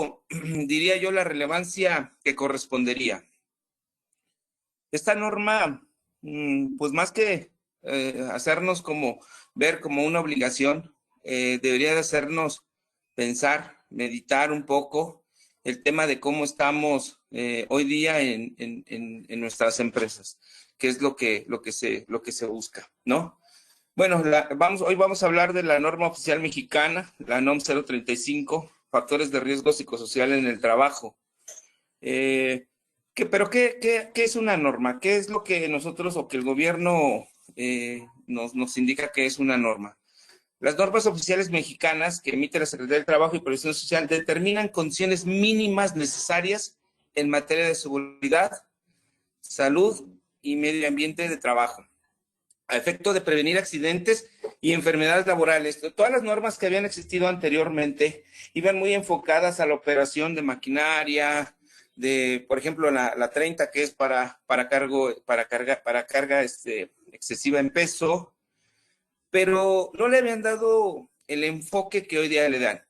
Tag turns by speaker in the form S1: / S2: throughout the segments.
S1: dado, diría yo, la relevancia que correspondería. Esta norma, pues más que hacernos ver como una obligación, debería de hacernos pensar, meditar un poco el tema de cómo estamos hoy día en nuestras empresas, que es lo que se busca, ¿no? Bueno, hoy vamos a hablar de la norma oficial mexicana, la NOM 035, factores de riesgo psicosocial en el trabajo. Pero ¿qué es una norma? ¿Qué es lo que nosotros o que el gobierno nos indica que es una norma? Las normas oficiales mexicanas que emite la Secretaría del Trabajo y Previsión Social determinan condiciones mínimas necesarias en materia de seguridad, salud y medio ambiente de trabajo, a efecto de prevenir accidentes y enfermedades laborales. Todas las normas que habían existido anteriormente iban muy enfocadas a la operación de maquinaria, por ejemplo, la 30, que es para carga excesiva en peso, pero no le habían dado el enfoque que hoy día le dan,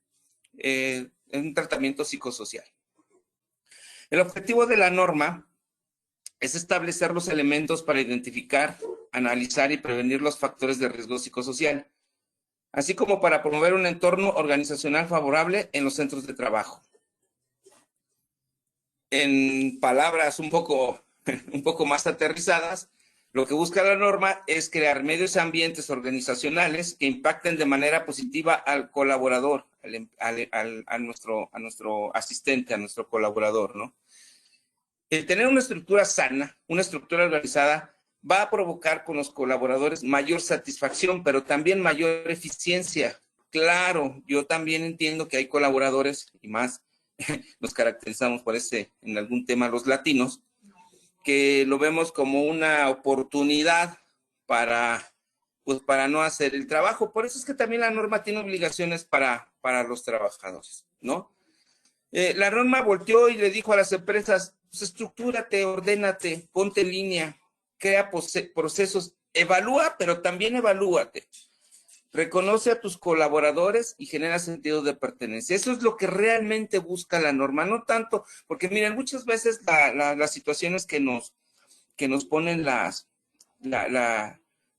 S1: en un tratamiento psicosocial. El objetivo de la norma es establecer los elementos para identificar, analizar y prevenir los factores de riesgo psicosocial, así como para promover un entorno organizacional favorable en los centros de trabajo. En palabras un poco más aterrizadas, lo que busca la norma es crear medios y ambientes organizacionales que impacten de manera positiva al colaborador, a nuestro asistente, a nuestro colaborador, ¿no? El tener una estructura sana, una estructura organizada, va a provocar con los colaboradores mayor satisfacción, pero también mayor eficiencia. Claro, yo también entiendo que hay colaboradores, y más nos caracterizamos por en algún tema los latinos, que lo vemos como una oportunidad para no hacer el trabajo. Por eso es que también la norma tiene obligaciones para los trabajadores, ¿no? La norma volteó y le dijo a las empresas, pues estructúrate, ordénate, ponte en línea, crea procesos, evalúa, pero también evalúate. Reconoce a tus colaboradores y genera sentido de pertenencia. Eso es lo que realmente busca la norma, no tanto, porque miren, muchas veces las situaciones que nos ponen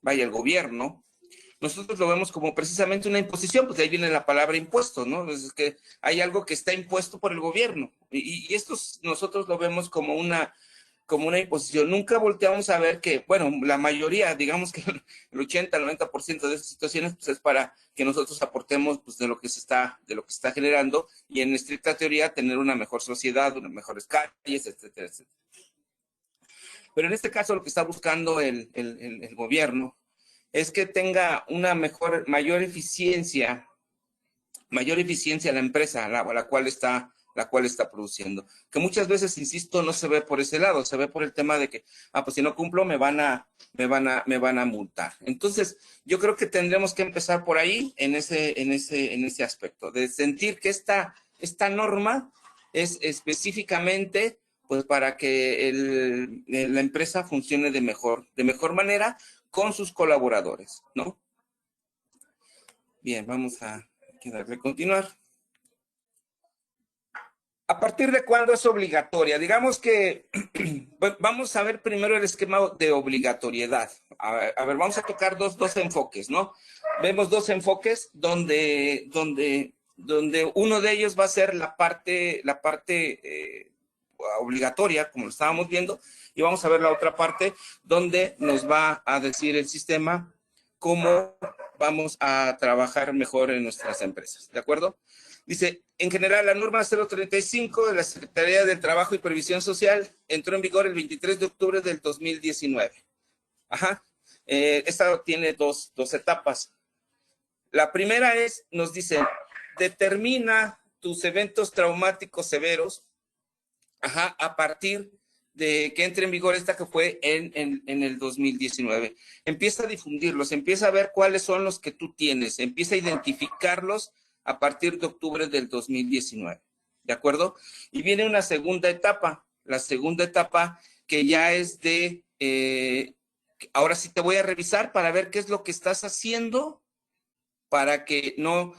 S1: el gobierno, nosotros lo vemos como precisamente una imposición, pues de ahí viene la palabra impuesto, ¿no? Es que hay algo que está impuesto por el gobierno y esto nosotros lo vemos como una imposición. Nunca volteamos a ver que, bueno, la mayoría, digamos que el 80, el 90% de esas situaciones, pues es para que nosotros aportemos pues de lo que se está generando y en estricta teoría tener una mejor sociedad, unas mejores calles, etcétera, etcétera. Pero en este caso lo que está buscando el gobierno es que tenga una mayor eficiencia la empresa la cual está produciendo. Que muchas veces, insisto, no se ve por ese lado, se ve por el tema de que, pues si no cumplo me van a multar. Entonces, yo creo que tendremos que empezar por ahí en ese aspecto, de sentir que esta norma es específicamente pues para que la empresa funcione de mejor manera con sus colaboradores, ¿no? Bien, vamos a darle continuar. ¿A partir de cuándo es obligatoria? Digamos que vamos a ver primero el esquema de obligatoriedad. A ver, vamos a tocar dos enfoques, ¿no? Vemos dos enfoques donde uno de ellos va a ser la parte obligatoria, como lo estábamos viendo, y vamos a ver la otra parte donde nos va a decir el sistema cómo vamos a trabajar mejor en nuestras empresas, ¿de acuerdo? Dice, en general, la norma 035 de la Secretaría del Trabajo y Previsión Social entró en vigor el 23 de octubre del 2019. Esta tiene dos etapas. La primera nos dice, determina tus eventos traumáticos severos, a partir de que entre en vigor esta que fue en el 2019. Empieza a difundirlos, empieza a ver cuáles son los que tú tienes, empieza a identificarlos a partir de octubre del 2019, ¿de acuerdo? Y viene una segunda etapa, la segunda etapa que ya es ahora sí te voy a revisar para ver qué es lo que estás haciendo para que no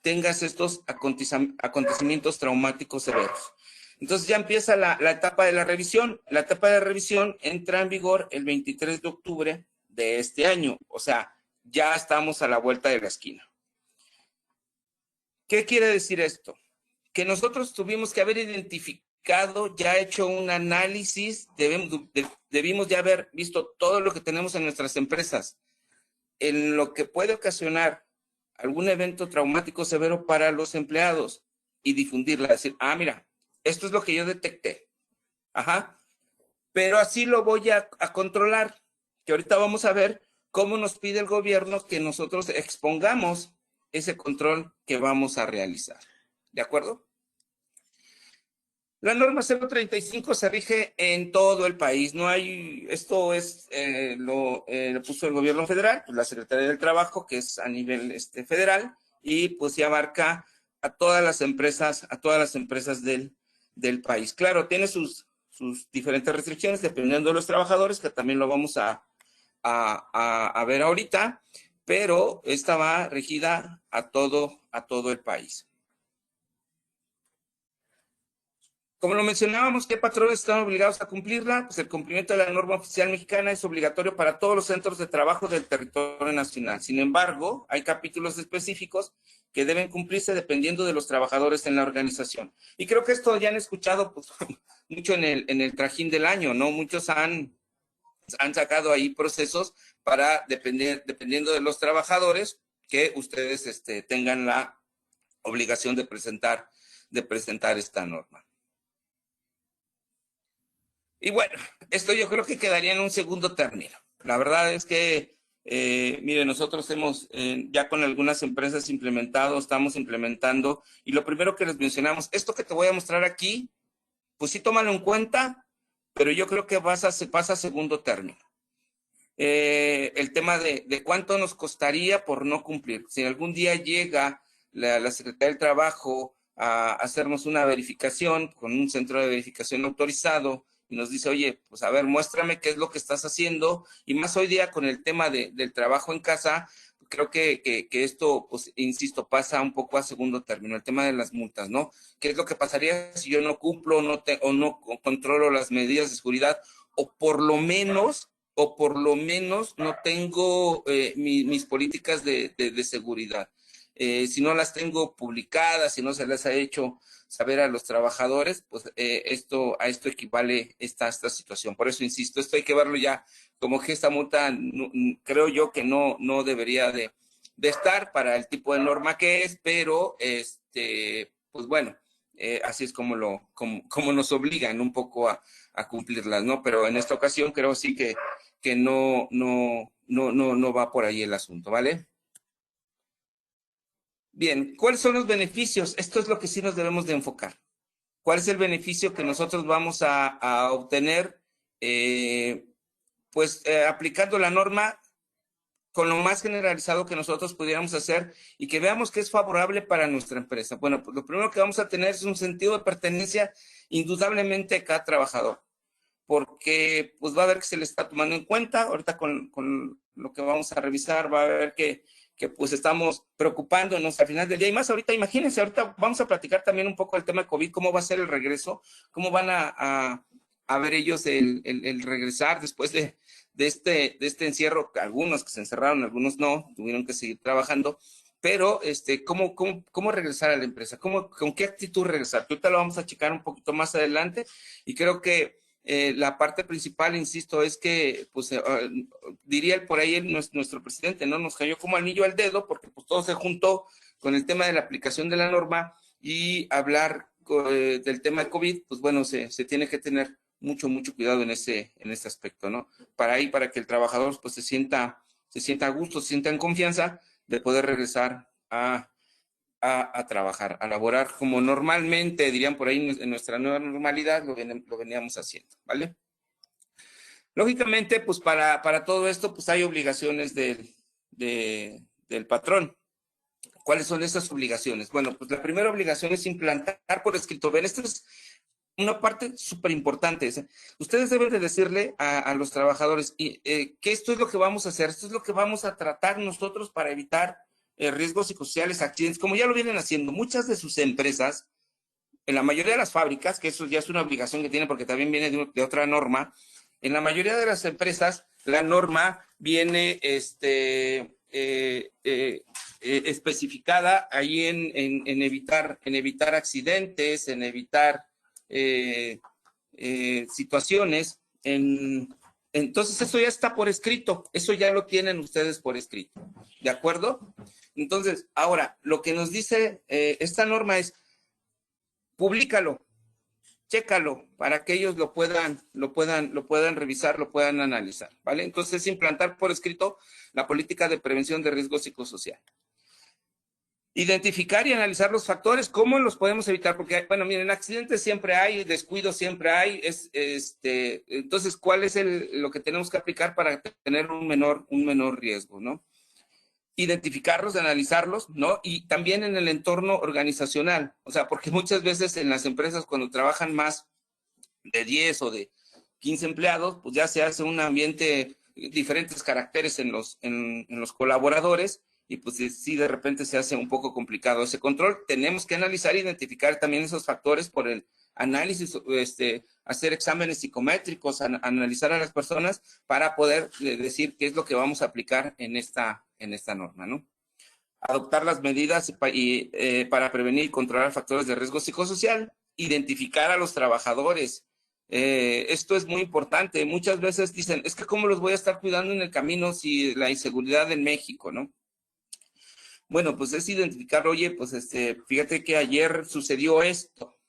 S1: tengas estos acontecimientos traumáticos severos. Entonces ya empieza la etapa de la revisión. La etapa de revisión entra en vigor el 23 de octubre de este año. O sea, ya estamos a la vuelta de la esquina. ¿Qué quiere decir esto? Que nosotros tuvimos que haber identificado, ya hecho un análisis, debimos ya haber visto todo lo que tenemos en nuestras empresas, en lo que puede ocasionar algún evento traumático severo para los empleados y difundirla, decir, mira, esto es lo que yo detecté. Ajá. Pero así lo voy a controlar, que ahorita vamos a ver cómo nos pide el gobierno que nosotros expongamos ese control que vamos a realizar. ¿De acuerdo? La norma 035 se rige en todo el país. No hay, esto es, lo puso el gobierno federal, pues la Secretaría del Trabajo, que es a nivel federal, y pues ya abarca a todas las empresas del país. Claro, tiene sus diferentes restricciones dependiendo de los trabajadores, que también lo vamos a ver ahorita, pero esta va regida a todo el país. Como lo mencionábamos, ¿qué patrones están obligados a cumplirla? Pues el cumplimiento de la norma oficial mexicana es obligatorio para todos los centros de trabajo del territorio nacional. Sin embargo, hay capítulos específicos que deben cumplirse dependiendo de los trabajadores en la organización. Y creo que esto ya han escuchado pues, mucho en el trajín del año, ¿no? Muchos han sacado ahí procesos para, dependiendo de los trabajadores, que ustedes tengan la obligación de presentar esta norma. Y bueno, esto yo creo que quedaría en un segundo término. La verdad es que, mire, nosotros hemos ya con algunas empresas estamos implementando, y lo primero que les mencionamos, esto que te voy a mostrar aquí, pues sí, tómalo en cuenta, pero yo creo que se pasa a segundo término. El tema de cuánto nos costaría por no cumplir. Si algún día llega la Secretaría del Trabajo a hacernos una verificación con un centro de verificación autorizado y nos dice, oye, pues a ver, muéstrame qué es lo que estás haciendo, y más hoy día con el tema del trabajo en casa, creo que esto, pues, insisto, pasa un poco a segundo término, el tema de las multas, ¿no? ¿Qué es lo que pasaría si yo no cumplo o no controlo las medidas de seguridad, o por lo menos no tengo mis políticas de seguridad? Si no las tengo publicadas, si no se les ha hecho saber a los trabajadores, pues a esto equivale esta situación. Por eso insisto, esto hay que verlo ya como que esta multa, creo yo que no debería de estar para el tipo de norma que es, pero pues bueno, así es como nos obligan un poco a cumplirlas, ¿no? Pero en esta ocasión creo sí que no va por ahí el asunto, ¿vale? Bien, ¿cuáles son los beneficios? Esto es lo que sí nos debemos de enfocar. ¿Cuál es el beneficio que nosotros vamos a obtener? Aplicando la norma con lo más generalizado que nosotros pudiéramos hacer y que veamos que es favorable para nuestra empresa. Bueno, pues lo primero que vamos a tener es un sentido de pertenencia indudablemente a cada trabajador, porque pues va a ver que se le está tomando en cuenta. Ahorita con lo que vamos a revisar va a ver que pues estamos preocupándonos al final del día, y más ahorita, imagínense, ahorita vamos a platicar también un poco del tema de COVID, cómo va a ser el regreso, cómo van a ver ellos el regresar después de este encierro. Algunos que se encerraron, algunos no, tuvieron que seguir trabajando, pero ¿cómo regresar a la empresa? ¿Con qué actitud regresar? Ahorita lo vamos a checar un poquito más adelante, y creo que la parte principal, insisto, es que, pues, diría por ahí nuestro presidente, ¿no? Nos cayó como anillo al dedo, porque pues todo se juntó con el tema de la aplicación de la norma, y hablar del tema de COVID, pues bueno, se tiene que tener mucho cuidado en ese aspecto, ¿no? Para que el trabajador pues se sienta a gusto, se sienta en confianza de poder regresar a trabajar, a laborar como normalmente, dirían por ahí, en nuestra nueva normalidad lo veníamos haciendo, ¿vale? Lógicamente, pues para todo esto, pues hay obligaciones del patrón. ¿Cuáles son esas obligaciones? Bueno, pues la primera obligación es implantar por escrito. Ven, esto es una parte súper importante. Ustedes deben de decirle a los trabajadores que esto es lo que vamos a hacer, esto es lo que vamos a tratar nosotros para evitar riesgos psicosociales, accidentes, como ya lo vienen haciendo muchas de sus empresas, en la mayoría de las fábricas, que eso ya es una obligación que tienen porque también viene de otra norma, en la mayoría de las empresas la norma viene especificada ahí en evitar accidentes, en evitar situaciones. Entonces eso ya está por escrito, eso ya lo tienen ustedes por escrito, ¿de acuerdo? Entonces, ahora, lo que nos dice esta norma es, públicalo, chécalo para que ellos lo puedan revisar, lo puedan analizar, ¿vale? Entonces, implantar por escrito la política de prevención de riesgo psicosocial. Identificar y analizar los factores, ¿cómo los podemos evitar? Porque, bueno, miren, accidentes siempre hay, descuidos siempre hay, entonces, ¿cuál es lo que tenemos que aplicar para tener un menor riesgo, ¿no? Identificarlos, analizarlos, ¿no? Y también en el entorno organizacional, o sea, porque muchas veces en las empresas cuando trabajan más de 10 o de 15 empleados, pues ya se hace un ambiente, diferentes caracteres en los colaboradores, y pues sí, de repente se hace un poco complicado ese control. Tenemos que analizar e identificar también esos factores por el análisis, hacer exámenes psicométricos, analizar a las personas para poder decir qué es lo que vamos a aplicar en esta norma, ¿no? Adoptar las medidas para prevenir y controlar factores de riesgo psicosocial, identificar a los trabajadores. Esto es muy importante. Muchas veces dicen, es que ¿cómo los voy a estar cuidando en el camino si la inseguridad en México, ¿no? Bueno, pues es identificar, oye, pues fíjate que ayer sucedió esto.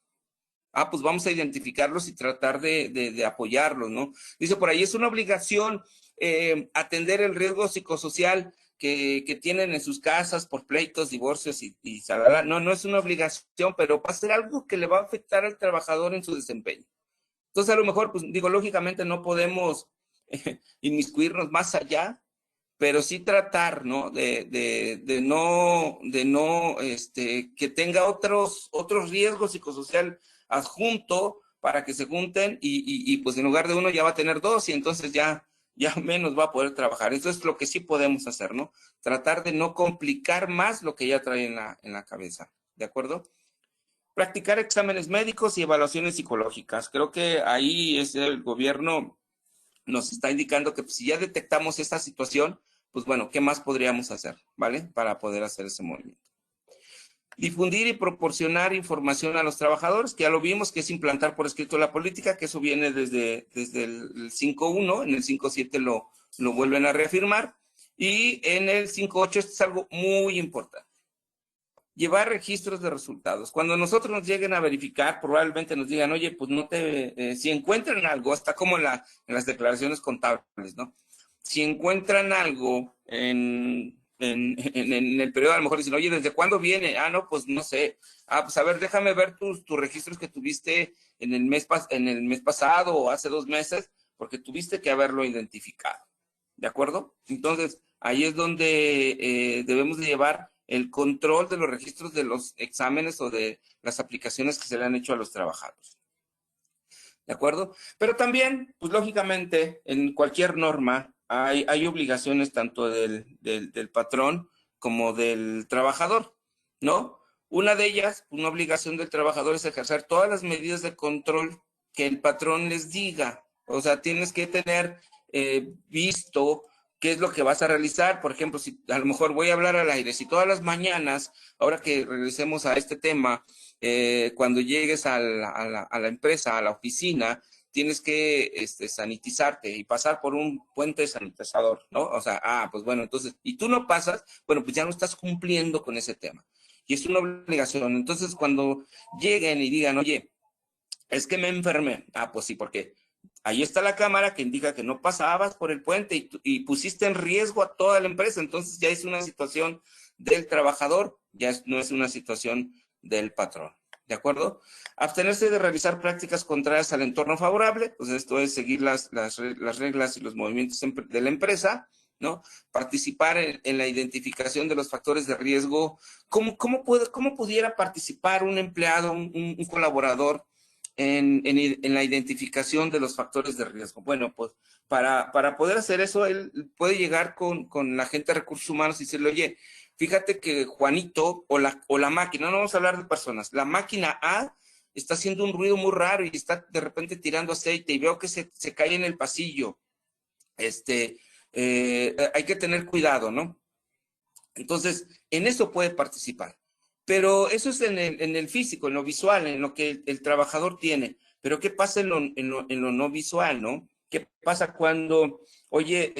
S1: Ah, pues vamos a identificarlos y tratar de apoyarlos, ¿no? Dice por ahí, es una obligación atender el riesgo psicosocial que tienen en sus casas por pleitos, divorcios y salala. No, no es una obligación, pero va a ser algo que le va a afectar al trabajador en su desempeño. Entonces, a lo mejor, pues digo, lógicamente no podemos inmiscuirnos más allá, pero sí tratar, ¿no? De no, que tenga otros riesgos psicosocial adjunto para que se junten y pues en lugar de uno ya va a tener dos y entonces ya menos va a poder trabajar. Eso es lo que sí podemos hacer, ¿no? Tratar de no complicar más lo que ya trae en la cabeza, ¿de acuerdo? Practicar exámenes médicos y evaluaciones psicológicas. Creo que ahí es el gobierno nos está indicando que pues, si ya detectamos esta situación, pues bueno, ¿qué más podríamos hacer, ¿vale? Para poder hacer ese movimiento. Difundir y proporcionar información a los trabajadores, que ya lo vimos, que es implantar por escrito la política, que eso viene desde el 5.1, en el 5.7 lo vuelven a reafirmar, y en el 5.8 esto es algo muy importante. Llevar registros de resultados. Cuando nosotros nos lleguen a verificar, probablemente nos digan, oye, pues no si encuentran algo, hasta como en las declaraciones contables, ¿no? Si encuentran algo en el periodo, a lo mejor dicen, oye, ¿desde cuándo viene? Ah, no, pues no sé. Ah, pues a ver, déjame ver tus registros que tuviste en el mes pasado o hace 2 meses, porque tuviste que haberlo identificado. ¿De acuerdo? Entonces, ahí es donde debemos de llevar el control de los registros de los exámenes o de las aplicaciones que se le han hecho a los trabajadores. ¿De acuerdo? Pero también, pues lógicamente, en cualquier norma hay obligaciones tanto del patrón como del trabajador, ¿no? Una de ellas, una obligación del trabajador es ejercer todas las medidas de control que el patrón les diga. O sea, tienes que tener visto qué es lo que vas a realizar. Por ejemplo, si a lo mejor voy a hablar al aire, si todas las mañanas, ahora que regresemos a este tema, cuando llegues a la empresa, a la oficina, tienes que sanitizarte y pasar por un puente sanitizador, ¿no? O sea, pues bueno, entonces, y tú no pasas, bueno, pues ya no estás cumpliendo con ese tema. Y es una obligación. Entonces, cuando lleguen y digan, oye, es que me enfermé. Ah, pues sí, porque ahí está la cámara que indica que no pasabas por el puente y pusiste en riesgo a toda la empresa. Entonces ya es una situación del trabajador, ya no es una situación del patrón. ¿De acuerdo? Abstenerse de realizar prácticas contrarias al entorno favorable, pues esto es seguir las reglas y los movimientos de la empresa, ¿no? Participar en la identificación de los factores de riesgo. ¿Cómo pudiera participar un empleado, un colaborador en la identificación de los factores de riesgo? Bueno, pues para poder hacer eso, él puede llegar con la gente de recursos humanos y decirle, oye, fíjate que Juanito o la máquina, no vamos a hablar de personas, la máquina A está haciendo un ruido muy raro y está de repente tirando aceite y veo que se cae en el pasillo. Hay que tener cuidado, ¿no? Entonces, en eso puede participar. Pero eso es en el físico, en lo visual, en lo que el trabajador tiene. Pero ¿qué pasa en lo no visual, no? ¿Qué pasa cuando, oye,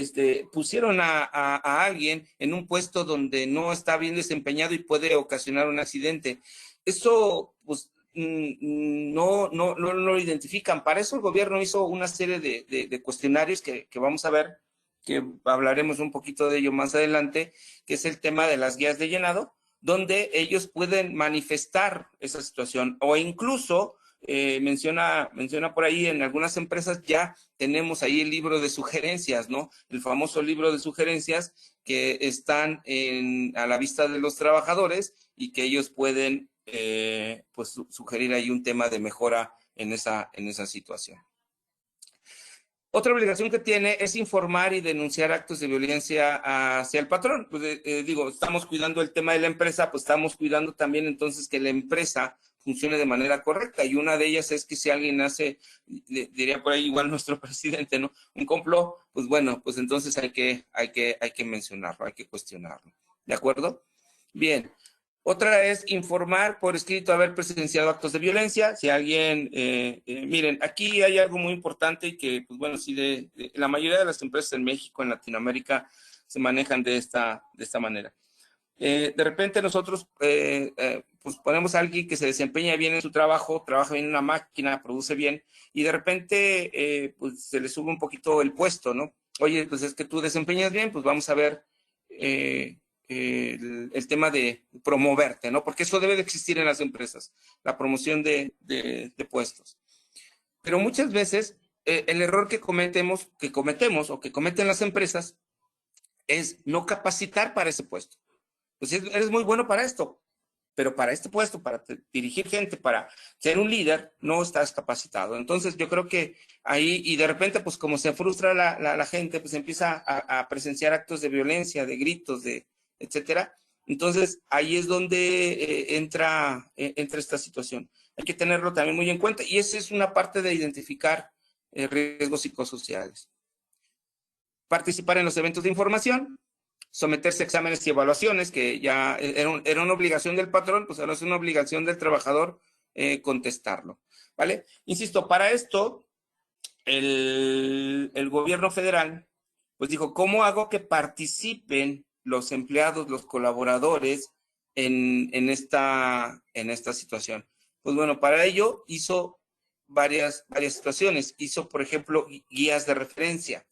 S1: pusieron a alguien en un puesto donde no está bien desempeñado y puede ocasionar un accidente? Eso, pues, no lo identifican. Para eso el gobierno hizo una serie de cuestionarios que vamos a ver, que hablaremos un poquito de ello más adelante, que es el tema de las guías de llenado, donde ellos pueden manifestar esa situación o incluso menciona por ahí, en algunas empresas ya tenemos ahí el libro de sugerencias, ¿no? El famoso libro de sugerencias que están a la vista de los trabajadores y que ellos pueden pues sugerir ahí un tema de mejora en esa situación. Otra obligación que tiene es informar y denunciar actos de violencia hacia el patrón. Pues, digo, estamos cuidando el tema de la empresa, pues estamos cuidando también entonces que la empresa funcione de manera correcta. Y una de ellas es que si alguien hace, diría por ahí igual nuestro presidente, ¿no? Un complot, pues bueno, pues entonces hay que mencionarlo, hay que cuestionarlo. ¿De acuerdo? Bien. Otra es informar por escrito haber presenciado actos de violencia. Si alguien, miren, aquí hay algo muy importante y que, pues bueno, sí, la mayoría de las empresas en México, en Latinoamérica, se manejan de esta manera. De repente nosotros, pues ponemos a alguien que se desempeña bien en su trabajo, trabaja bien en una máquina, produce bien, y de repente, pues se le sube un poquito el puesto, ¿no? Oye, pues es que tú desempeñas bien, pues vamos a ver el tema de promoverte, ¿no? Porque eso debe de existir en las empresas, la promoción de puestos. Pero muchas veces el error que cometemos o que cometen las empresas es no capacitar para ese puesto. Pues eres muy bueno para esto, pero para este puesto, para dirigir gente, para ser un líder, no estás capacitado. Entonces yo creo que ahí, y de repente, pues como se frustra la gente, pues empieza a presenciar actos de violencia, de gritos, etcétera. Entonces ahí es donde entra esta situación. Hay que tenerlo también muy en cuenta y esa es una parte de identificar riesgos psicosociales. Participar en los eventos de información, someterse a exámenes y evaluaciones, que ya era una obligación del patrón, pues ahora es una obligación del trabajador contestarlo, ¿vale? Insisto, para esto, el gobierno federal, pues dijo, ¿cómo hago que participen los empleados, los colaboradores en esta situación? Pues bueno, para ello hizo varias situaciones. Hizo, por ejemplo, guías de referencia.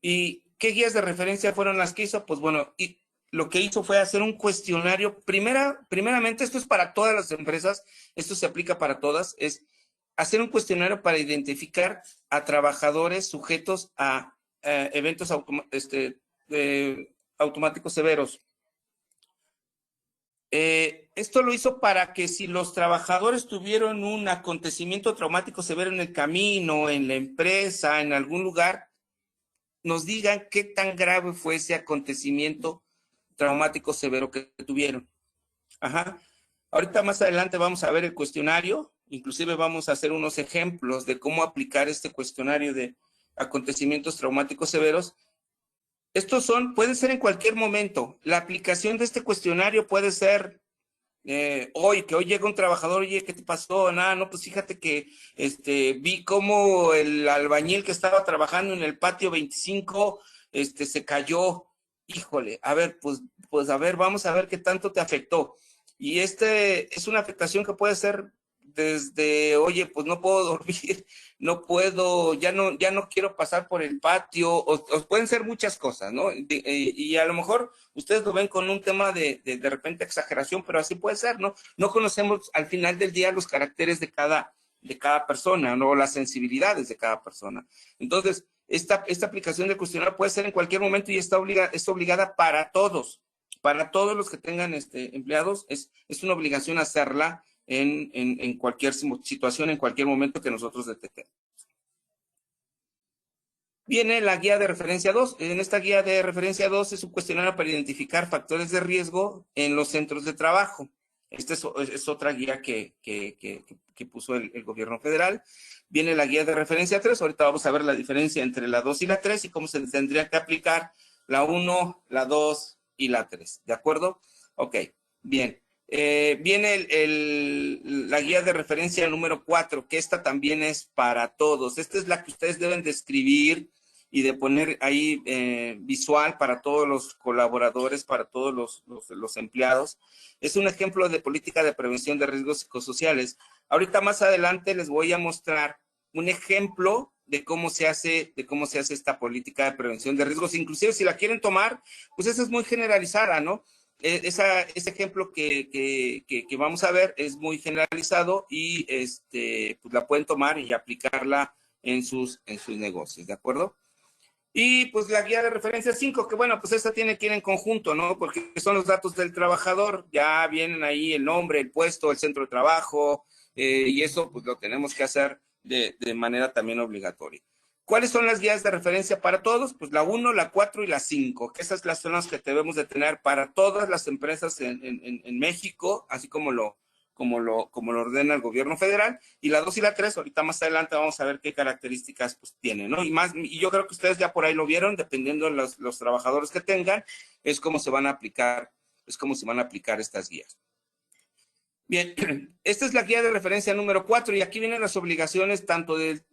S1: ¿Y qué guías de referencia fueron las que hizo? Pues bueno, y lo que hizo fue hacer un cuestionario. Primeramente, esto es para todas las empresas, esto se aplica para todas, es hacer un cuestionario para identificar a trabajadores sujetos a eventos automáticos severos. Esto lo hizo para que si los trabajadores tuvieron un acontecimiento traumático severo en el camino, en la empresa, en algún lugar, nos digan qué tan grave fue ese acontecimiento traumático severo que tuvieron. Ajá. Ahorita más adelante vamos a ver el cuestionario, inclusive vamos a hacer unos ejemplos de cómo aplicar este cuestionario de acontecimientos traumáticos severos. Estos pueden ser en cualquier momento. La aplicación de este cuestionario puede ser hoy llega un trabajador, oye, ¿qué te pasó? Nada, no, pues fíjate que vi cómo el albañil que estaba trabajando en el patio 25 se cayó. Híjole, a ver, pues a ver, vamos a ver qué tanto te afectó. Y es una afectación que puede ser desde, oye, pues no puedo dormir, no puedo, ya no quiero pasar por el patio, o pueden ser muchas cosas, ¿no? Y a lo mejor ustedes lo ven con un tema de repente exageración, pero así puede ser, ¿no? No conocemos al final del día los caracteres de cada persona, ¿no? Las sensibilidades de cada persona. Entonces, esta aplicación del cuestionario puede ser en cualquier momento y está obligada para todos los que tengan empleados, es una obligación hacerla en cualquier situación, en cualquier momento que nosotros detectemos. Viene la guía de referencia 2. En esta guía de referencia 2 es un cuestionario para identificar factores de riesgo en los centros de trabajo. Esta es otra guía que puso el gobierno federal. Viene la guía de referencia 3. Ahorita vamos a ver la diferencia entre la 2 y la 3 y cómo se tendría que aplicar la 1, la 2 y la 3. ¿De acuerdo? Ok, bien. Viene la guía de referencia número 4, que esta también es para todos. Esta es la que ustedes deben de escribir y de poner ahí visual para todos los colaboradores, para todos los empleados. Es un ejemplo de política de prevención de riesgos psicosociales. Ahorita más adelante les voy a mostrar un ejemplo de cómo se hace esta política de prevención de riesgos. Inclusive si la quieren tomar, pues esa es muy generalizada, ¿no? Ese ejemplo que vamos a ver es muy generalizado y pues la pueden tomar y aplicarla en sus negocios, ¿de acuerdo? Y pues la guía de referencia 5, que bueno, pues esta tiene que ir en conjunto, ¿no? Porque son los datos del trabajador, ya vienen ahí el nombre, el puesto, el centro de trabajo, y eso pues lo tenemos que hacer de manera también obligatoria. ¿Cuáles son las guías de referencia para todos? Pues la 1, la 4 y la 5, que esas son las que debemos de tener para todas las empresas en México, así como lo ordena el gobierno federal, y la 2 y la 3, ahorita más adelante vamos a ver qué características pues tienen, ¿no? Y yo creo que ustedes ya por ahí lo vieron, dependiendo de los trabajadores que tengan, es cómo se van a aplicar estas guías. Bien, esta es la guía de referencia número 4 y aquí vienen las obligaciones tanto del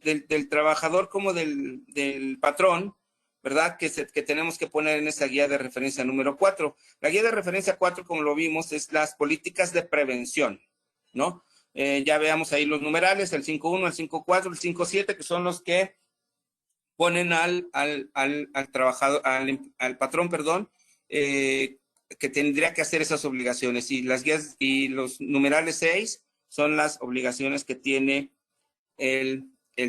S1: trabajador como del patrón, ¿verdad? Que tenemos que poner en esa guía de referencia número 4. La guía de referencia 4, como lo vimos, es las políticas de prevención, ¿no? Ya veamos ahí los numerales, el 5.1, el 5.4, el 5.7, que son los que ponen al trabajador, al patrón, perdón, que tendría que hacer esas obligaciones. Y las guías y los numerales 6 son las obligaciones que tiene el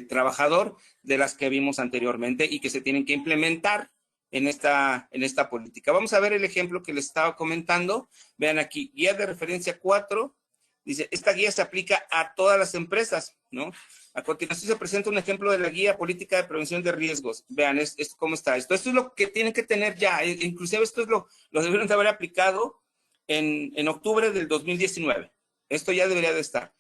S1: trabajador, de las que vimos anteriormente y que se tienen que implementar en esta política. Vamos a ver el ejemplo que les estaba comentando. Vean aquí, guía de referencia 4. Dice, esta guía se aplica a todas las empresas, ¿no? A continuación se presenta un ejemplo de la guía política de prevención de riesgos. Vean, cómo está esto. Esto es lo que tienen que tener ya. Inclusive esto es lo debieron de haber aplicado en octubre del 2019. Esto ya debería de estar.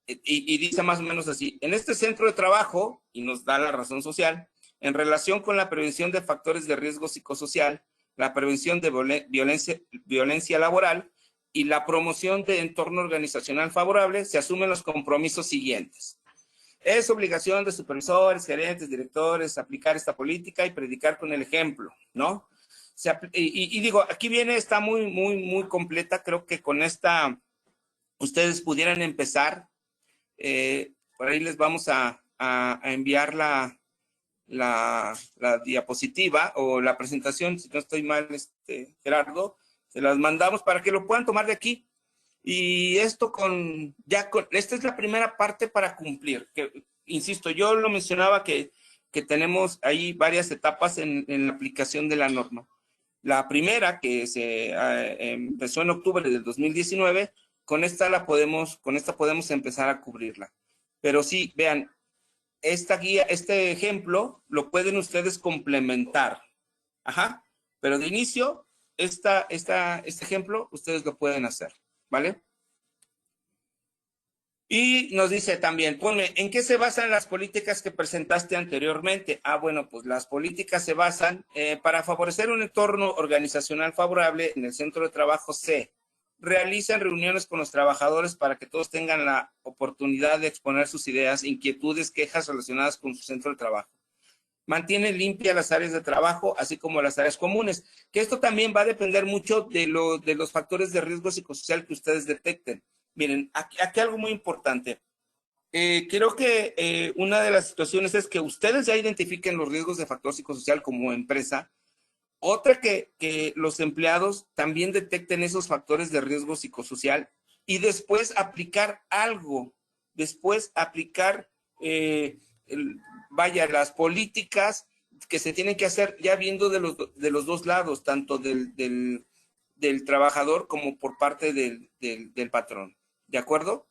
S1: Y dice más o menos así, en este centro de trabajo, y nos da la razón social, en relación con la prevención de factores de riesgo psicosocial, la prevención de violencia laboral y la promoción de entorno organizacional favorable, se asumen los compromisos siguientes. Es obligación de supervisores, gerentes, directores, aplicar esta política y predicar con el ejemplo, ¿no? Y digo, aquí viene, está muy completa, creo que con esta ustedes pudieran empezar. Por ahí les vamos a enviar la diapositiva o la presentación, si no estoy mal, Gerardo, se las mandamos para que lo puedan tomar de aquí. Y esto esta es la primera parte para cumplir, que, insisto, yo lo mencionaba que tenemos ahí varias etapas en la aplicación de la norma. La primera, que se empezó en octubre del 2019, con esta podemos empezar a cubrirla. Pero sí, vean, esta guía, este ejemplo, lo pueden ustedes complementar. Ajá. Pero de inicio, este ejemplo, ustedes lo pueden hacer, ¿vale? Y nos dice también, ponme, ¿en qué se basan las políticas que presentaste anteriormente? Bueno, pues las políticas se basan para favorecer un entorno organizacional favorable en el centro de trabajo. Realizan reuniones con los trabajadores para que todos tengan la oportunidad de exponer sus ideas, inquietudes, quejas relacionadas con su centro de trabajo. Mantienen limpias las áreas de trabajo, así como las áreas comunes, que esto también va a depender mucho de los factores de riesgo psicosocial que ustedes detecten. Miren, aquí algo muy importante. Creo que una de las situaciones es que ustedes ya identifiquen los riesgos de factor psicosocial como empresa. Otra, que los empleados también detecten esos factores de riesgo psicosocial y después aplicar algo, después aplicar, las políticas que se tienen que hacer ya viendo de los dos lados, tanto del trabajador como por parte del patrón. ¿De acuerdo?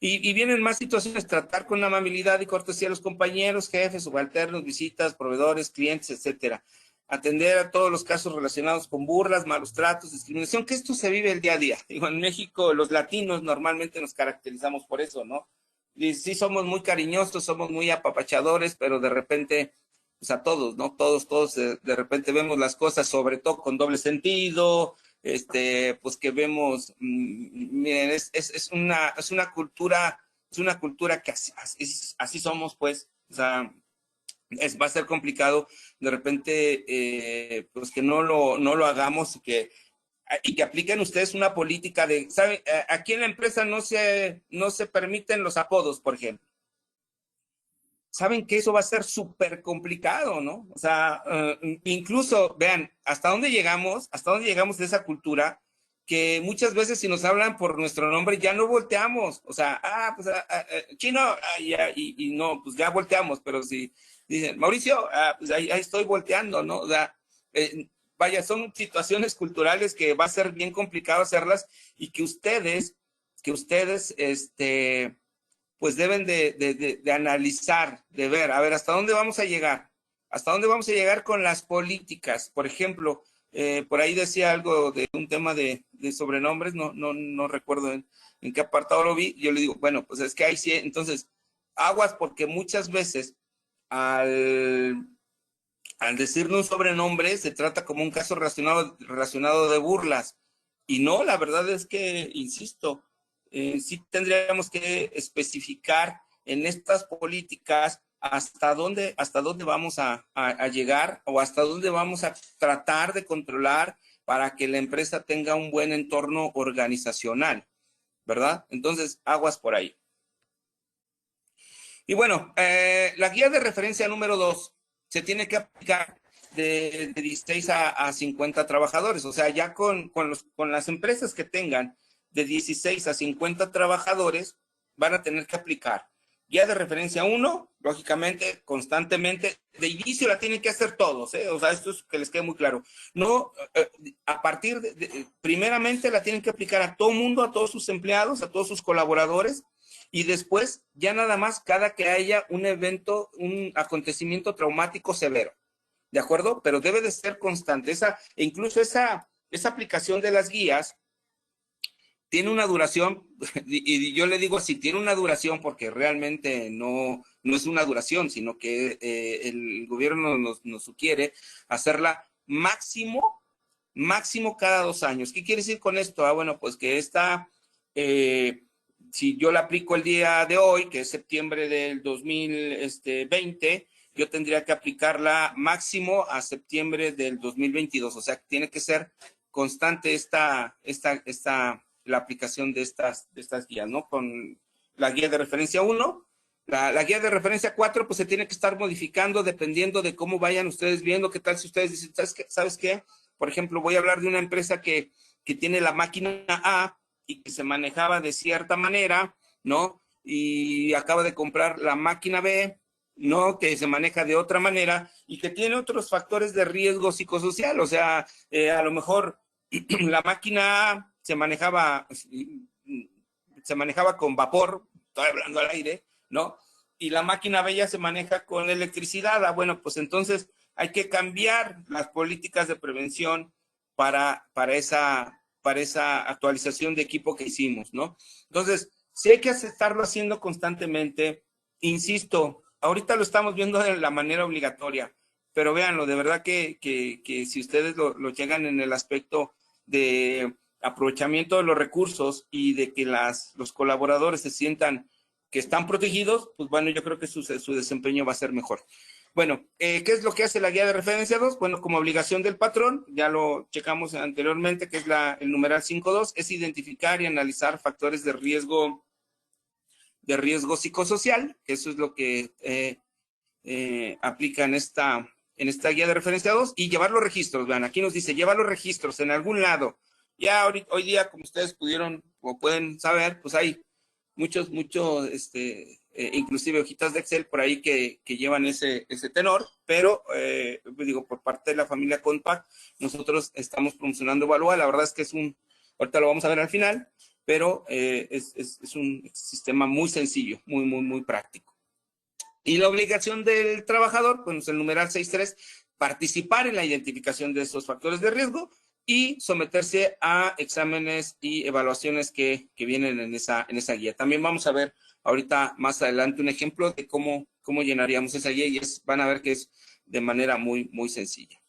S1: Y vienen más situaciones, tratar con amabilidad y cortesía a los compañeros, jefes, subalternos, visitas, proveedores, clientes, etcétera. Atender a todos los casos relacionados con burlas, malos tratos, discriminación, que esto se vive el día a día. Digo, en México los latinos normalmente nos caracterizamos por eso, ¿no? Y sí somos muy cariñosos, somos muy apapachadores, pero de repente, pues a todos, ¿no? Todos, de repente vemos las cosas, sobre todo con doble sentido, pues que vemos, miren, es una cultura que así somos, pues, o sea, va a ser complicado de repente, pues que no lo hagamos y que apliquen ustedes una política de, ¿saben? Aquí en la empresa no se permiten los apodos, por ejemplo. Saben que eso va a ser súper complicado, ¿no? O sea, incluso, vean, hasta dónde llegamos de esa cultura, que muchas veces si nos hablan por nuestro nombre ya no volteamos, o sea, pues, chino, y no, pues ya volteamos, pero si dicen, Mauricio, pues ahí estoy volteando, ¿no? O sea, vaya, son situaciones culturales que va a ser bien complicado hacerlas y que ustedes, pues deben de analizar, de ver, a ver, ¿hasta dónde vamos a llegar? ¿Hasta dónde vamos a llegar con las políticas? Por ejemplo, por ahí decía algo de un tema de sobrenombres, no recuerdo en qué apartado lo vi. Yo le digo, bueno, pues es que ahí sí, entonces, aguas, porque muchas veces al, al decirle un sobrenombre se trata como un caso relacionado de burlas. Y no, la verdad es que, insisto, sí tendríamos que especificar en estas políticas hasta dónde vamos a llegar o hasta dónde vamos a tratar de controlar para que la empresa tenga un buen entorno organizacional, ¿verdad? Entonces, aguas por ahí. Y bueno, la guía de referencia número 2 se tiene que aplicar de 16 a 50 trabajadores. O sea, ya con las empresas que tengan de 16 a 50 trabajadores, van a tener que aplicar guía de referencia 1, lógicamente, constantemente. De inicio la tienen que hacer todos, ¿eh? O sea, esto es que les quede muy claro. No, a partir primeramente la tienen que aplicar a todo mundo, a todos sus empleados, a todos sus colaboradores, y después ya nada más cada que haya un evento, un acontecimiento traumático severo, ¿de acuerdo? Pero debe de ser constante. Incluso esa aplicación de las guías tiene una duración, y yo le digo así, tiene una duración porque realmente no es una duración, sino que el gobierno nos sugiere hacerla máximo cada 2 años. ¿Qué quiere decir con esto? Bueno, pues que si yo la aplico el día de hoy, que es septiembre del 2020, yo tendría que aplicarla máximo a septiembre del 2022. O sea, tiene que ser constante la aplicación de estas guías, ¿no? Con la guía de referencia 1, la guía de referencia 4, pues se tiene que estar modificando dependiendo de cómo vayan ustedes viendo. ¿Qué tal si ustedes dicen, ¿sabes qué? Por ejemplo, voy a hablar de una empresa que tiene la máquina A y que se manejaba de cierta manera, ¿no? Y acaba de comprar la máquina B, ¿no? Que se maneja de otra manera y que tiene otros factores de riesgo psicosocial. O sea, a lo mejor la máquina A se manejaba con vapor, estoy hablando al aire, ¿no? Y la máquina B ya se maneja con electricidad. Bueno, pues entonces hay que cambiar las políticas de prevención para esa actualización de equipo que hicimos, ¿no? Entonces, sí hay que estarlo haciendo constantemente. Insisto, ahorita lo estamos viendo de la manera obligatoria, pero véanlo, de verdad que si ustedes lo llegan en el aspecto de aprovechamiento de los recursos y de que los colaboradores se sientan que están protegidos, pues bueno, yo creo que su desempeño va a ser mejor. Bueno, ¿qué es lo que hace la guía de referencia 2? Bueno, como obligación del patrón, ya lo checamos anteriormente, que es el numeral 5.2, es identificar y analizar factores de riesgo psicosocial. Eso es lo que aplica en esta guía de referencia 2, y llevar los registros. Vean, aquí nos dice, lleva los registros en algún lado. Ya hoy día, como ustedes pudieron o pueden saber, pues hay muchos, inclusive hojitas de Excel por ahí que llevan ese tenor, pero digo, por parte de la familia Compact, nosotros estamos promocionando Evalúa. La verdad es que ahorita lo vamos a ver al final, pero es un sistema muy sencillo, muy práctico. Y la obligación del trabajador, pues el numeral 6.3, participar en la identificación de estos factores de riesgo y someterse a exámenes y evaluaciones que vienen en esa guía. También vamos a ver ahorita más adelante un ejemplo de cómo llenaríamos esa guía y van a ver que es de manera muy sencilla.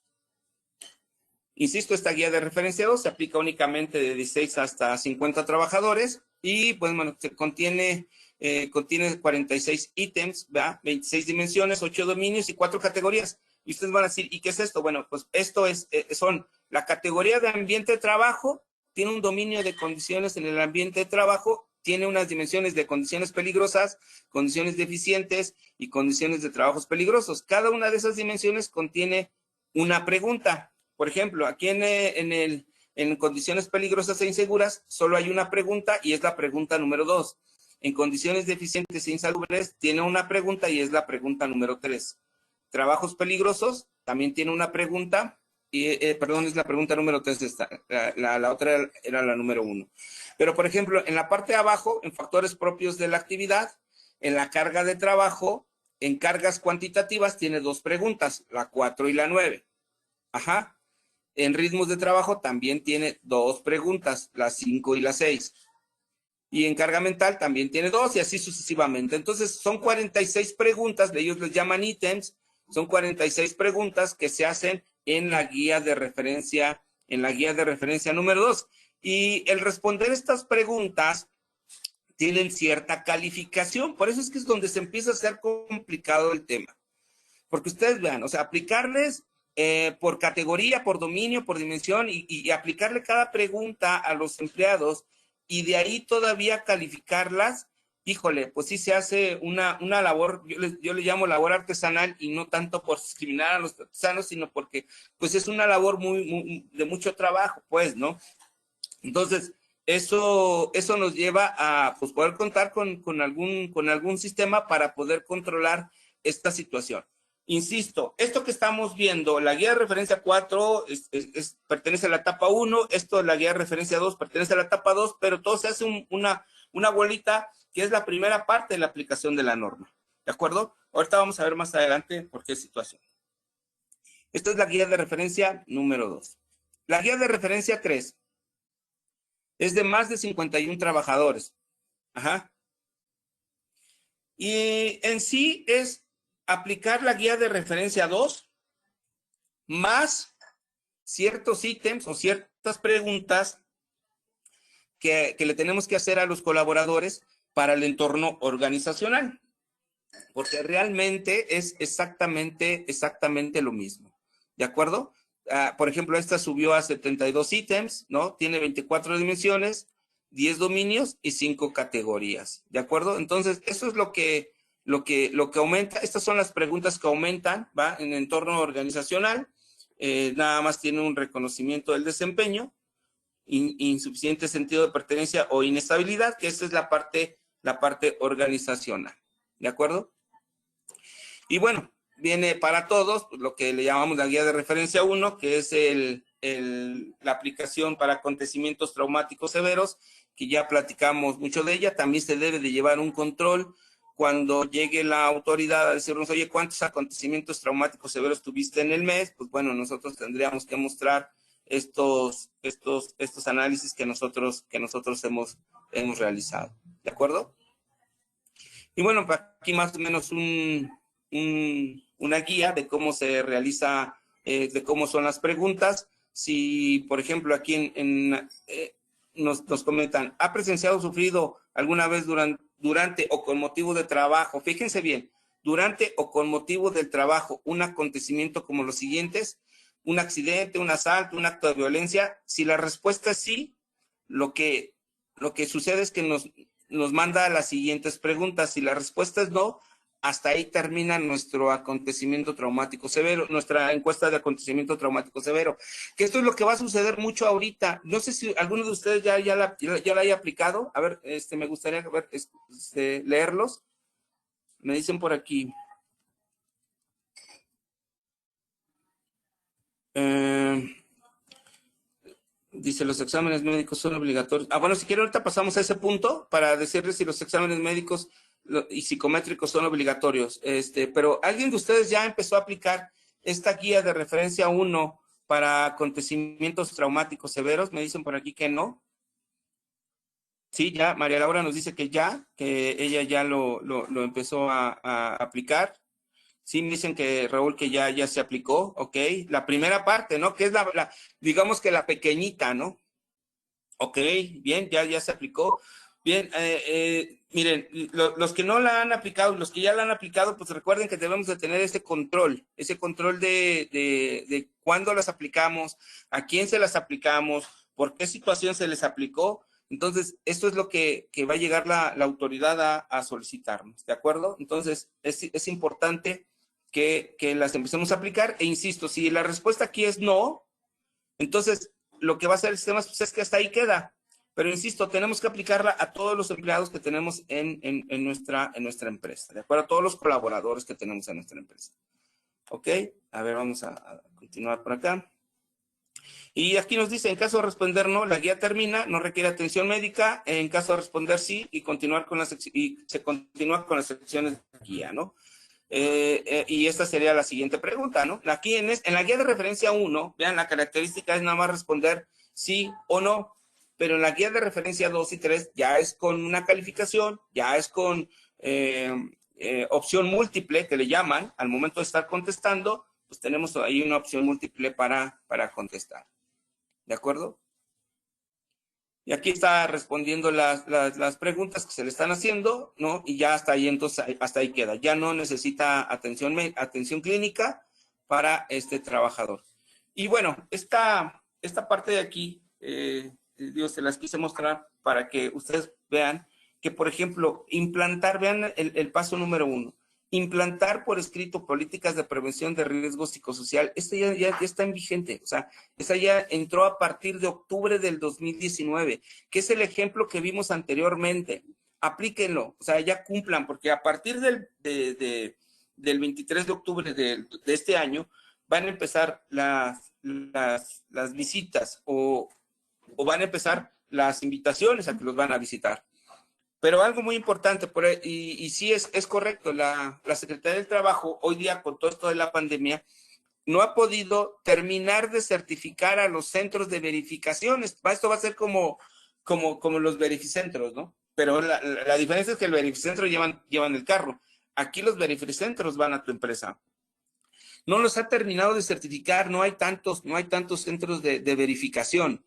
S1: Insisto, esta guía de referencia 2 se aplica únicamente de 16 hasta 50 trabajadores y pues bueno, contiene 46 ítems, ¿verdad? 26 dimensiones, 8 dominios y 4 categorías. Y ustedes van a decir, ¿y qué es esto? Bueno, pues esto son la categoría de ambiente de trabajo, tiene un dominio de condiciones en el ambiente de trabajo, tiene unas dimensiones de condiciones peligrosas, condiciones deficientes y condiciones de trabajos peligrosos. Cada una de esas dimensiones contiene una pregunta. Por ejemplo, aquí en condiciones peligrosas e inseguras, solo hay una pregunta y es la pregunta número 2. En condiciones deficientes e insalubres, tiene una pregunta y es la pregunta número 3. Trabajos peligrosos, también tiene una pregunta, perdón, es la pregunta número 3 esta. La otra era la número 1. Pero, por ejemplo, en la parte de abajo, en factores propios de la actividad, en la carga de trabajo, en cargas cuantitativas, tiene 2 preguntas, la 4 y la 9. Ajá. En ritmos de trabajo también tiene 2 preguntas, las 5 y las 6. Y en carga mental también tiene 2 y así sucesivamente. Entonces son 46 preguntas, ellos les llaman ítems, son 46 preguntas que se hacen en la guía de referencia, número 2. Y el responder estas preguntas tienen cierta calificación, por eso es que es donde se empieza a hacer complicado el tema. Porque ustedes vean, o sea, aplicarles por categoría, por dominio, por dimensión y aplicarle cada pregunta a los empleados y de ahí todavía calificarlas, híjole, pues sí se hace una labor, yo le llamo labor artesanal y no tanto por discriminar a los artesanos, sino porque pues es una labor de mucho trabajo, pues, ¿no? Entonces, eso nos lleva a pues, poder contar con algún sistema para poder controlar esta situación. Insisto, esto que estamos viendo, la guía de referencia 4 pertenece a la etapa 1, esto la guía de referencia 2 pertenece a la etapa 2, pero todo se hace una bolita que es la primera parte de la aplicación de la norma. ¿De acuerdo? Ahorita vamos a ver más adelante por qué situación. Esta es la guía de referencia número 2. La guía de referencia 3 es de más de 51 trabajadores. Ajá. Y en sí es aplicar la guía de referencia 2 más ciertos ítems o ciertas preguntas que le tenemos que hacer a los colaboradores para el entorno organizacional. Porque realmente es exactamente lo mismo. ¿De acuerdo? Por ejemplo, esta subió a 72 ítems, ¿no? Tiene 24 dimensiones, 10 dominios y 5 categorías. ¿De acuerdo? Entonces, eso es lo que aumenta. Estas son las preguntas que aumentan, ¿va? En el entorno organizacional. Nada más tiene un reconocimiento del desempeño, insuficiente sentido de pertenencia o inestabilidad, que esa es la parte organizacional. ¿De acuerdo? Y bueno, viene para todos lo que le llamamos la guía de referencia 1, que es la aplicación para acontecimientos traumáticos severos, que ya platicamos mucho de ella. También se debe de llevar un control cuando llegue la autoridad a decirnos, oye, ¿cuántos acontecimientos traumáticos severos tuviste en el mes? Pues bueno, nosotros tendríamos que mostrar estos análisis que nosotros hemos realizado. ¿De acuerdo? Y bueno, aquí más o menos una guía de cómo se realiza, de cómo son las preguntas. Si, por ejemplo, aquí nos comentan, ¿ha presenciado o sufrido alguna vez durante o con motivo de trabajo? Fíjense bien, durante o con motivo del trabajo, un acontecimiento como los siguientes, un accidente, un asalto, un acto de violencia. Si la respuesta es sí, lo que sucede es que nos manda las siguientes preguntas. Si la respuesta es no, hasta ahí termina nuestro acontecimiento traumático severo, nuestra encuesta de acontecimiento traumático severo. Que esto es lo que va a suceder mucho ahorita. No sé si alguno de ustedes ya la haya aplicado. A ver, me gustaría leerlos. Me dicen por aquí. Dice, los exámenes médicos son obligatorios. Ah, bueno, si quiere ahorita pasamos a ese punto para decirles si los exámenes médicos y psicométricos son obligatorios. Pero ¿alguien de ustedes ya empezó a aplicar esta guía de referencia 1 para acontecimientos traumáticos severos? Me dicen por aquí que no. Sí, ya, María Laura nos dice que ya, que ella ya lo empezó a aplicar. Sí, me dicen que Raúl que ya se aplicó, ok. La primera parte, ¿no? Que es digamos que la pequeñita, ¿no? Ok, bien, ya se aplicó. Bien, miren, los que no la han aplicado, los que ya la han aplicado, pues recuerden que debemos de tener ese control de cuándo las aplicamos, a quién se las aplicamos, por qué situación se les aplicó. Entonces, esto es lo que va a llegar la autoridad a solicitarnos, ¿de acuerdo? Entonces, es importante que las empecemos a aplicar. E insisto, si la respuesta aquí es no, entonces lo que va a hacer el sistema pues, es que hasta ahí queda. Pero insisto, tenemos que aplicarla a todos los empleados que tenemos en nuestra empresa, ¿de acuerdo? A todos los colaboradores que tenemos en nuestra empresa. ¿Ok? A ver, vamos a continuar por acá. Y aquí nos dice, en caso de responder no, la guía termina, no requiere atención médica. En caso de responder sí, y se continúa con las secciones de guía, ¿no? Y esta sería la siguiente pregunta, ¿no? Aquí en la guía de referencia 1, vean, la característica es nada más responder sí o no, pero en la guía de referencia 2 y 3 ya es con una calificación, ya es con opción múltiple, que le llaman, al momento de estar contestando, pues tenemos ahí una opción múltiple para contestar. ¿De acuerdo? Y aquí está respondiendo las preguntas que se le están haciendo, ¿no? Y ya hasta ahí, entonces, hasta ahí queda. Ya no necesita atención clínica para este trabajador. Y bueno, esta parte de aquí, Dios, se las quise mostrar para que ustedes vean que, por ejemplo, vean el paso número 1. Implantar por escrito políticas de prevención de riesgo psicosocial. Esto ya está en vigente, o sea, esa ya entró a partir de octubre del 2019, que es el ejemplo que vimos anteriormente. Aplíquenlo, o sea, ya cumplan, porque a partir del 23 de octubre de este año van a empezar las visitas o van a empezar las invitaciones a que los van a visitar. Pero algo muy importante, y sí es correcto, la Secretaría del Trabajo hoy día con todo esto de la pandemia no ha podido terminar de certificar a los centros de verificaciones. Esto va a ser como los verificentros, ¿no? Pero la diferencia es que el verificentro llevan el carro. Aquí los verificentros van a tu empresa. No los ha terminado de certificar, no hay tantos centros de verificación.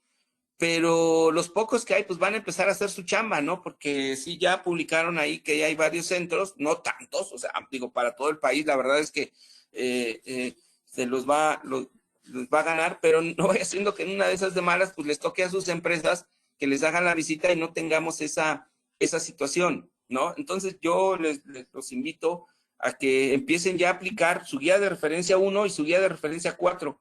S1: Pero los pocos que hay, pues van a empezar a hacer su chamba, ¿no? Porque sí, ya publicaron ahí que ya hay varios centros, no tantos, o sea, digo, para todo el país, la verdad es que se los va a ganar, pero no vaya siendo que en una de esas de malas, pues les toque a sus empresas que les hagan la visita y no tengamos esa situación, ¿no? Entonces yo los invito a que empiecen ya a aplicar su guía de referencia 1 y su guía de referencia 4,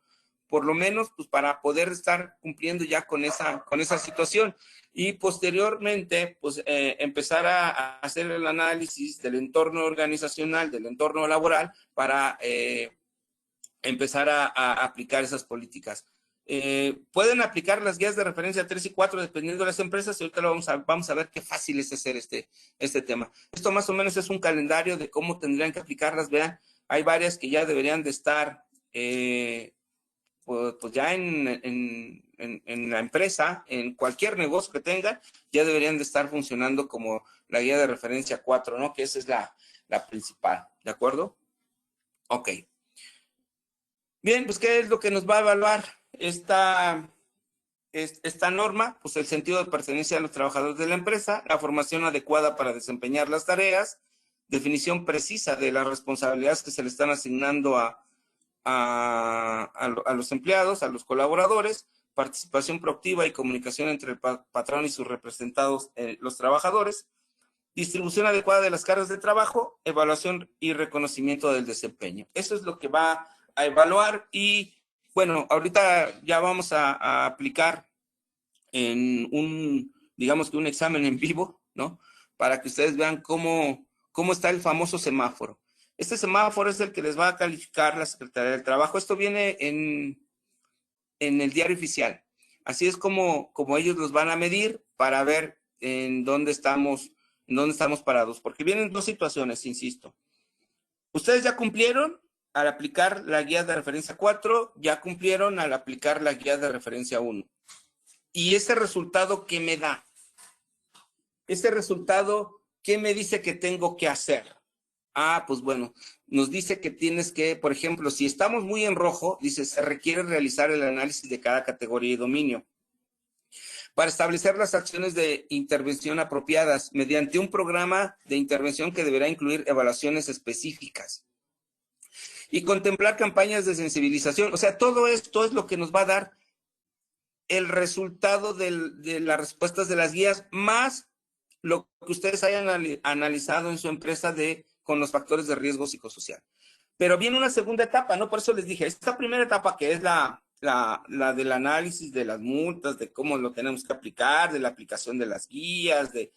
S1: por lo menos pues para poder estar cumpliendo ya con esa situación y posteriormente pues empezar a hacer el análisis del entorno organizacional, del entorno laboral para empezar a aplicar esas políticas. Pueden aplicar las guías de referencia 3 y 4 dependiendo de las empresas y ahorita vamos a ver qué fácil es hacer este tema. Esto más o menos es un calendario de cómo tendrían que aplicarlas. Vean, hay varias que ya deberían de estar pues ya en la empresa, en cualquier negocio que tengan, ya deberían de estar funcionando como la guía de referencia 4, ¿no? Que esa es la principal, ¿de acuerdo? Ok. Bien, pues ¿qué es lo que nos va a evaluar esta norma? Pues el sentido de pertenencia a los trabajadores de la empresa, la formación adecuada para desempeñar las tareas, definición precisa de las responsabilidades que se le están asignando a los empleados, a los colaboradores, participación proactiva y comunicación entre el patrón y sus representados, los trabajadores, distribución adecuada de las cargas de trabajo, evaluación y reconocimiento del desempeño. Eso es lo que va a evaluar y bueno, ahorita ya vamos a aplicar en digamos que un examen en vivo, ¿no? Para que ustedes vean cómo está el famoso semáforo. Este semáforo es el que les va a calificar la Secretaría del Trabajo. Esto viene en el diario oficial. Así es como ellos los van a medir para ver en dónde estamos parados. Porque vienen dos situaciones, insisto. Ustedes ya cumplieron al aplicar la guía de referencia 4, ya cumplieron al aplicar la guía de referencia 1. ¿Y ese resultado qué me da? Ese resultado, ¿qué me dice que tengo que hacer? Ah, pues bueno, nos dice que tienes que, por ejemplo, si estamos muy en rojo, dice, se requiere realizar el análisis de cada categoría y dominio para establecer las acciones de intervención apropiadas mediante un programa de intervención que deberá incluir evaluaciones específicas y contemplar campañas de sensibilización. O sea, todo esto es lo que nos va a dar el resultado de las respuestas de las guías, más lo que ustedes hayan analizado en su empresa con los factores de riesgo psicosocial. Pero viene una segunda etapa, ¿no? Por eso les dije, esta primera etapa que es la del análisis de las multas, de cómo lo tenemos que aplicar, de la aplicación de las guías, de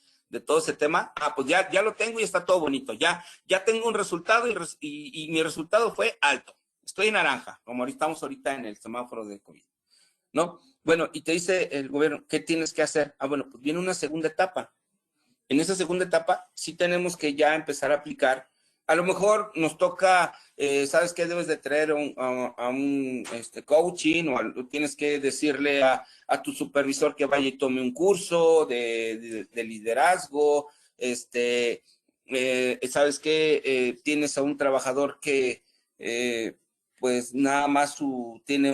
S1: todo ese tema, pues ya lo tengo y está todo bonito, ya tengo un resultado y mi resultado fue alto, estoy en naranja, como estamos ahorita en el semáforo de COVID, ¿no? Bueno, y te dice el gobierno, ¿qué tienes que hacer? Bueno, pues viene una segunda etapa. En esa segunda etapa sí tenemos que ya empezar a aplicar. A lo mejor nos toca, ¿sabes qué? Debes de traer a un coaching o tienes que decirle a tu supervisor que vaya y tome un curso de liderazgo. ¿Sabes qué? Tienes a un trabajador que pues nada más tiene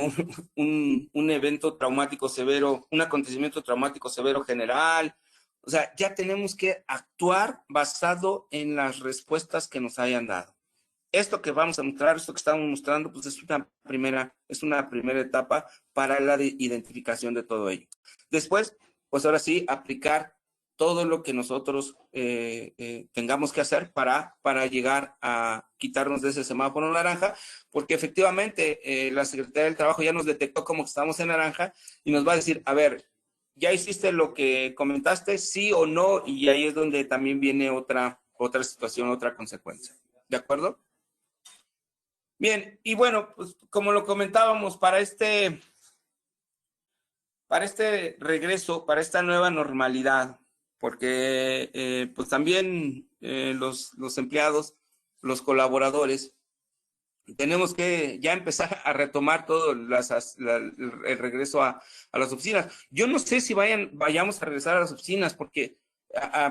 S1: un evento traumático severo, un acontecimiento traumático severo general. O sea, ya tenemos que actuar basado en las respuestas que nos hayan dado. Esto que vamos a mostrar, esto que estamos mostrando, pues es una primera etapa para la identificación de todo ello. Después, pues ahora sí, aplicar todo lo que nosotros tengamos que hacer para llegar a quitarnos de ese semáforo naranja, porque efectivamente la Secretaría del Trabajo ya nos detectó como que estamos en naranja y nos va a decir, a ver, ¿ya hiciste lo que comentaste, sí o no? Y ahí es donde también viene otra situación, otra consecuencia. ¿De acuerdo? Bien, y bueno, pues como lo comentábamos, para este regreso, para esta nueva normalidad, porque pues también los empleados, los colaboradores, tenemos que ya empezar a retomar todo el regreso a las oficinas. Yo no sé si vayamos a regresar a las oficinas, porque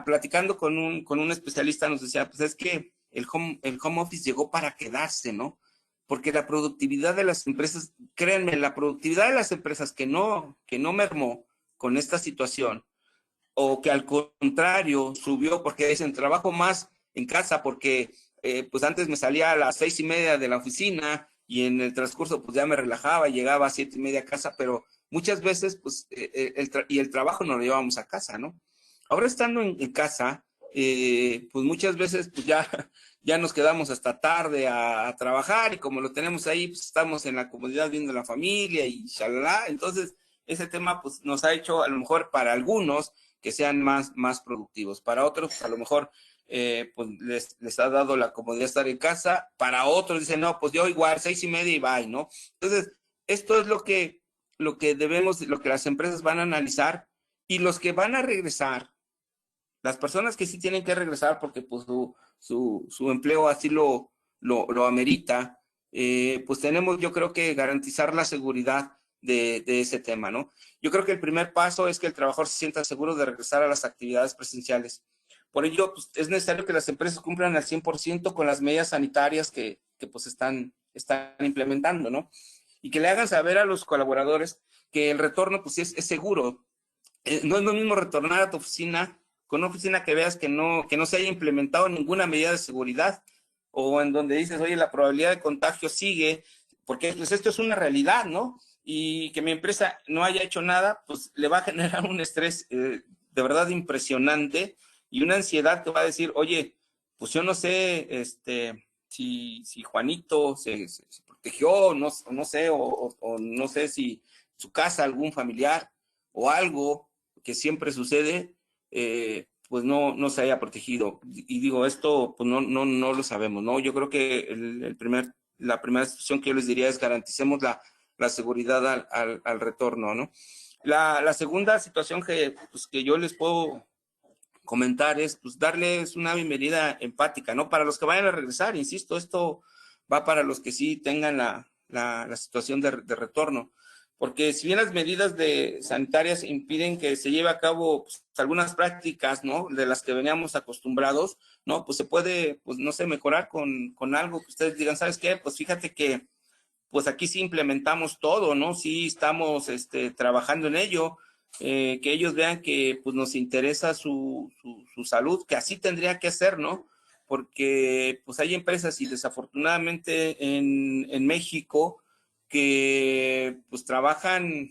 S1: platicando con un especialista nos decía, pues es que el home office llegó para quedarse, ¿no? Porque la productividad de las empresas, créanme, la productividad de las empresas que no mermó con esta situación, o que al contrario subió porque dicen trabajo más en casa porque pues antes me salía a las 6:30 de la oficina y en el transcurso pues ya me relajaba, llegaba a 7:30 a casa, pero muchas veces pues el trabajo nos lo llevábamos a casa, ¿no? Ahora estando en casa, pues muchas veces pues ya nos quedamos hasta tarde a trabajar y como lo tenemos ahí, pues estamos en la comodidad viendo a la familia y shalala. Entonces, ese tema pues nos ha hecho a lo mejor para algunos que sean más productivos. Para otros, pues a lo mejor pues les ha dado la comodidad de estar en casa. Para otros dicen, no, pues yo igual, 6:30 y bye, ¿no? Entonces, esto es lo que las empresas van a analizar, y los que van a regresar, las personas que sí tienen que regresar porque pues su empleo así lo amerita, pues tenemos, yo creo, que garantizar la seguridad de ese tema, ¿no? Yo creo que el primer paso es que el trabajador se sienta seguro de regresar a las actividades presenciales. Por ello, pues, es necesario que las empresas cumplan al 100% con las medidas sanitarias que pues están implementando, ¿no? Y que le hagan saber a los colaboradores que el retorno pues es seguro. No es lo mismo retornar a tu oficina con una oficina que veas que no se haya implementado ninguna medida de seguridad, o en donde dices, oye, la probabilidad de contagio sigue, porque pues esto es una realidad, ¿no? Y que mi empresa no haya hecho nada, pues le va a generar un estrés de verdad impresionante y una ansiedad que va a decir, oye, pues yo no sé si Juanito se protegió, no sé, o no sé si su casa, algún familiar o algo que siempre sucede, pues no se haya protegido. Y digo, esto pues no lo sabemos, ¿no? Yo creo que la primera instrucción que yo les diría es garanticemos la seguridad al retorno, ¿no? La segunda situación pues, que yo les puedo comentar es pues darles una bienvenida empática, ¿no? Para los que vayan a regresar, insisto, esto va para los que sí tengan la situación de retorno, porque si bien las medidas sanitarias impiden que se lleve a cabo pues, algunas prácticas, ¿no? De las que veníamos acostumbrados, ¿no? Pues se puede, pues no sé, mejorar con algo que ustedes digan, ¿sabes qué? Pues fíjate que pues aquí sí implementamos todo, ¿no? Sí estamos trabajando en ello, que ellos vean que pues nos interesa su salud, que así tendría que ser, ¿no? Porque pues hay empresas y desafortunadamente en México que pues trabajan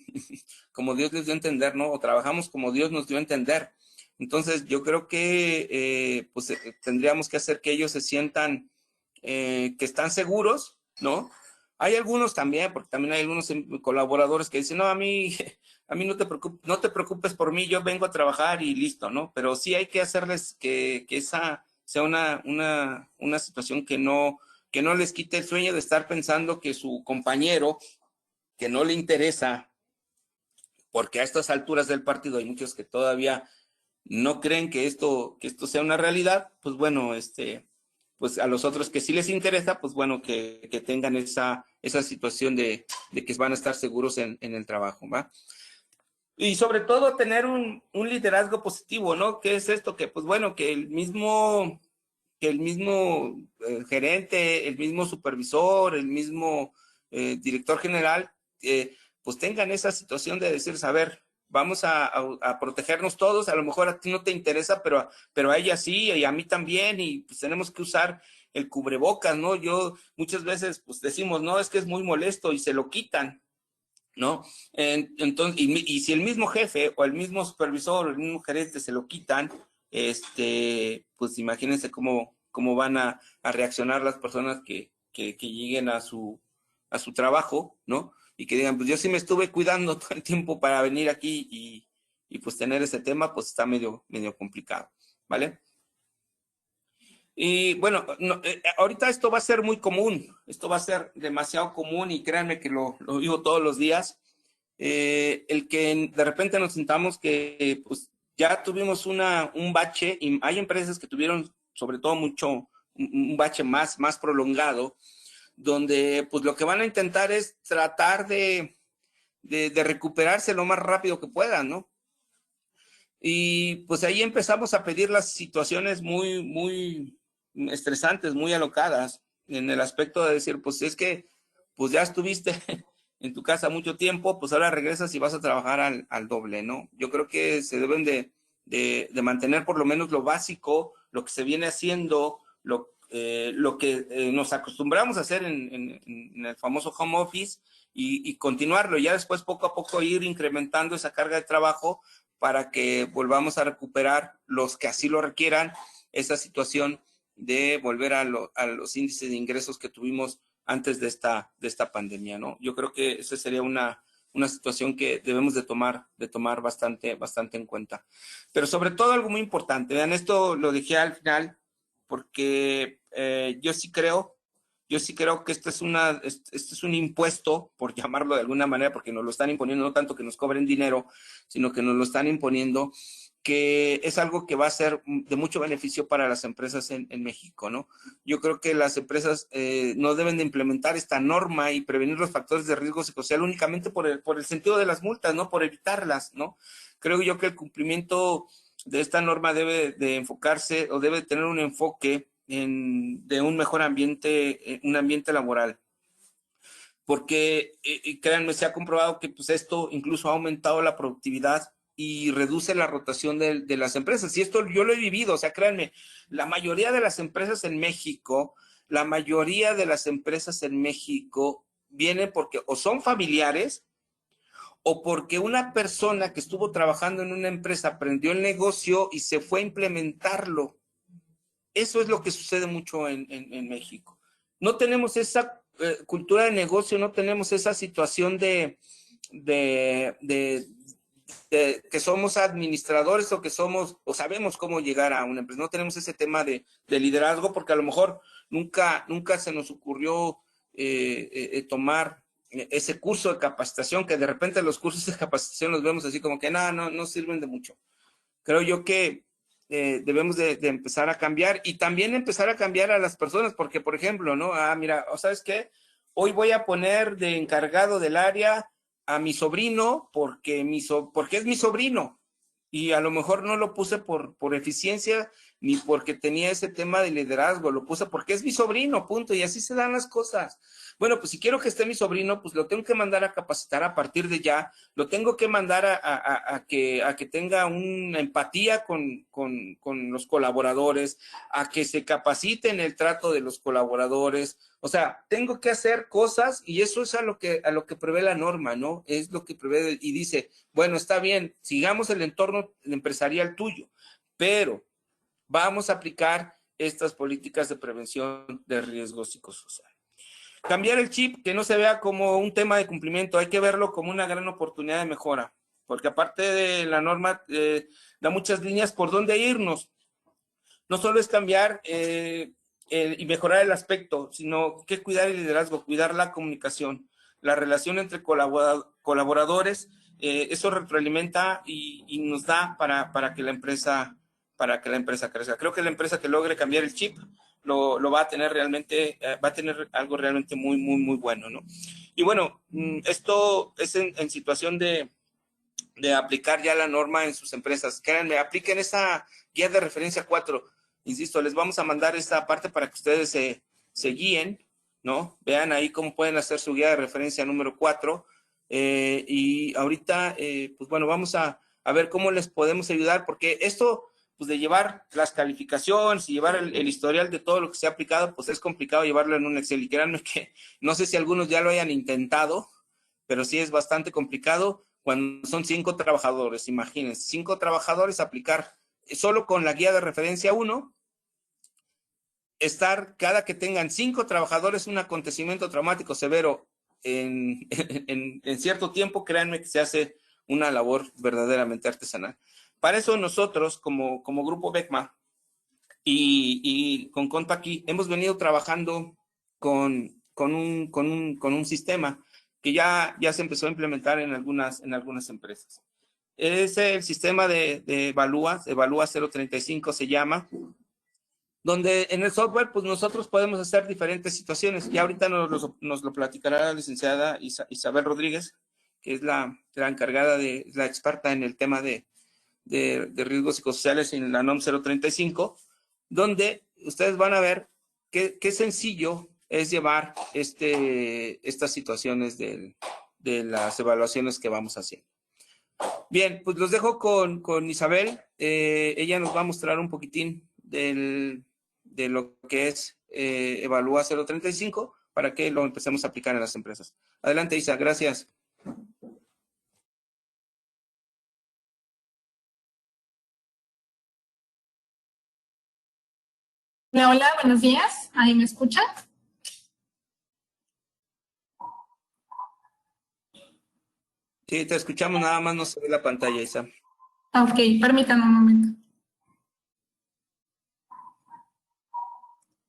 S1: como Dios les dio a entender, ¿no? O trabajamos como Dios nos dio a entender. Entonces yo creo que pues tendríamos que hacer que ellos se sientan que están seguros, ¿no? Hay algunos también, porque también hay algunos colaboradores que dicen, no, a mí no te preocupes por mí, yo vengo a trabajar y listo, ¿no? Pero sí hay que hacerles que esa sea una situación que no les quite el sueño de estar pensando que su compañero, que no le interesa, porque a estas alturas del partido hay muchos que todavía no creen que esto sea una realidad, pues bueno, pues a los otros que sí les interesa, pues bueno, que tengan esa situación de que van a estar seguros en el trabajo, ¿va? Y sobre todo tener un liderazgo positivo, ¿no? ¿Qué es esto? Que pues bueno, que el mismo gerente, el mismo supervisor, el mismo director general, pues tengan esa situación de decir, a ver, vamos a protegernos todos, a lo mejor a ti no te interesa, pero a ella sí, y a mí también, y pues tenemos que usar el cubrebocas, ¿no? Yo muchas veces pues decimos, no, es que es muy molesto y se lo quitan, ¿no? Entonces, y si el mismo jefe o el mismo supervisor o el mismo gerente se lo quitan, pues imagínense cómo van a reaccionar las personas que lleguen a su trabajo, ¿no? Y que digan, pues yo sí me estuve cuidando todo el tiempo para venir aquí y pues tener ese tema, pues está medio complicado, ¿vale? Y bueno, ahorita esto va a ser muy común, esto va a ser demasiado común y créanme que lo vivo todos los días. El que de repente nos sintamos que pues ya tuvimos un bache y hay empresas que tuvieron sobre todo un bache más prolongado, donde pues lo que van a intentar es tratar de recuperarse lo más rápido que puedan, ¿no? Y pues ahí empezamos a pedir las situaciones muy estresantes, muy alocadas, en el aspecto de decir, pues es que pues ya estuviste en tu casa mucho tiempo, pues ahora regresas y vas a trabajar al doble, ¿no? Yo creo que se deben de mantener por lo menos lo básico, lo que se viene haciendo, lo que nos acostumbramos a hacer en el famoso home office y continuarlo, ya después poco a poco ir incrementando esa carga de trabajo para que volvamos a recuperar los que así lo requieran, esa situación de volver a los índices de ingresos que tuvimos antes de esta pandemia, ¿no? Yo creo que esa sería una situación que debemos de tomar bastante en cuenta. Pero sobre todo algo muy importante, vean, esto lo dije al final, porque yo sí creo que este es un impuesto, por llamarlo de alguna manera, porque nos lo están imponiendo, no tanto que nos cobren dinero, sino que nos lo están imponiendo, que es algo que va a ser de mucho beneficio para las empresas en México, ¿no? Yo creo que las empresas no deben de implementar esta norma y prevenir los factores de riesgo psicosocial únicamente por el sentido de las multas, ¿no? Por evitarlas, ¿no? Creo yo que el cumplimiento de esta norma debe de enfocarse o debe tener un enfoque de un mejor ambiente, un ambiente laboral. Porque, créanme, se ha comprobado que pues, esto incluso ha aumentado la productividad y reduce la rotación de las empresas. Y esto yo lo he vivido, o sea, créanme, la mayoría de las empresas en México, vienen porque o son familiares o porque una persona que estuvo trabajando en una empresa aprendió el negocio y se fue a implementarlo. Eso es lo que sucede mucho en México. No tenemos esa cultura de negocio, no tenemos esa situación de que somos administradores o que somos, o sabemos cómo llegar a una empresa. No tenemos ese tema de liderazgo porque a lo mejor nunca se nos ocurrió tomar ese curso de capacitación, que de repente los cursos de capacitación los vemos así como que no sirven de mucho. Creo yo que debemos de empezar a cambiar y también empezar a cambiar a las personas, porque, por ejemplo, ¿no? Mira, ¿sabes qué? Hoy voy a poner de encargado del área a mi sobrino porque es mi sobrino. Y a lo mejor no lo puse por eficiencia ni porque tenía ese tema de liderazgo, lo puse porque es mi sobrino, punto, y así se dan las cosas. Bueno, pues si quiero que esté mi sobrino, pues lo tengo que mandar a capacitar a partir de ya, lo tengo que mandar a que tenga una empatía con los colaboradores, a que se capacite en el trato de los colaboradores. O sea, tengo que hacer cosas y eso es a lo que prevé la norma, ¿no? Es lo que prevé y dice, bueno, está bien, sigamos el entorno empresarial tuyo, pero vamos a aplicar estas políticas de prevención de riesgo psicosocial. Cambiar el chip, que no se vea como un tema de cumplimiento, hay que verlo como una gran oportunidad de mejora, porque aparte de la norma, da muchas líneas por dónde irnos. No solo es cambiar y mejorar el aspecto, sino que cuidar el liderazgo, cuidar la comunicación, la relación entre colaboradores, eso retroalimenta y nos da para que la empresa crezca. Creo que la empresa que logre cambiar el chip lo va a tener realmente, va a tener algo realmente muy, muy, muy bueno, ¿no? Y bueno, esto es en situación de aplicar ya la norma en sus empresas. Créanme, apliquen esa guía de referencia 4. Insisto, les vamos a mandar esta parte para que ustedes se guíen, ¿no? Vean ahí cómo pueden hacer su guía de referencia número 4. Y ahorita, pues bueno, vamos a ver cómo les podemos ayudar, porque esto, pues de llevar las calificaciones y llevar el historial de todo lo que se ha aplicado, pues es complicado llevarlo en un Excel. Y créanme que no sé si algunos ya lo hayan intentado, pero sí es bastante complicado cuando son 5 trabajadores. Imagínense, 5 trabajadores aplicar solo con la guía de referencia 1, estar cada que tengan 5 trabajadores un acontecimiento traumático severo en cierto tiempo, créanme que se hace una labor verdaderamente artesanal. Para eso nosotros, como Grupo Beckma y con Conta aquí, hemos venido trabajando con un sistema que ya se empezó a implementar en algunas empresas. Es el sistema de Evalúa 035 se llama, donde en el software pues nosotros podemos hacer diferentes situaciones. Y ahorita nos lo platicará la licenciada Isabel Rodríguez, que es la encargada, la experta en el tema de riesgos psicosociales en la NOM 035, donde ustedes van a ver qué sencillo es llevar estas situaciones de las evaluaciones que vamos haciendo. Bien, pues los dejo con Isabel. Ella nos va a mostrar un poquitín de lo que es Evalúa 035 para que lo empecemos a aplicar en las empresas. Adelante, Isa, gracias.
S2: Hola, hola, buenos días. ¿Ahí me escuchan?
S1: Sí, te escuchamos, nada más no se ve la pantalla, Isa.
S2: Ok, permítanme un momento.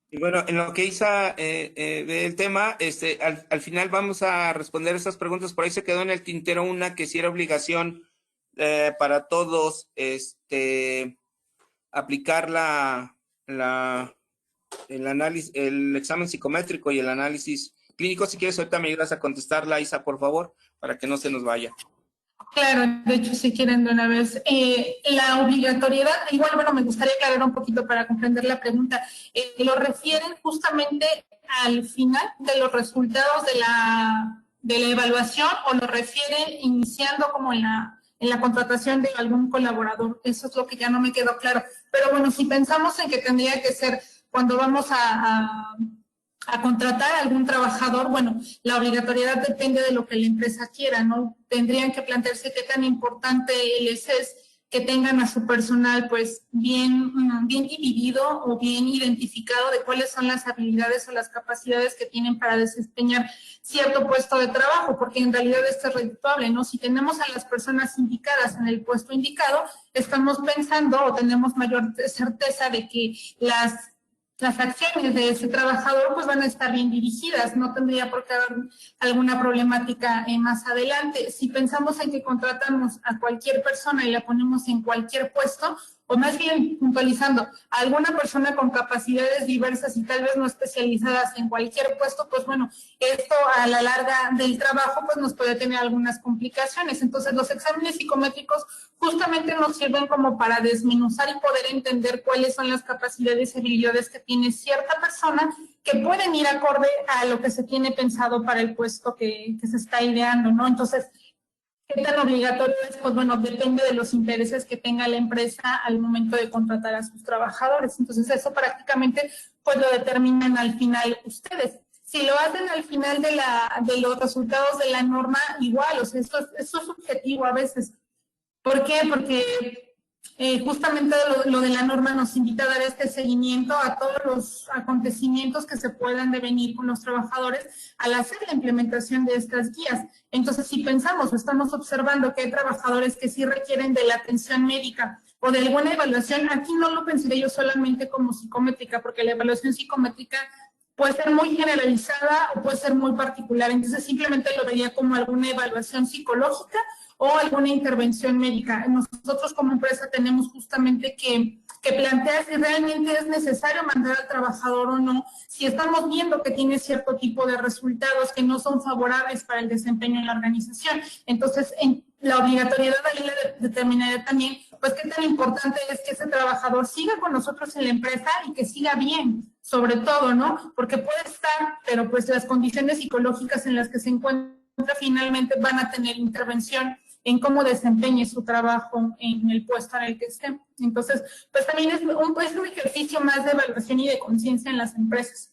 S1: Y bueno, en lo que Isa ve el tema, al final vamos a responder esas preguntas. Por ahí se quedó en el tintero una que sí era obligación para todos aplicar el análisis, el examen psicométrico y el análisis clínico. Si quieres, ahorita me ayudas a contestarla, Isa, por favor, para que no se nos vaya.
S2: Claro, de hecho, si quieren de una vez. La obligatoriedad, igual, bueno, me gustaría aclarar un poquito para comprender la pregunta. ¿Lo refieren justamente al final de los resultados de la evaluación o lo refieren iniciando como en la contratación de algún colaborador? Eso es lo que ya no me quedó claro. Pero bueno, si pensamos en que tendría que ser cuando vamos a contratar a algún trabajador, bueno, la obligatoriedad depende de lo que la empresa quiera, ¿no? Tendrían que plantearse qué tan importante es que tengan a su personal pues bien dividido o bien identificado de cuáles son las habilidades o las capacidades que tienen para desempeñar cierto puesto de trabajo, porque en realidad esto es redituable, ¿no? Si tenemos a las personas indicadas en el puesto indicado, estamos pensando o tenemos mayor certeza de que las las acciones de ese trabajador pues van a estar bien dirigidas, no tendría por qué haber alguna problemática más adelante. Si pensamos en que contratamos a cualquier persona y la ponemos en cualquier puesto, o más bien puntualizando, a alguna persona con capacidades diversas y tal vez no especializadas en cualquier puesto, pues bueno, esto a la larga del trabajo pues nos puede tener algunas complicaciones. Entonces los exámenes psicométricos justamente nos sirven como para desmenuzar y poder entender cuáles son las capacidades y habilidades que tiene cierta persona que pueden ir acorde a lo que se tiene pensado para el puesto que se está ideando, ¿no? Entonces, ¿qué tan obligatorio es? Pues bueno, depende de los intereses que tenga la empresa al momento de contratar a sus trabajadores. Entonces, eso prácticamente pues lo determinan al final ustedes. Si lo hacen al final de los resultados de la norma, igual, o sea, eso es subjetivo a veces. ¿Por qué? Porque justamente lo de la norma nos invita a dar este seguimiento a todos los acontecimientos que se puedan devenir con los trabajadores al hacer la implementación de estas guías. Entonces, si pensamos o estamos observando que hay trabajadores que sí requieren de la atención médica o de alguna evaluación, aquí no lo pensaré yo solamente como psicométrica, porque la evaluación psicométrica puede ser muy generalizada o puede ser muy particular. Entonces, simplemente lo vería como alguna evaluación psicológica o alguna intervención médica. Nosotros como empresa tenemos justamente que plantear si realmente es necesario mandar al trabajador o no, si estamos viendo que tiene cierto tipo de resultados que no son favorables para el desempeño en la organización. Entonces, la obligatoriedad ahí la determinaría también, pues qué tan importante es que ese trabajador siga con nosotros en la empresa y que siga bien, sobre todo, ¿no? Porque puede estar, pero pues las condiciones psicológicas en las que se encuentra finalmente van a tener intervención en cómo desempeñe su trabajo en el puesto en el que esté. Entonces, pues también es un ejercicio más de evaluación y de conciencia en las empresas.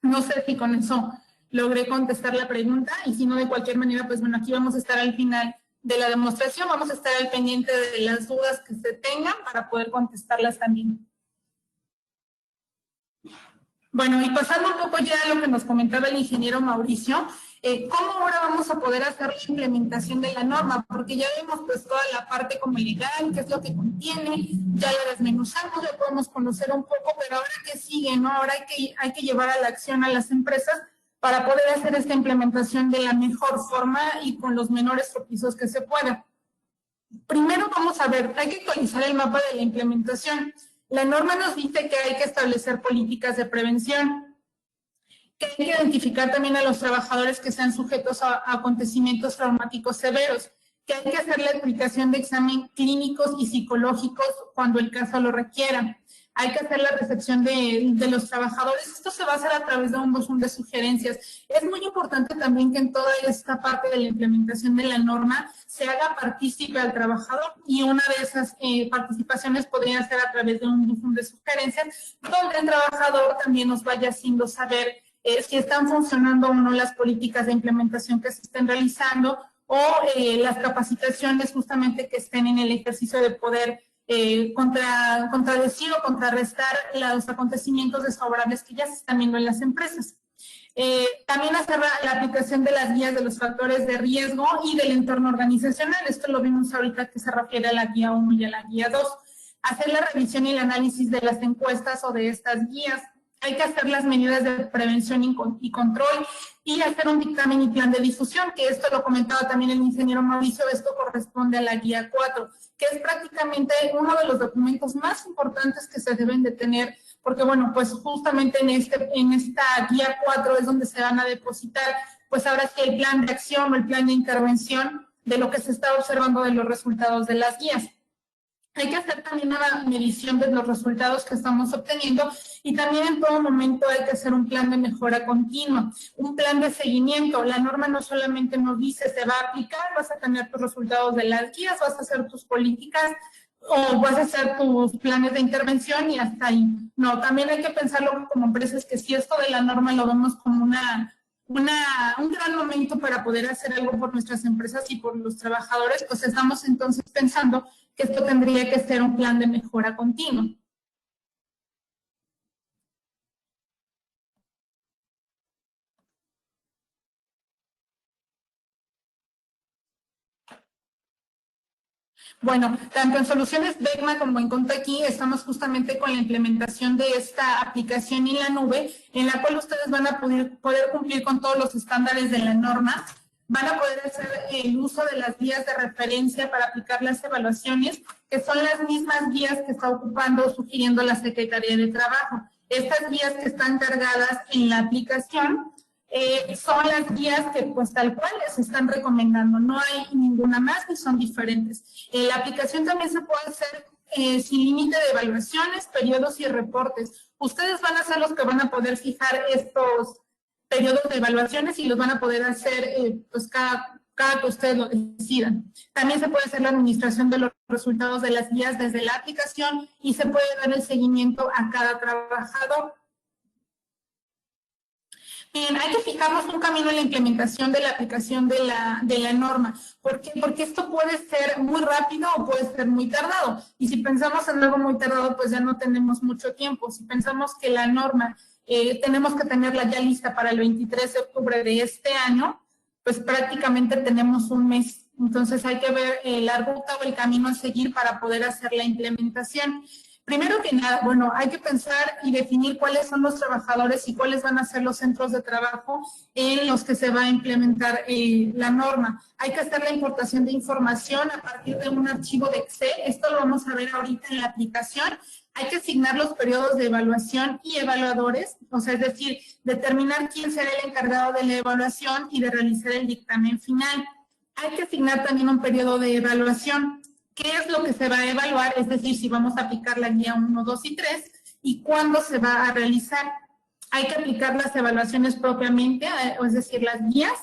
S2: No sé si con eso logré contestar la pregunta y si no, de cualquier manera, pues bueno, aquí vamos a estar al final de la demostración, vamos a estar al pendiente de las dudas que se tengan para poder contestarlas también. Bueno, y pasando un poco ya a lo que nos comentaba el ingeniero Mauricio, ¿cómo ahora vamos a poder hacer la implementación de la norma? Porque ya vimos pues toda la parte como legal, qué es lo que contiene, ya la desmenuzamos, ya podemos conocer un poco, pero ahora qué sigue, ¿no? Ahora hay que llevar a la acción a las empresas para poder hacer esta implementación de la mejor forma y con los menores tropiezos que se pueda. Primero vamos a ver, hay que actualizar el mapa de la implementación. La norma nos dice que hay que establecer políticas de prevención, que hay que identificar también a los trabajadores que sean sujetos a acontecimientos traumáticos severos, que hay que hacer la aplicación de exámenes clínicos y psicológicos cuando el caso lo requiera. Hay que hacer la recepción de los trabajadores. Esto se va a hacer a través de un buzón de sugerencias. Es muy importante también que en toda esta parte de la implementación de la norma se haga partícipe al trabajador y una de esas participaciones podría ser a través de un buzón de sugerencias donde el trabajador también nos vaya haciendo saber si están funcionando o no las políticas de implementación que se estén realizando o las capacitaciones justamente que estén en el ejercicio de poder contradecir o contrarrestar los acontecimientos desfavorables que ya se están viendo en las empresas. También hacer la aplicación de las guías de los factores de riesgo y del entorno organizacional. Esto lo vimos ahorita que se refiere a la guía 1 y a la guía 2. Hacer la revisión y el análisis de las encuestas o de estas guías. Hay que hacer las medidas de prevención y control y hacer un dictamen y plan de difusión, que esto lo comentaba también el ingeniero Mauricio, esto corresponde a la guía 4, que es prácticamente uno de los documentos más importantes que se deben de tener, porque bueno, pues justamente en esta guía 4 es donde se van a depositar, pues ahora sí el plan de acción o el plan de intervención de lo que se está observando de los resultados de las guías. Hay que hacer también una medición de los resultados que estamos obteniendo y también en todo momento hay que hacer un plan de mejora continua, un plan de seguimiento. La norma no solamente nos dice se va a aplicar, vas a tener tus resultados de las guías, vas a hacer tus políticas o vas a hacer tus planes de intervención y hasta ahí. No, también hay que pensarlo como empresas que si esto de la norma lo vemos como un gran momento para poder hacer algo por nuestras empresas y por los trabajadores, pues estamos entonces pensando que esto tendría que ser un plan de mejora continua. Bueno, tanto en Soluciones Becma como en Contaqui estamos justamente con la implementación de esta aplicación en la nube, en la cual ustedes van a poder cumplir con todos los estándares de la norma, van a poder hacer el uso de las guías de referencia para aplicar las evaluaciones, que son las mismas guías que está ocupando o sugiriendo la Secretaría de Trabajo. Estas guías que están cargadas en la aplicación son las guías que pues tal cual les están recomendando, no hay ninguna más ni son diferentes. La aplicación también se puede hacer sin límite de evaluaciones, periodos y reportes. Ustedes van a ser los que van a poder fijar estos periodos de evaluaciones y los van a poder hacer pues cada que ustedes lo decidan. También se puede hacer la administración de los resultados de las guías desde la aplicación y se puede dar el seguimiento a cada trabajador. Bien, hay que fijarnos un camino en la implementación de la aplicación de la norma. ¿Por qué? Porque esto puede ser muy rápido o puede ser muy tardado. Y si pensamos en algo muy tardado, pues ya no tenemos mucho tiempo. Si pensamos que la norma tenemos que tenerla ya lista para el 23 de octubre de este año, pues prácticamente tenemos un mes. Entonces hay que ver la ruta o el camino a seguir para poder hacer la implementación. Primero que nada, bueno, hay que pensar y definir cuáles son los trabajadores y cuáles van a ser los centros de trabajo en los que se va a implementar la norma. Hay que hacer la importación de información a partir de un archivo de Excel. Esto lo vamos a ver ahorita en la aplicación. Hay que asignar los periodos de evaluación y evaluadores, o sea, es decir, determinar quién será el encargado de la evaluación y de realizar el dictamen final. Hay que asignar también un periodo de evaluación. ¿Qué es lo que se va a evaluar? Es decir, si vamos a aplicar la guía 1, 2 y 3 y cuándo se va a realizar. Hay que aplicar las evaluaciones propiamente, es decir, las guías,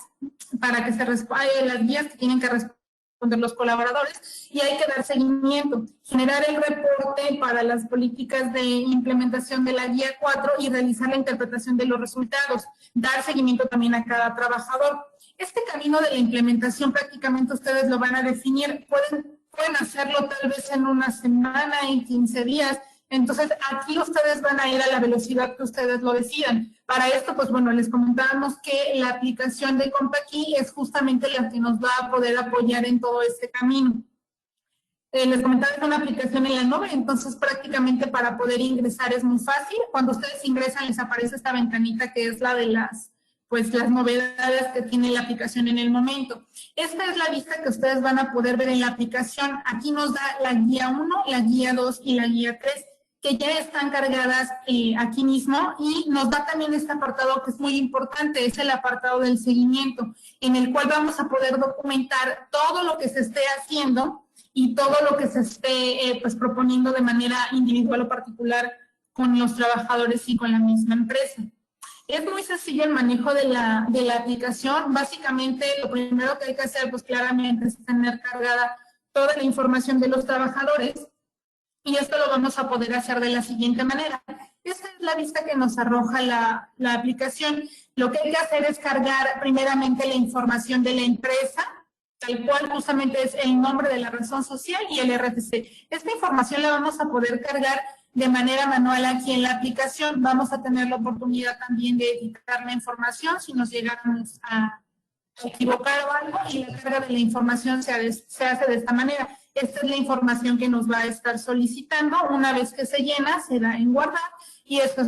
S2: para que se las guías que tienen que responder los colaboradores y hay que dar seguimiento, generar el reporte para las políticas de implementación de la guía 4 y realizar la interpretación de los resultados, dar seguimiento también a cada trabajador. Este camino de la implementación prácticamente ustedes lo van a definir, pueden hacerlo tal vez en una semana, en 15 días. Entonces, aquí ustedes van a ir a la velocidad que ustedes lo decidan. Para esto, pues bueno, les comentábamos que la aplicación de Contaqui es justamente la que nos va a poder apoyar en todo este camino. Les comentaba que es una aplicación en la nube, entonces prácticamente para poder ingresar es muy fácil. Cuando ustedes ingresan les aparece esta ventanita que es la de las novedades que tiene la aplicación en el momento. Esta es la vista que ustedes van a poder ver en la aplicación. Aquí nos da la guía 1, la guía 2 y la guía 3, que ya están cargadas aquí mismo, y nos da también este apartado que es muy importante, es el apartado del seguimiento, en el cual vamos a poder documentar todo lo que se esté haciendo y todo lo que se esté pues proponiendo de manera individual o particular con los trabajadores y con la misma empresa. Es muy sencillo el manejo de la aplicación. Básicamente, lo primero que hay que hacer, pues claramente, es tener cargada toda la información de los trabajadores y esto lo vamos a poder hacer de la siguiente manera. Esta es la vista que nos arroja la aplicación. Lo que hay que hacer es cargar primeramente la información de la empresa, tal cual justamente es el nombre de la razón social y el RFC. Esta información la vamos a poder cargar de manera manual aquí en la aplicación. Vamos a tener la oportunidad también de editar la información si nos llegáramos a equivocar o algo, y la carga de la información se hace de esta manera. Esta es la información que nos va a estar solicitando. Una vez que se llena, se da en guardar y esto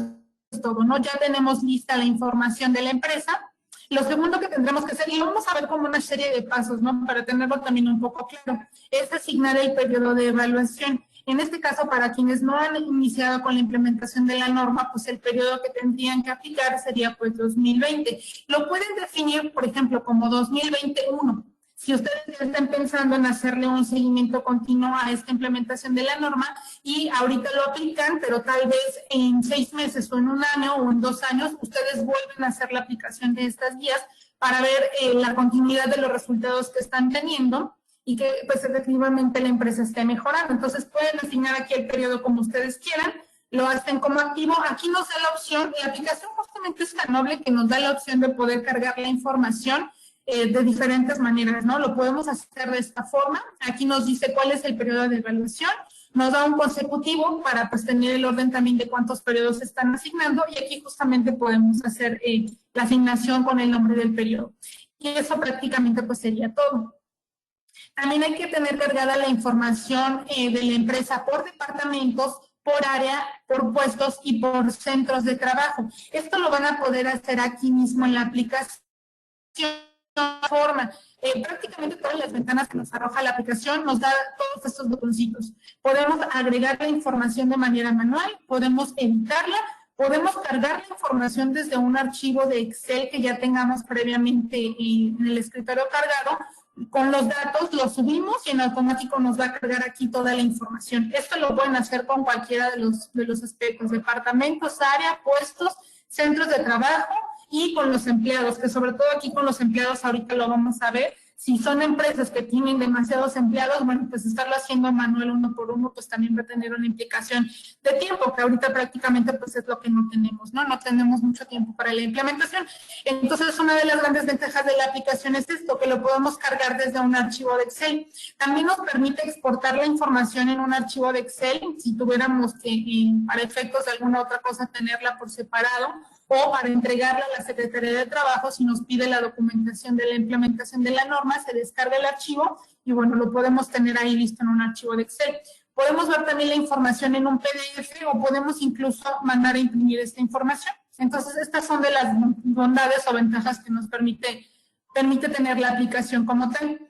S2: es todo, ¿no? Ya tenemos lista la información de la empresa. Lo segundo que tendremos que hacer, y lo vamos a ver como una serie de pasos, ¿no? Para tenerlo también un poco claro, es asignar el periodo de evaluación. En este caso, para quienes no han iniciado con la implementación de la norma, pues el periodo que tendrían que aplicar sería pues 2020. Lo pueden definir, por ejemplo, como 2021. Si ustedes ya están pensando en hacerle un seguimiento continuo a esta implementación de la norma y ahorita lo aplican, pero tal vez en 6 meses o en 1 año o en 2 años, ustedes vuelven a hacer la aplicación de estas guías para ver la continuidad de los resultados que están teniendo y que pues efectivamente la empresa esté mejorando. Entonces pueden asignar aquí el periodo como ustedes quieran, lo hacen como activo. Aquí nos da la opción, la aplicación justamente es tan noble que nos da la opción de poder cargar la información de diferentes maneras, ¿no? Lo podemos hacer de esta forma. Aquí nos dice cuál es el periodo de evaluación, nos da un consecutivo para pues tener el orden también de cuántos periodos se están asignando, y aquí justamente podemos hacer la asignación con el nombre del periodo. Y eso prácticamente pues sería todo. También hay que tener cargada la información de la empresa por departamentos, por área, por puestos y por centros de trabajo. Esto lo van a poder hacer aquí mismo en la aplicación. Forma. Prácticamente todas las ventanas que nos arroja la aplicación nos da todos estos botoncitos. Podemos agregar la información de manera manual, podemos editarla, podemos cargar la información desde un archivo de Excel que ya tengamos previamente en el escritorio cargado. Con los datos los subimos y en automático nos va a cargar aquí toda la información. Esto lo pueden hacer con cualquiera de los aspectos, departamentos, área, puestos, centros de trabajo y con los empleados, que sobre todo aquí con los empleados ahorita lo vamos a ver. Si son empresas que tienen demasiados empleados, bueno, pues estarlo haciendo manual uno por uno, pues también va a tener una implicación de tiempo, que ahorita prácticamente pues es lo que no tenemos, ¿no? No tenemos mucho tiempo para la implementación. Entonces, una de las grandes ventajas de la aplicación es esto, que lo podemos cargar desde un archivo de Excel. También nos permite exportar la información en un archivo de Excel, si tuviéramos que, para efectos de alguna otra cosa, tenerla por separado, o para entregarla a la Secretaría de Trabajo, si nos pide la documentación de la implementación de la norma, se descarga el archivo y bueno, lo podemos tener ahí listo en un archivo de Excel. Podemos ver también la información en un PDF o podemos incluso mandar a imprimir esta información. Entonces, estas son de las bondades o ventajas que nos permite tener la aplicación como tal.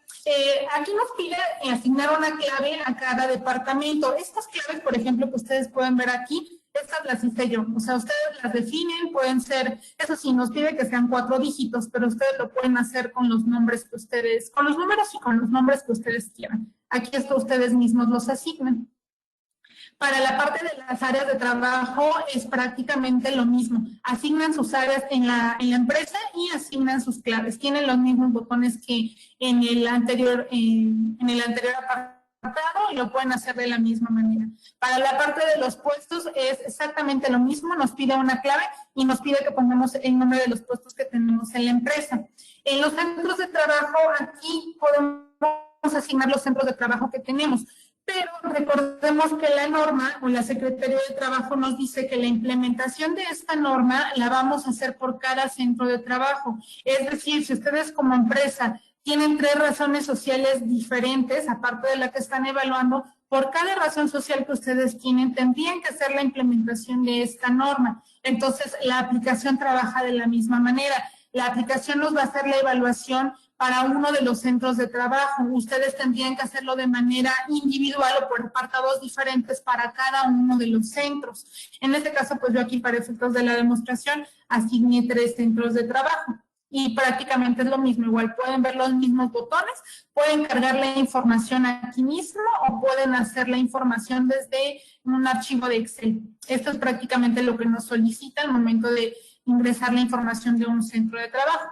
S2: Aquí nos pide asignar una clave a cada departamento. Estas claves, por ejemplo, que ustedes pueden ver aquí, estas las hice yo. O sea, ustedes las definen, pueden ser, eso sí, nos pide que sean 4 dígitos, pero ustedes lo pueden hacer con los nombres que ustedes, con los números y con los nombres que ustedes quieran. Aquí esto ustedes mismos los asignan. Para la parte de las áreas de trabajo es prácticamente lo mismo. Asignan sus áreas en la empresa y asignan sus claves. Tienen los mismos botones que en el anterior apartado y lo pueden hacer de la misma manera. Para la parte de los puestos es exactamente lo mismo. Nos pide una clave y nos pide que pongamos el nombre de los puestos que tenemos en la empresa. En los centros de trabajo, aquí podemos asignar los centros de trabajo que tenemos. Pero recordemos que la norma o la Secretaría de Trabajo nos dice que la implementación de esta norma la vamos a hacer por cada centro de trabajo. Es decir, si ustedes como empresa tienen 3 razones sociales diferentes, aparte de la que están evaluando, por cada razón social que ustedes tienen, tendrían que hacer la implementación de esta norma. Entonces, la aplicación trabaja de la misma manera. La aplicación nos va a hacer la evaluación para uno de los centros de trabajo. Ustedes tendrían que hacerlo de manera individual o por apartados diferentes para cada uno de los centros. En este caso, pues yo aquí para efectos de la demostración asigné 3 centros de trabajo. Y prácticamente es lo mismo, igual pueden ver los mismos botones, pueden cargar la información aquí mismo o pueden hacer la información desde un archivo de Excel. Esto es prácticamente lo que nos solicita al momento de ingresar la información de un centro de trabajo.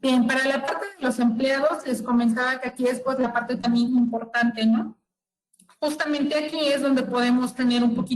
S2: Bien, para la parte de los empleados, les comentaba que aquí es pues la parte también importante, ¿no? Justamente aquí es donde podemos tomar un poco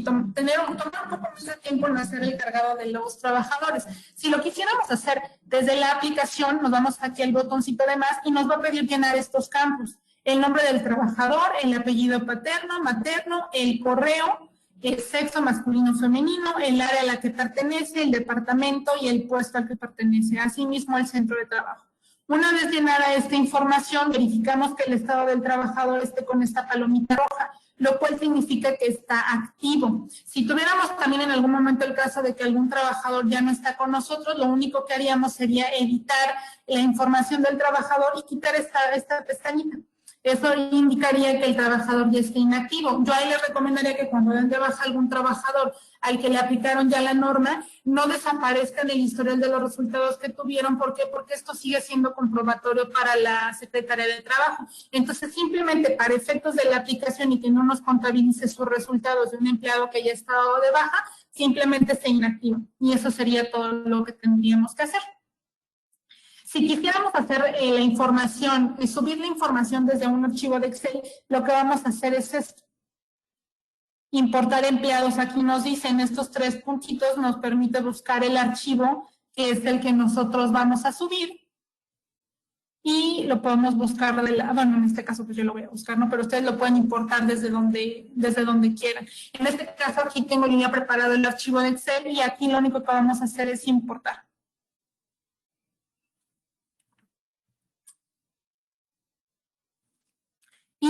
S2: más de tiempo en hacer el cargado de los trabajadores. Si lo quisiéramos hacer desde la aplicación, nos vamos aquí al botoncito de más y nos va a pedir llenar estos campos. El nombre del trabajador, el apellido paterno, materno, el correo, el sexo masculino o femenino, el área a la que pertenece, el departamento y el puesto al que pertenece, asimismo el centro de trabajo. Una vez llenada esta información, verificamos que el estado del trabajador esté con esta palomita roja, lo cual significa que está activo. Si tuviéramos también en algún momento el caso de que algún trabajador ya no está con nosotros, lo único que haríamos sería editar la información del trabajador y quitar esta pestañita. Eso indicaría que el trabajador ya está inactivo. Yo ahí les recomendaría que cuando den de baja algún trabajador al que le aplicaron ya la norma, no desaparezca en el historial de los resultados que tuvieron. ¿Por qué? Porque esto sigue siendo comprobatorio para la Secretaría de Trabajo. Entonces, simplemente para efectos de la aplicación y que no nos contabilice sus resultados de un empleado que ya ha estado de baja, simplemente se inactiva. Y eso sería todo lo que tendríamos que hacer. Si quisiéramos hacer la información, subir la información desde un archivo de Excel, lo que vamos a hacer es esto. Importar empleados. Aquí nos dicen estos 3 puntitos, nos permite buscar el archivo que es el que nosotros vamos a subir. Y lo podemos buscar bueno, en este caso pues yo lo voy a buscar, ¿no? Pero ustedes lo pueden importar desde donde quieran. En este caso aquí tengo ya preparado el archivo de Excel y aquí lo único que vamos a hacer es importar.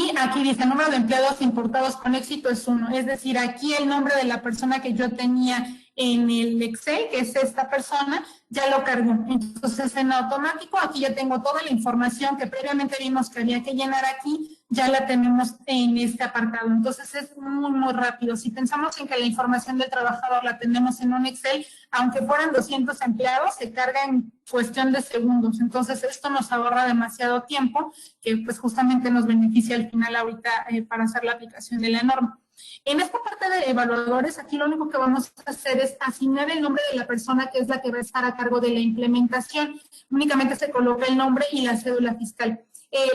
S2: Y aquí dice, número de empleados importados con éxito es 1. Es decir, aquí el nombre de la persona que yo tenía en el Excel, que es esta persona, ya lo cargué. Entonces, en automático, aquí ya tengo toda la información que previamente vimos que había que llenar aquí, ya la tenemos en este apartado. Entonces, es muy, muy rápido. Si pensamos en que la información del trabajador la tenemos en un Excel, aunque fueran 200 empleados, se carga en cuestión de segundos. Entonces, esto nos ahorra demasiado tiempo, que pues justamente nos beneficia al final ahorita para hacer la aplicación de la norma. En esta parte de evaluadores, aquí lo único que vamos a hacer es asignar el nombre de la persona que es la que va a estar a cargo de la implementación. Únicamente se coloca el nombre y la cédula fiscal.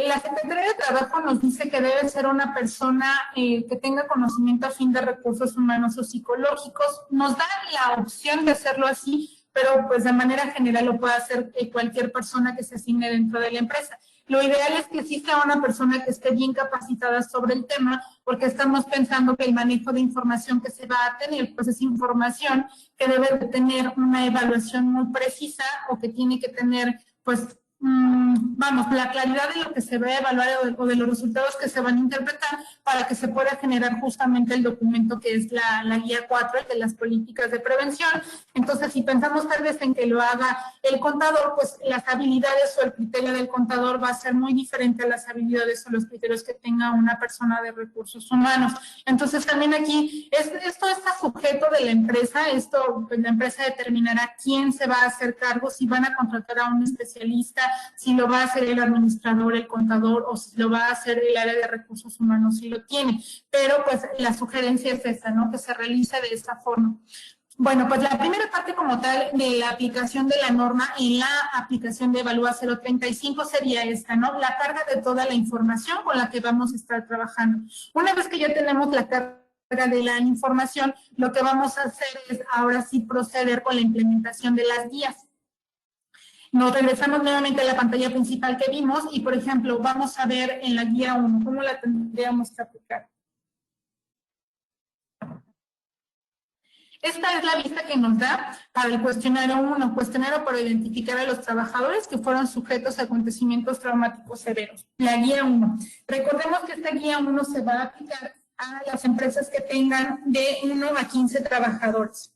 S2: La Secretaría de Trabajo nos dice que debe ser una persona que tenga conocimiento a fin de recursos humanos o psicológicos. Nos da la opción de hacerlo así, pero pues de manera general lo puede hacer cualquier persona que se asigne dentro de la empresa. Lo ideal es que sí sea una persona que esté bien capacitada sobre el tema, porque estamos pensando que el manejo de información que se va a tener, pues es información que debe de tener una evaluación muy precisa o que tiene que tener, pues, vamos, la claridad de lo que se va a evaluar o de los resultados que se van a interpretar para que se pueda generar justamente el documento que es la guía 4, el de las políticas de prevención. Entonces, si pensamos tal vez en que lo haga el contador, pues las habilidades o el criterio del contador va a ser muy diferente a las habilidades o los criterios que tenga una persona de recursos humanos. Entonces, también aquí, esto está sujeto de la empresa, esto pues, la empresa determinará quién se va a hacer cargo, si van a contratar a un especialista, si lo va a hacer el administrador, el contador, o si lo va a hacer el área de recursos humanos, si lo tiene. Pero pues la sugerencia es esta, ¿no? Que se realice de esta forma. Bueno, pues la primera parte como tal de la aplicación de la norma en la aplicación de Evalúa 035 sería esta, ¿no? La carga de toda la información con la que vamos a estar trabajando. Una vez que ya tenemos la carga de la información, lo que vamos a hacer es ahora sí proceder con la implementación de las guías. Nos regresamos nuevamente a la pantalla principal que vimos y, por ejemplo, vamos a ver en la guía 1 cómo la tendríamos que aplicar. Esta es la vista que nos da para el cuestionario 1, cuestionario para identificar a los trabajadores que fueron sujetos a acontecimientos traumáticos severos. La guía 1. Recordemos que esta guía 1 se va a aplicar a las empresas que tengan de 1 a 15 trabajadores.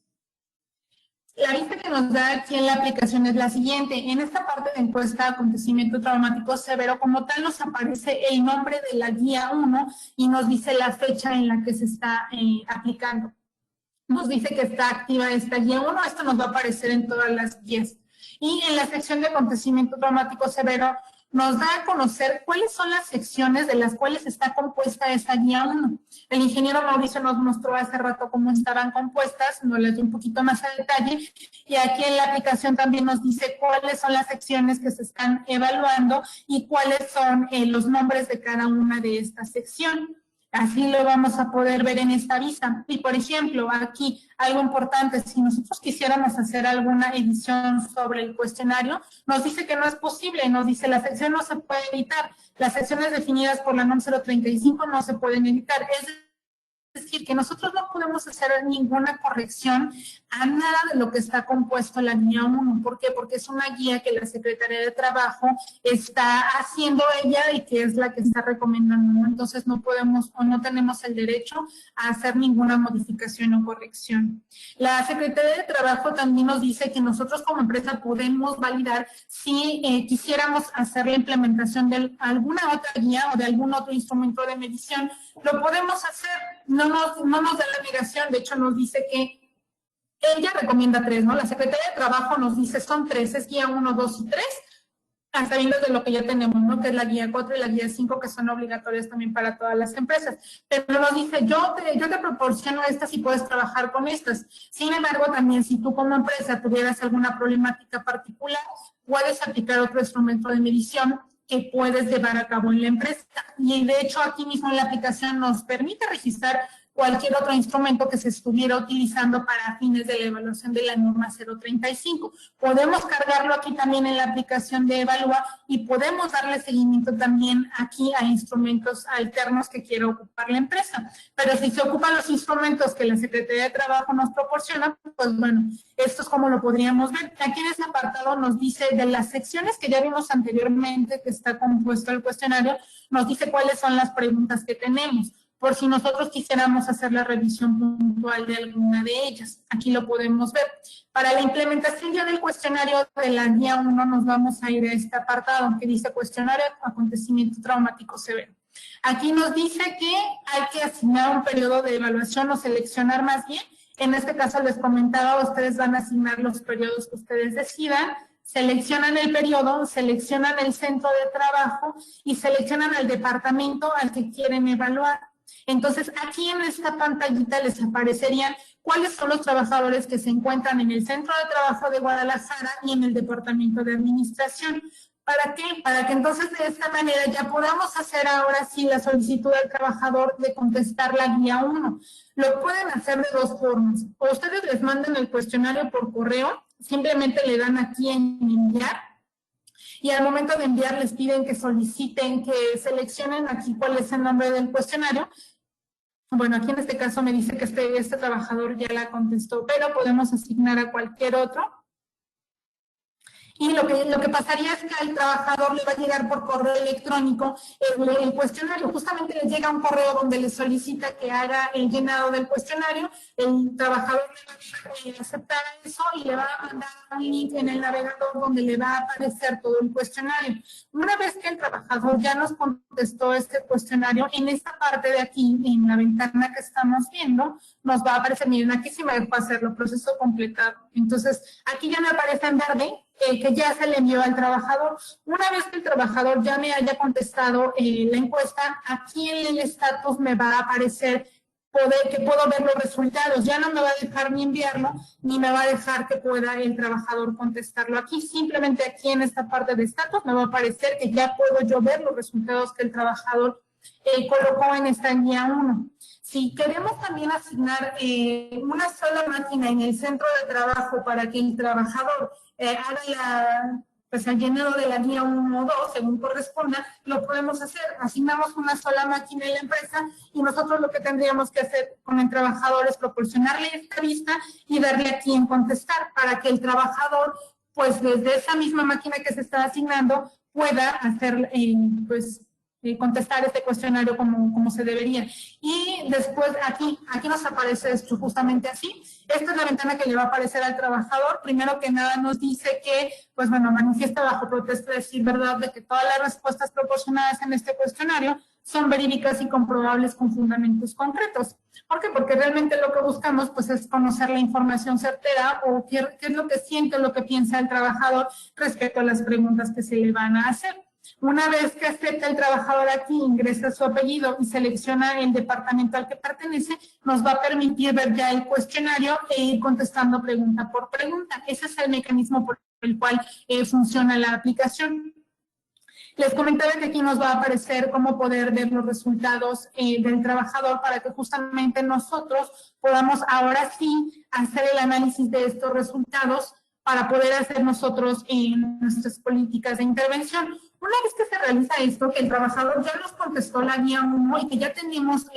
S2: La vista que nos da aquí en la aplicación es la siguiente. En esta parte de encuesta acontecimiento traumático severo, como tal nos aparece el nombre de la guía 1 y nos dice la fecha en la que se está aplicando. Nos dice que está activa esta guía 1, esto nos va a aparecer en todas las guías. Y en la sección de acontecimiento traumático severo nos da a conocer cuáles son las secciones de las cuales está compuesta esta guía 1. El ingeniero Mauricio nos mostró hace rato cómo estaban compuestas, nos les doy un poquito más a detalle, y aquí en la aplicación también nos dice cuáles son las secciones que se están evaluando y cuáles son los nombres de cada una de estas secciones. Así lo vamos a poder ver en esta vista. Y, por ejemplo, aquí algo importante, si nosotros quisiéramos hacer alguna edición sobre el cuestionario, nos dice que no es posible, nos dice la sección no se puede editar, las secciones definidas por la NOM 035 no se pueden editar. Es decir, que nosotros no podemos hacer ninguna corrección a nada de lo que está compuesto en la guía 1. ¿Por qué? Porque es una guía que la Secretaría de Trabajo está haciendo ella y que es la que está recomendando. Entonces no podemos o no tenemos el derecho a hacer ninguna modificación o corrección. La Secretaría de Trabajo también nos dice que nosotros como empresa podemos validar si quisiéramos hacer la implementación de alguna otra guía o de algún otro instrumento de medición. Lo podemos hacer, no nos da la migración, de hecho nos dice que ella recomienda 3, ¿no? La Secretaría de Trabajo nos dice son 3, es guía 1, 2 y 3, hasta viendo de lo que ya tenemos, ¿no? Que es la guía 4 y la guía 5, que son obligatorias también para todas las empresas. Pero nos dice, yo te proporciono estas y puedes trabajar con estas. Sin embargo, también si tú como empresa tuvieras alguna problemática particular, puedes aplicar otro instrumento de medición que puedes llevar a cabo en la empresa. Y de hecho aquí mismo en la aplicación nos permite registrar cualquier otro instrumento que se estuviera utilizando para fines de la evaluación de la norma 035. Podemos cargarlo aquí también en la aplicación de Evalúa y podemos darle seguimiento también aquí a instrumentos alternos que quiera ocupar la empresa. Pero si se ocupan los instrumentos que la Secretaría de Trabajo nos proporciona, pues bueno, esto es como lo podríamos ver. Aquí en ese apartado nos dice de las secciones que ya vimos anteriormente, que está compuesto el cuestionario, nos dice cuáles son las preguntas que tenemos, por si nosotros quisiéramos hacer la revisión puntual de alguna de ellas. Aquí lo podemos ver. Para la implementación ya del cuestionario de la guía 1 nos vamos a ir a este apartado que dice cuestionario acontecimiento traumático severo. Aquí nos dice que hay que asignar un periodo de evaluación o seleccionar más bien. En este caso les comentaba, ustedes van a asignar los periodos que ustedes decidan, seleccionan el periodo, seleccionan el centro de trabajo y seleccionan el departamento al que quieren evaluar. Entonces, aquí en esta pantallita les aparecerían cuáles son los trabajadores que se encuentran en el Centro de Trabajo de Guadalajara y en el Departamento de Administración. ¿Para qué? Para que entonces de esta manera ya podamos hacer ahora sí la solicitud al trabajador de contestar la guía 1. Lo pueden hacer de dos formas. O ustedes les mandan el cuestionario por correo, simplemente le dan aquí en enviar, y al momento de enviar les piden que soliciten, que seleccionen aquí cuál es el nombre del cuestionario. Bueno, aquí en este caso me dice que este trabajador ya la contestó, pero podemos asignar a cualquier otro. Y lo que pasaría es que al trabajador le va a llegar por correo electrónico el cuestionario. Justamente le llega un correo donde le solicita que haga el llenado del cuestionario. El trabajador le va a aceptar eso y le va a mandar un link en el navegador donde le va a aparecer todo el cuestionario. Una vez que el trabajador ya nos contestó este cuestionario, en esta parte de aquí, en la ventana que estamos viendo, nos va a aparecer, miren, aquí sí me dejó hacerlo, proceso completado. Entonces, aquí ya me aparece en verde que ya se le envió al trabajador. Una vez que el trabajador ya me haya contestado la encuesta, aquí en el estatus me va a aparecer que puedo ver los resultados. Ya no me va a dejar ni enviarlo, ni me va a dejar que pueda el trabajador contestarlo. Aquí, simplemente aquí en esta parte de estatus, me va a aparecer que ya puedo yo ver los resultados que el trabajador colocó en esta guía 1. Si queremos también asignar una sola máquina en el centro de trabajo para que el trabajador haga el llenado de la guía 1 o 2, según corresponda, lo podemos hacer. Asignamos una sola máquina en la empresa y nosotros lo que tendríamos que hacer con el trabajador es proporcionarle esta vista y darle aquí en contestar para que el trabajador, pues desde esa misma máquina que se está asignando, pueda hacer, contestar este cuestionario como se debería. Y después aquí nos aparece esto justamente así. Esta es la ventana que le va a aparecer al trabajador. Primero que nada nos dice que, pues bueno, manifiesta bajo protesta de decir verdad de que todas las respuestas proporcionadas en este cuestionario son verídicas y comprobables con fundamentos concretos. ¿Por qué? Porque realmente lo que buscamos pues es conocer la información certera o qué es lo que siente o lo que piensa el trabajador respecto a las preguntas que se le van a hacer. Una vez que acepta el trabajador aquí, ingresa su apellido y selecciona el departamento al que pertenece, nos va a permitir ver ya el cuestionario e ir contestando pregunta por pregunta. Ese es el mecanismo por el cual funciona la aplicación. Les comentaba que aquí nos va a aparecer cómo poder ver los resultados del trabajador para que justamente nosotros podamos ahora sí hacer el análisis de estos resultados para poder hacer nosotros nuestras políticas de intervención. Una vez que se realiza esto, que el trabajador ya nos contestó la guía 1 y que ya tenemos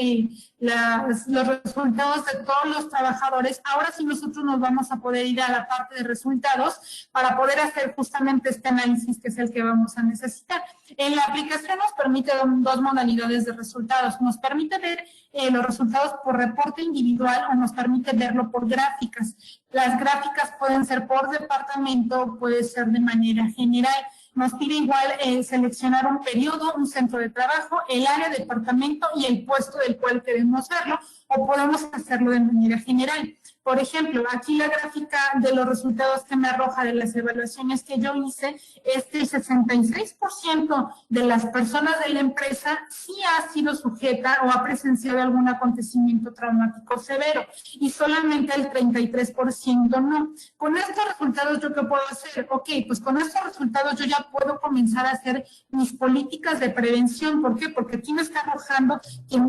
S2: los resultados de todos los trabajadores, ahora sí nosotros nos vamos a poder ir a la parte de resultados para poder hacer justamente este análisis que es el que vamos a necesitar. En la aplicación nos permite dos modalidades de resultados. Nos permite ver los resultados por reporte individual o nos permite verlo por gráficas. Las gráficas pueden ser por departamento, puede ser de manera general. Nos pide igual seleccionar un periodo, un centro de trabajo, el área, departamento y el puesto del cual queremos verlo, o podemos hacerlo de manera general. Por ejemplo, aquí la gráfica de los resultados que me arroja de las evaluaciones que yo hice es que el 66% de las personas de la empresa sí ha sido sujeta o ha presenciado algún acontecimiento traumático severo y solamente el 33% no. Con estos resultados, ¿yo qué puedo hacer? Ok, pues con estos resultados yo ya puedo comenzar a hacer mis políticas de prevención. ¿Por qué? Porque aquí me está arrojando que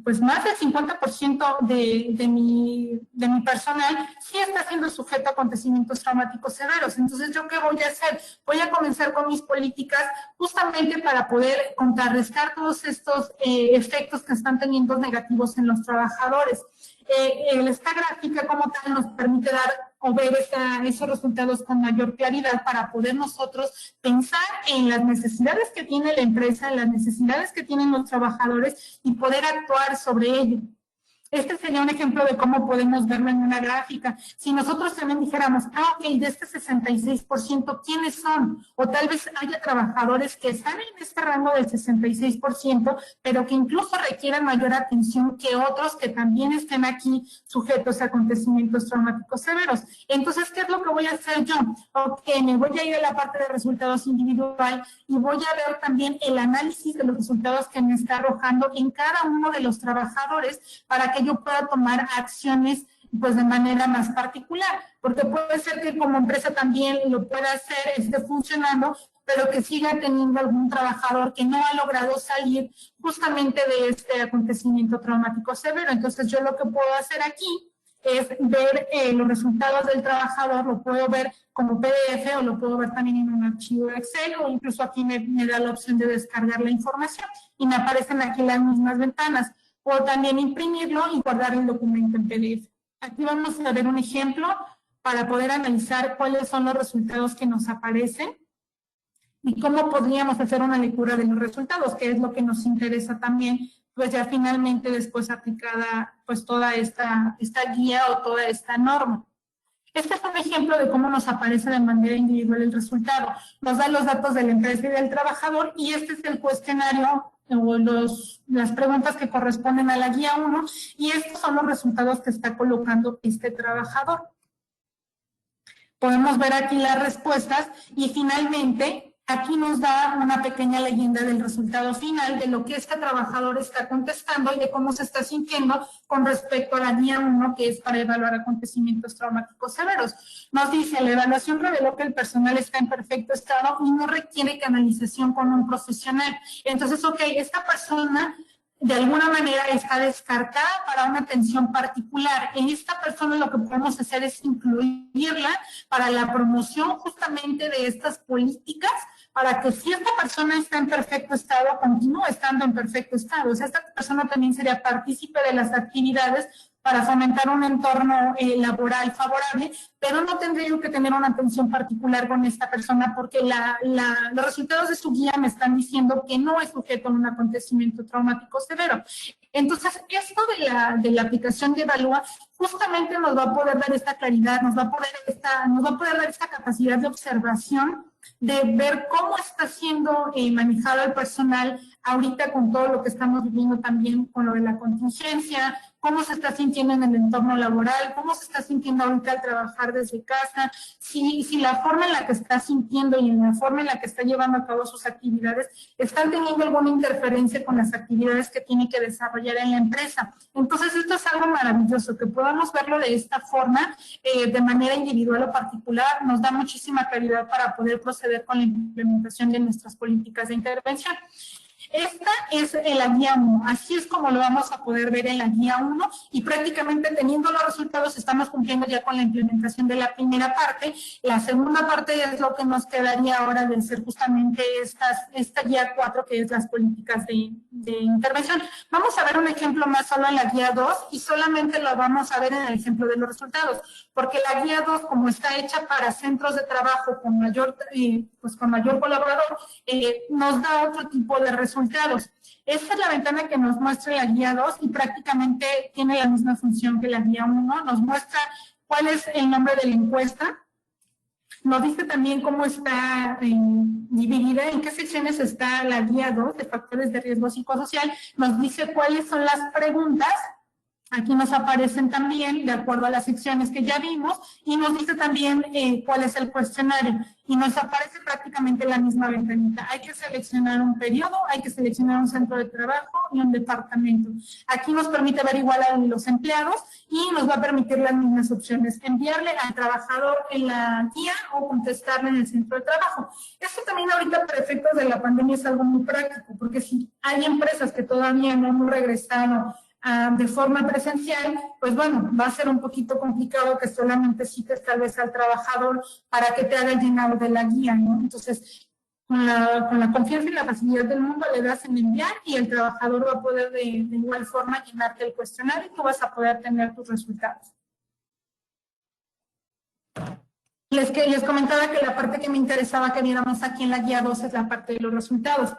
S2: pues más del 50% de mi personal sí está siendo sujeto a acontecimientos traumáticos severos. Entonces, ¿yo qué voy a hacer? Voy a comenzar con mis políticas justamente para poder contrarrestar todos estos efectos que están teniendo negativos en los trabajadores. Esta gráfica como tal nos permite dar o ver esos resultados con mayor claridad para poder nosotros pensar en las necesidades que tiene la empresa, en las necesidades que tienen los trabajadores y poder actuar sobre ello. Este sería un ejemplo de cómo podemos verlo en una gráfica. Si nosotros también dijéramos, ok, de este 66%, ¿quiénes son? O tal vez haya trabajadores que están en este rango del 66%, pero que incluso requieran mayor atención que otros que también estén aquí sujetos a acontecimientos traumáticos severos. Entonces, ¿qué es lo que voy a hacer yo? Ok, me voy a ir a la parte de resultados individual y voy a ver también el análisis de los resultados que me está arrojando en cada uno de los trabajadores para que yo pueda tomar acciones pues de manera más particular, porque puede ser que como empresa también lo pueda hacer, esté funcionando, pero que siga teniendo algún trabajador que no ha logrado salir justamente de este acontecimiento traumático severo. Entonces yo lo que puedo hacer aquí es ver los resultados del trabajador, lo puedo ver como PDF o lo puedo ver también en un archivo de Excel o incluso aquí me da la opción de descargar la información y me aparecen aquí las mismas ventanas. O también imprimirlo y guardar el documento en PDF. Aquí vamos a ver un ejemplo para poder analizar cuáles son los resultados que nos aparecen y cómo podríamos hacer una lectura de los resultados, que es lo que nos interesa también, pues ya finalmente después aplicada pues toda esta guía o toda esta norma. Este es un ejemplo de cómo nos aparece de manera individual el resultado. Nos da los datos de la empresa y del trabajador y este es el cuestionario o las preguntas que corresponden a la guía 1 y estos son los resultados que está colocando este trabajador. Podemos ver aquí las respuestas y finalmente aquí nos da una pequeña leyenda del resultado final de lo que este trabajador está contestando y de cómo se está sintiendo con respecto a la guía 1, que es para evaluar acontecimientos traumáticos severos. Nos dice, la evaluación reveló que el personal está en perfecto estado y no requiere canalización con un profesional. Entonces, ok, esta persona de alguna manera está descartada para una atención particular. En esta persona lo que podemos hacer es incluirla para la promoción justamente de estas políticas para que si esta persona está en perfecto estado, continúe estando en perfecto estado. O sea, esta persona también sería partícipe de las actividades para fomentar un entorno laboral favorable, pero no tendría yo que tener una atención particular con esta persona porque los resultados de su guía me están diciendo que no es sujeto a un acontecimiento traumático severo. Entonces, esto de la aplicación de Evalúa justamente nos va a poder dar esta claridad, nos va a poder dar esta capacidad de observación, de ver cómo está siendo manejado el personal ahorita con todo lo que estamos viviendo también con lo de la contingencia, cómo se está sintiendo en el entorno laboral, cómo se está sintiendo ahorita al trabajar desde casa, si la forma en la que está sintiendo y en la forma en la que está llevando a cabo sus actividades están teniendo alguna interferencia con las actividades que tiene que desarrollar en la empresa. Entonces, esto es algo maravilloso, que podamos verlo de esta forma, de manera individual o particular, nos da muchísima claridad para poder proceder con la implementación de nuestras políticas de intervención. Esta es la guía 1, así es como lo vamos a poder ver en la guía 1 y prácticamente teniendo los resultados estamos cumpliendo ya con la implementación de la primera parte. La segunda parte es lo que nos quedaría ahora de ser justamente esta guía 4, que es las políticas de intervención. Vamos a ver un ejemplo más solo en la guía 2 y solamente lo vamos a ver en el ejemplo de los resultados, porque la guía 2, como está hecha para centros de trabajo con mayor colaborador, nos da otro tipo de resultados. Esta es la ventana que nos muestra la guía 2 y prácticamente tiene la misma función que la guía 1. Nos muestra cuál es el nombre de la encuesta. Nos dice también cómo está dividida, en qué secciones está la guía 2 de factores de riesgo psicosocial. Nos dice cuáles son las preguntas. Aquí nos aparecen también de acuerdo a las secciones que ya vimos y nos dice también cuál es el cuestionario y nos aparece prácticamente la misma ventanita. Hay que seleccionar un periodo, hay que seleccionar un centro de trabajo y un departamento. Aquí nos permite ver igual a los empleados y nos va a permitir las mismas opciones, enviarle al trabajador en la guía o contestarle en el centro de trabajo. Esto también ahorita para efectos de la pandemia es algo muy práctico porque si hay empresas que todavía no han regresado de forma presencial, pues bueno, va a ser un poquito complicado que solamente cites tal vez al trabajador para que te haga el llenado de la guía, ¿no? Entonces, con la confianza y la facilidad del mundo le das en enviar y el trabajador va a poder de igual forma llenarte el cuestionario y tú vas a poder tener tus resultados. Les comentaba que la parte que me interesaba que viéramos aquí en la guía 2 es la parte de los resultados.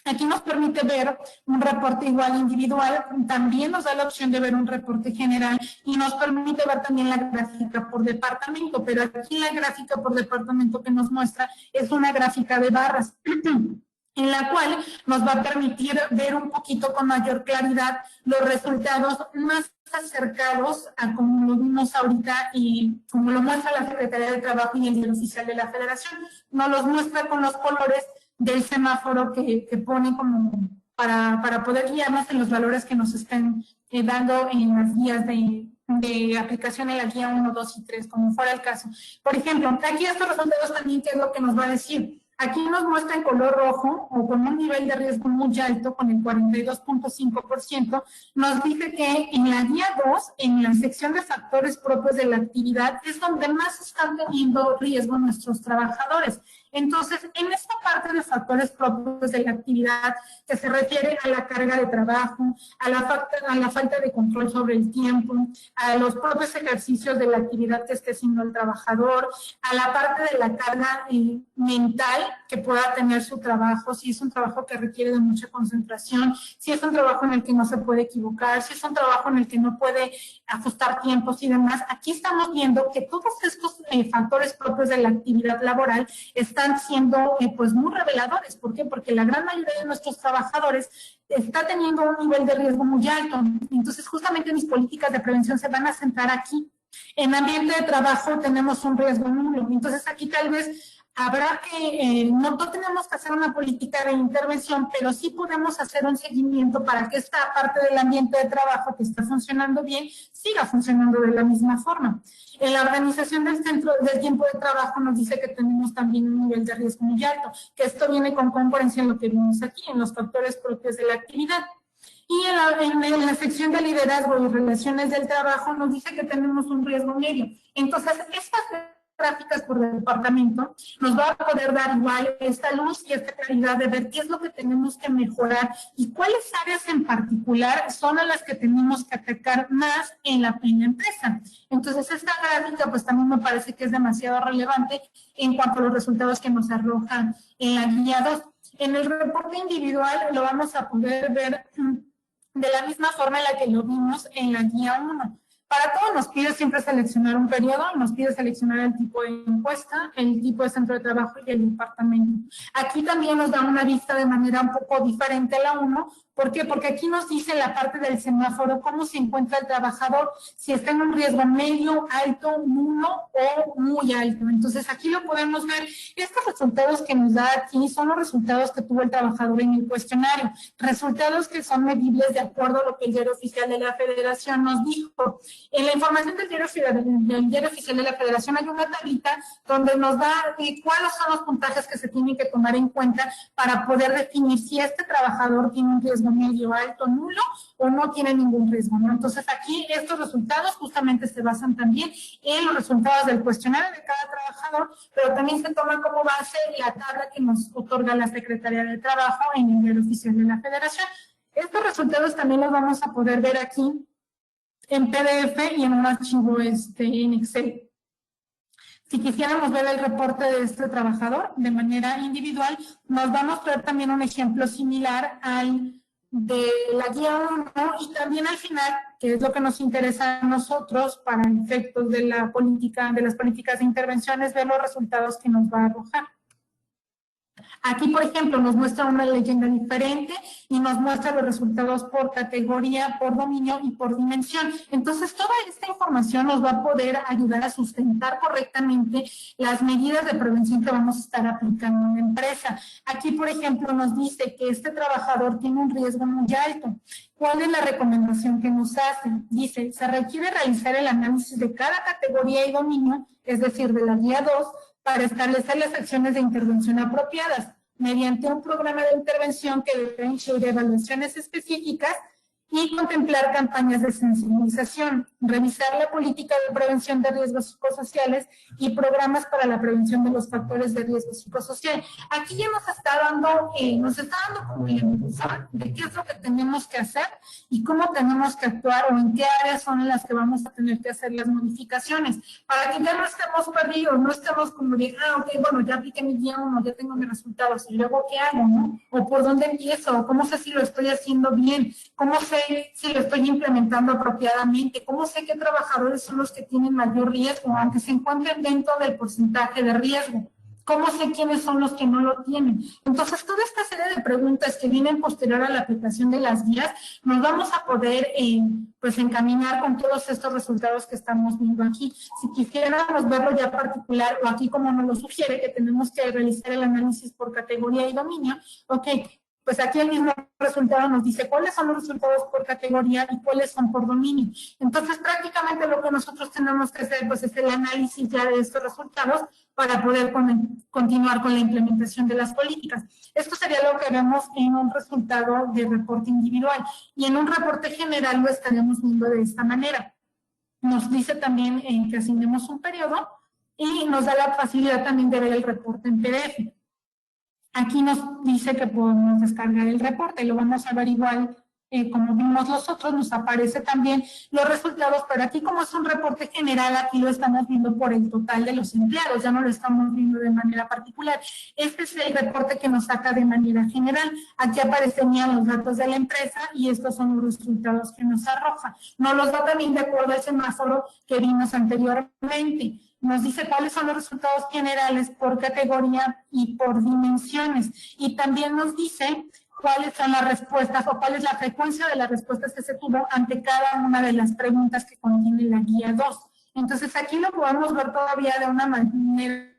S2: Aquí nos permite ver un reporte igual individual, también nos da la opción de ver un reporte general y nos permite ver también la gráfica por departamento, pero aquí la gráfica por departamento que nos muestra es una gráfica de barras, en la cual nos va a permitir ver un poquito con mayor claridad los resultados más acercados a como lo vimos ahorita y como lo muestra la Secretaría de Trabajo y el Diario Oficial de la Federación. Nos los muestra con los colores del semáforo que pone como para poder guiarnos en los valores que nos estén dando en las guías de aplicación en la guía 1, 2 y 3, como fuera el caso. Por ejemplo, aquí estos resultados también, ¿qué es lo que nos va a decir? Aquí nos muestra en color rojo o con un nivel de riesgo muy alto, con el 42.5%, nos dice que en la guía 2, en la sección de factores propios de la actividad, es donde más están teniendo riesgo nuestros trabajadores. Entonces, en esta parte de factores propios de la actividad, que se refiere a la carga de trabajo, a la falta de control sobre el tiempo, a los propios ejercicios de la actividad que esté haciendo el trabajador, a la parte de la carga mental que pueda tener su trabajo, si es un trabajo que requiere de mucha concentración, si es un trabajo en el que no se puede equivocar, si es un trabajo en el que no puede ajustar tiempos y demás. Aquí estamos viendo que todos estos factores propios de la actividad laboral están siendo pues muy reveladores. ¿Por qué? Porque la gran mayoría de nuestros trabajadores está teniendo un nivel de riesgo muy alto. Entonces, justamente mis políticas de prevención se van a centrar aquí. En ambiente de trabajo tenemos un riesgo nulo. Entonces, aquí tal vez habrá que, no tenemos que hacer una política de intervención, pero sí podemos hacer un seguimiento para que esta parte del ambiente de trabajo que está funcionando bien, siga funcionando de la misma forma. En la organización del centro del tiempo de trabajo nos dice que tenemos también un nivel de riesgo muy alto, que esto viene con concurrencia en lo que vimos aquí, en los factores propios de la actividad. Y en la sección de liderazgo y relaciones del trabajo nos dice que tenemos un riesgo medio. Entonces, estas gráficas por departamento nos va a poder dar igual esta luz y esta claridad de ver qué es lo que tenemos que mejorar y cuáles áreas en particular son a las que tenemos que atacar más en la empresa. Entonces, esta gráfica pues también me parece que es demasiado relevante en cuanto a los resultados que nos arrojan en la guía 2. En el reporte individual lo vamos a poder ver de la misma forma en la que lo vimos en la guía 1. Para todo nos pide siempre seleccionar un periodo, nos pide seleccionar el tipo de encuesta, el tipo de centro de trabajo y el departamento. Aquí también nos da una vista de manera un poco diferente a la 1. ¿Por qué? Porque aquí nos dice en la parte del semáforo cómo se encuentra el trabajador, si está en un riesgo medio, alto, nulo o muy alto. Entonces aquí lo podemos ver. Estos resultados que nos da aquí son los resultados que tuvo el trabajador en el cuestionario. Resultados que son medibles de acuerdo a lo que el Diario Oficial de la Federación nos dijo. En la información del Diario Oficial de la Federación hay una tablita donde nos da cuáles son los puntajes que se tienen que tomar en cuenta para poder definir si este trabajador tiene un riesgo medio, alto, nulo o no tiene ningún riesgo, ¿no? Entonces aquí estos resultados justamente se basan también en los resultados del cuestionario de cada trabajador, pero también se toma como base la tabla que nos otorga la Secretaría de Trabajo en el Diario Oficial de la Federación. Estos resultados también los vamos a poder ver aquí en PDF y en un archivo en Excel. Si quisiéramos ver el reporte de este trabajador de manera individual, nos va a mostrar también un ejemplo similar al de la guía 1 y también al final, que es lo que nos interesa a nosotros para efectos de la política, de las políticas de intervención, es ver los resultados que nos va a arrojar. Aquí, por ejemplo, nos muestra una leyenda diferente y nos muestra los resultados por categoría, por dominio y por dimensión. Entonces, toda esta información nos va a poder ayudar a sustentar correctamente las medidas de prevención que vamos a estar aplicando en la empresa. Aquí, por ejemplo, nos dice que este trabajador tiene un riesgo muy alto. ¿Cuál es la recomendación que nos hace? Dice, se requiere realizar el análisis de cada categoría y dominio, es decir, de la guía 2, para establecer las acciones de intervención apropiadas, mediante un programa de intervención que debe incluir evaluaciones específicas y contemplar campañas de sensibilización, revisar la política de prevención de riesgos psicosociales y programas para la prevención de los factores de riesgo psicosocial. Aquí ya nos está dando como la información de qué es lo que tenemos que hacer y cómo tenemos que actuar o en qué áreas son en las que vamos a tener que hacer las modificaciones, para que ya no estemos perdidos, no estemos como de, ok, bueno, ya apliqué mi guía 1, ya tengo mis resultados, y luego ¿qué hago, no? O por dónde empiezo, cómo sé si lo estoy haciendo bien, cómo sé si lo estoy implementando apropiadamente, cómo sé qué trabajadores son los que tienen mayor riesgo, aunque se encuentren dentro del porcentaje de riesgo. ¿Cómo sé quiénes son los que no lo tienen? Entonces, toda esta serie de preguntas que vienen posterior a la aplicación de las guías, nos vamos a poder pues encaminar con todos estos resultados que estamos viendo aquí. Si quisiéramos verlo ya particular, o aquí como nos lo sugiere, que tenemos que realizar el análisis por categoría y dominio, ok, pues aquí el mismo resultado nos dice cuáles son los resultados por categoría y cuáles son por dominio. Entonces, prácticamente lo que nosotros tenemos que hacer pues, es el análisis ya de estos resultados para poder continuar con la implementación de las políticas. Esto sería lo que vemos en un resultado de reporte individual. Y en un reporte general lo estaremos viendo de esta manera. Nos dice también que asignemos un periodo y nos da la facilidad también de ver el reporte en PDF. Aquí nos dice que podemos descargar el reporte, lo vamos a ver igual como vimos los otros, nos aparece también los resultados, pero aquí como es un reporte general, aquí lo estamos viendo por el total de los empleados, ya no lo estamos viendo de manera particular. Este es el reporte que nos saca de manera general. Aquí aparecerían los datos de la empresa y estos son los resultados que nos arroja. Nos los da también de acuerdo al semáforo que vimos anteriormente. Nos dice cuáles son los resultados generales por categoría y por dimensiones. Y también nos dice cuáles son las respuestas o cuál es la frecuencia de las respuestas que se tuvo ante cada una de las preguntas que contiene la guía 2. Entonces aquí lo podemos ver todavía de una manera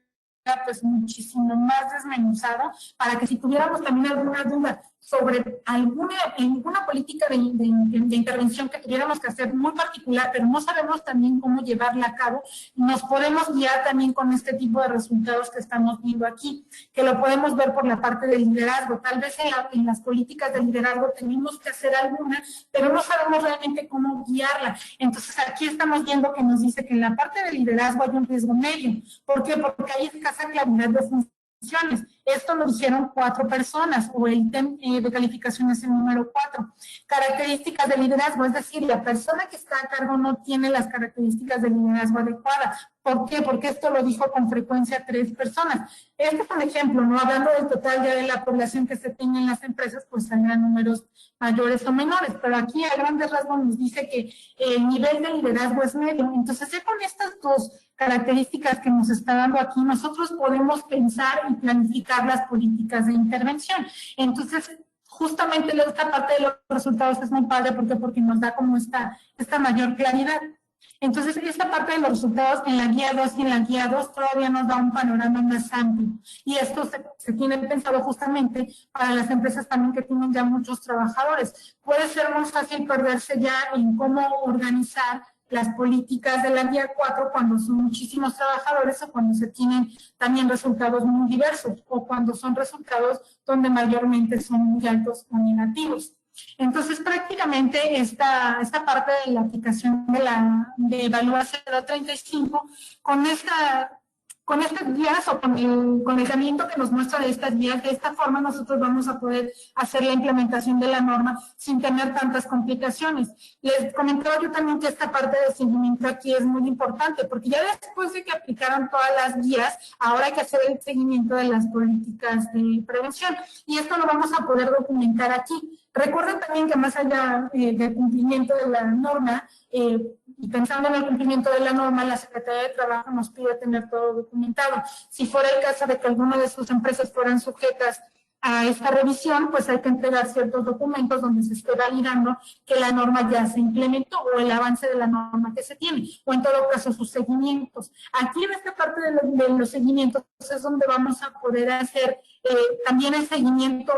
S2: pues muchísimo más desmenuzado, para que si tuviéramos también alguna duda sobre alguna política de intervención que tuviéramos que hacer muy particular, pero no sabemos también cómo llevarla a cabo, nos podemos guiar también con este tipo de resultados que estamos viendo aquí, que lo podemos ver por la parte del liderazgo. Tal vez en las políticas de liderazgo tenemos que hacer alguna, pero no sabemos realmente cómo guiarla. Entonces aquí estamos viendo que nos dice que en la parte del liderazgo hay un riesgo medio. ¿Por qué? Porque hay escasa claridad de funciones. Esto lo dijeron 4 personas, o el ítem de calificación es el número 4. Características de liderazgo, es decir, la persona que está a cargo no tiene las características de liderazgo adecuadas. ¿Por qué? Porque esto lo dijo con frecuencia 3 personas. Este es un ejemplo, ¿no? Hablando del total ya de la población que se tiene en las empresas, pues saldrán números mayores o menores, pero aquí a grandes rasgos nos dice que el nivel de liderazgo es medio. Entonces, ya con estas 2 características que nos está dando aquí, nosotros podemos pensar y planificar las políticas de intervención. Entonces, justamente esta parte de los resultados es muy padre porque nos da como esta mayor claridad. Entonces, esta parte de los resultados en la guía 2 y en la guía 2 todavía nos da un panorama más amplio. Y esto se tiene pensado justamente para las empresas también que tienen ya muchos trabajadores. Puede ser muy fácil perderse ya en cómo organizar las políticas de la guía 4 cuando son muchísimos trabajadores o cuando se tienen también resultados muy diversos o cuando son resultados donde mayormente son muy altos o negativos. Entonces, prácticamente esta parte de la aplicación de Evalúa 035, con estas guías o con el camino que nos muestra de estas guías, de esta forma nosotros vamos a poder hacer la implementación de la norma sin tener tantas complicaciones. Les comentaba yo también que esta parte de seguimiento aquí es muy importante, porque ya después de que aplicaron todas las guías, ahora hay que hacer el seguimiento de las políticas de prevención. Y esto lo vamos a poder documentar aquí. Recuerden también que más allá del cumplimiento de la norma, y pensando en el cumplimiento de la norma, la Secretaría de Trabajo nos pide tener todo documentado. Si fuera el caso de que alguna de sus empresas fueran sujetas a esta revisión, pues hay que entregar ciertos documentos donde se esté validando que la norma ya se implementó o el avance de la norma que se tiene, o en todo caso sus seguimientos. Aquí en esta parte de los seguimientos es donde vamos a poder hacer también el seguimiento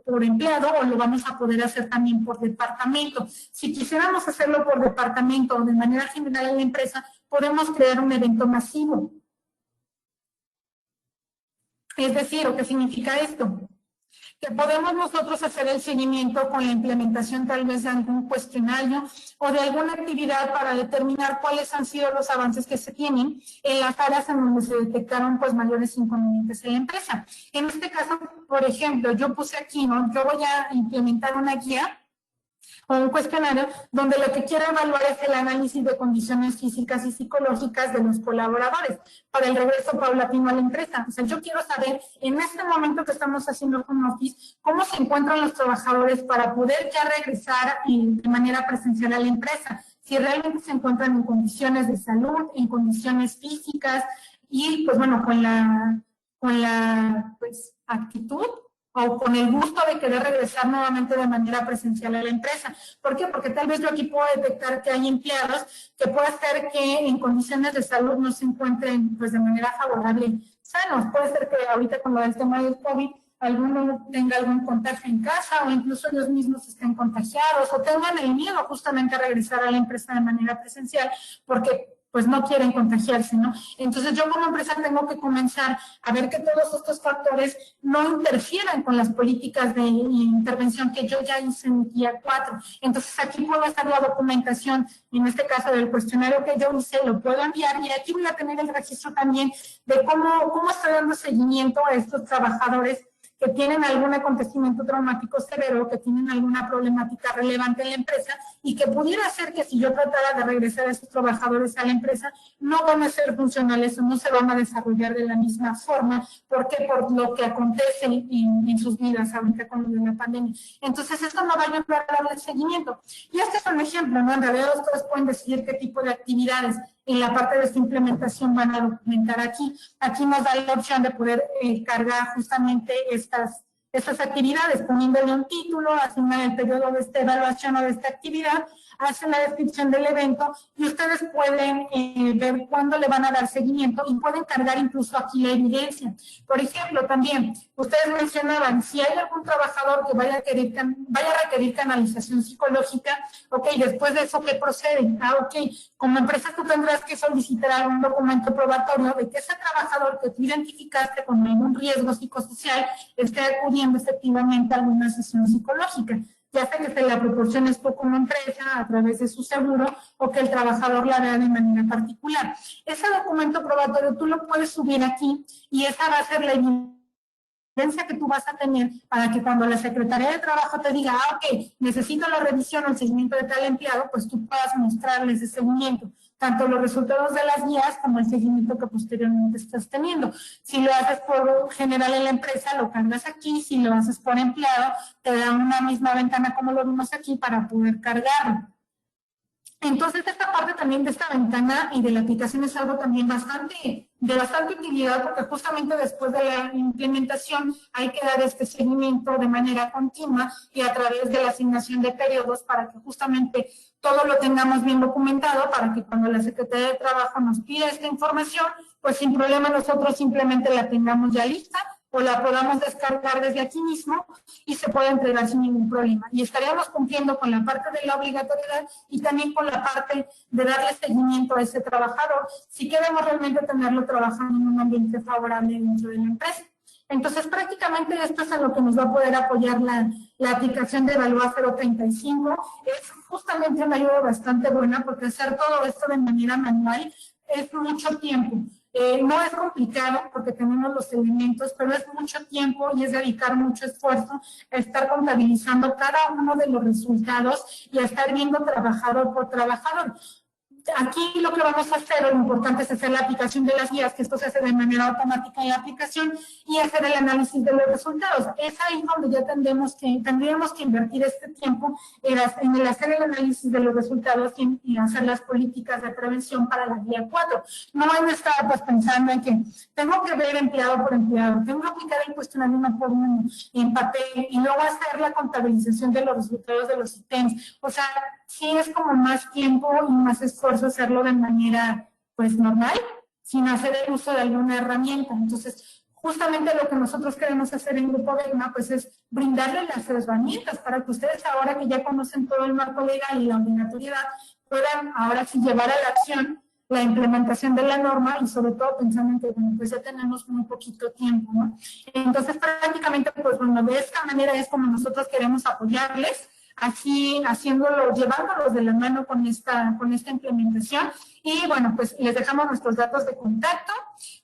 S2: por empleado, o lo vamos a poder hacer también por departamento. Si quisiéramos hacerlo por departamento o de manera general en la empresa, podemos crear un evento masivo. Es decir, ¿qué significa esto? que podemos nosotros hacer el seguimiento con la implementación tal vez de algún cuestionario o de alguna actividad para determinar cuáles han sido los avances que se tienen en las áreas en donde se detectaron pues mayores inconvenientes en la empresa. En este caso, por ejemplo, yo puse aquí, ¿no? Yo voy a implementar una guía o un cuestionario donde lo que quiero evaluar es el análisis de condiciones físicas y psicológicas de los colaboradores para el regreso paulatino a la empresa. O sea, yo quiero saber en este momento que estamos haciendo home office, cómo se encuentran los trabajadores para poder ya regresar de manera presencial a la empresa, si realmente se encuentran en condiciones de salud, en condiciones físicas y pues bueno, con la pues, actitud o con el gusto de querer regresar nuevamente de manera presencial a la empresa. ¿Por qué? Porque tal vez yo aquí puedo detectar que hay empleados que puede ser que en condiciones de salud no se encuentren pues de manera favorable sanos. Puede ser que ahorita con lo del tema del COVID alguno tenga algún contagio en casa o incluso ellos mismos estén contagiados o tengan el miedo justamente a regresar a la empresa de manera presencial porque pues no quieren contagiarse, ¿no? Entonces yo como empresa tengo que comenzar a ver que todos estos factores no interfieran con las políticas de intervención que yo ya hice en guía 4. Entonces aquí puedo hacer la documentación, en este caso del cuestionario que yo hice, lo puedo enviar y aquí voy a tener el registro también de cómo estoy dando seguimiento a estos trabajadores que tienen algún acontecimiento traumático severo, que tienen alguna problemática relevante en la empresa y que pudiera ser que si yo tratara de regresar a esos trabajadores a la empresa, no van a ser funcionales o no se van a desarrollar de la misma forma, porque por lo que acontece en sus vidas ahorita con la pandemia. Entonces, esto no va a ayudar a darle seguimiento. Y este es un ejemplo, ¿no? En realidad ustedes pueden decidir qué tipo de actividades en la parte de esta implementación van a documentar aquí. Aquí nos da la opción de poder cargar justamente estas actividades, poniéndole un título, asignar el periodo de esta evaluación o de esta actividad, hacen la descripción del evento y ustedes pueden ver cuándo le van a dar seguimiento y pueden cargar incluso aquí la evidencia. Por ejemplo, también, ustedes mencionaban, si hay algún trabajador que vaya a requerir canalización psicológica, ok, después de eso, ¿qué procede? Ok, como empresa tú tendrás que solicitar algún documento probatorio de que ese trabajador que tú identificaste con algún riesgo psicosocial esté acudiendo efectivamente a alguna sesión psicológica, ya sea que se la proporciones tú como empresa a través de su seguro o que el trabajador la vea de manera particular. Ese documento probatorio tú lo puedes subir aquí y esa va a ser la evidencia que tú vas a tener para que cuando la Secretaría de Trabajo te diga, ok, necesito la revisión o el seguimiento de tal empleado, pues tú puedas mostrarles ese seguimiento, tanto los resultados de las guías como el seguimiento que posteriormente estás teniendo. Si lo haces por general en la empresa, lo cargas aquí. Si lo haces por empleado, te dan una misma ventana como lo vimos aquí para poder cargarlo. Entonces, esta parte también de esta ventana y de la aplicación es algo también de bastante utilidad, porque justamente después de la implementación hay que dar este seguimiento de manera continua y a través de la asignación de periodos para que justamente todo lo tengamos bien documentado, para que cuando la Secretaría de Trabajo nos pida esta información, pues sin problema nosotros simplemente la tengamos ya lista o la podamos descargar desde aquí mismo y se puede entregar sin ningún problema. Y estaríamos cumpliendo con la parte de la obligatoriedad y también con la parte de darle seguimiento a ese trabajador si queremos realmente tenerlo trabajando en un ambiente favorable dentro de la empresa. Entonces, prácticamente esto es a lo que nos va a poder apoyar la aplicación de Evalúa 035. Es justamente una ayuda bastante buena porque hacer todo esto de manera manual es mucho tiempo. No es complicado porque tenemos los elementos, pero es mucho tiempo y es dedicar mucho esfuerzo a estar contabilizando cada uno de los resultados y a estar viendo trabajador por trabajador. Aquí lo que vamos a hacer, lo importante es hacer la aplicación de las guías, que esto se hace de manera automática en la aplicación, y hacer el análisis de los resultados. Es ahí donde ya tendríamos que invertir este tiempo en el hacer el análisis de los resultados y hacer las políticas de prevención para la guía 4. No van a estar pues pensando en que tengo que ver empleado por empleado, tengo que aplicar el cuestionario uno por uno en papel y luego hacer la contabilización de los resultados de los ítems. O sea, sí es como más tiempo y más esfuerzo hacerlo de manera pues normal, sin hacer el uso de alguna herramienta. Entonces, justamente lo que nosotros queremos hacer en Grupo Vegna pues es brindarles las herramientas para que ustedes ahora que ya conocen todo el marco legal y la obligatoriedad puedan ahora sí llevar a la acción la implementación de la norma y sobre todo pensando en que, bueno, pues ya tenemos muy poquito tiempo, ¿no? Entonces, prácticamente, pues bueno, de esta manera es como nosotros queremos apoyarles, así haciéndolo, llevándolos de la mano con esta implementación. Y bueno, pues les dejamos nuestros datos de contacto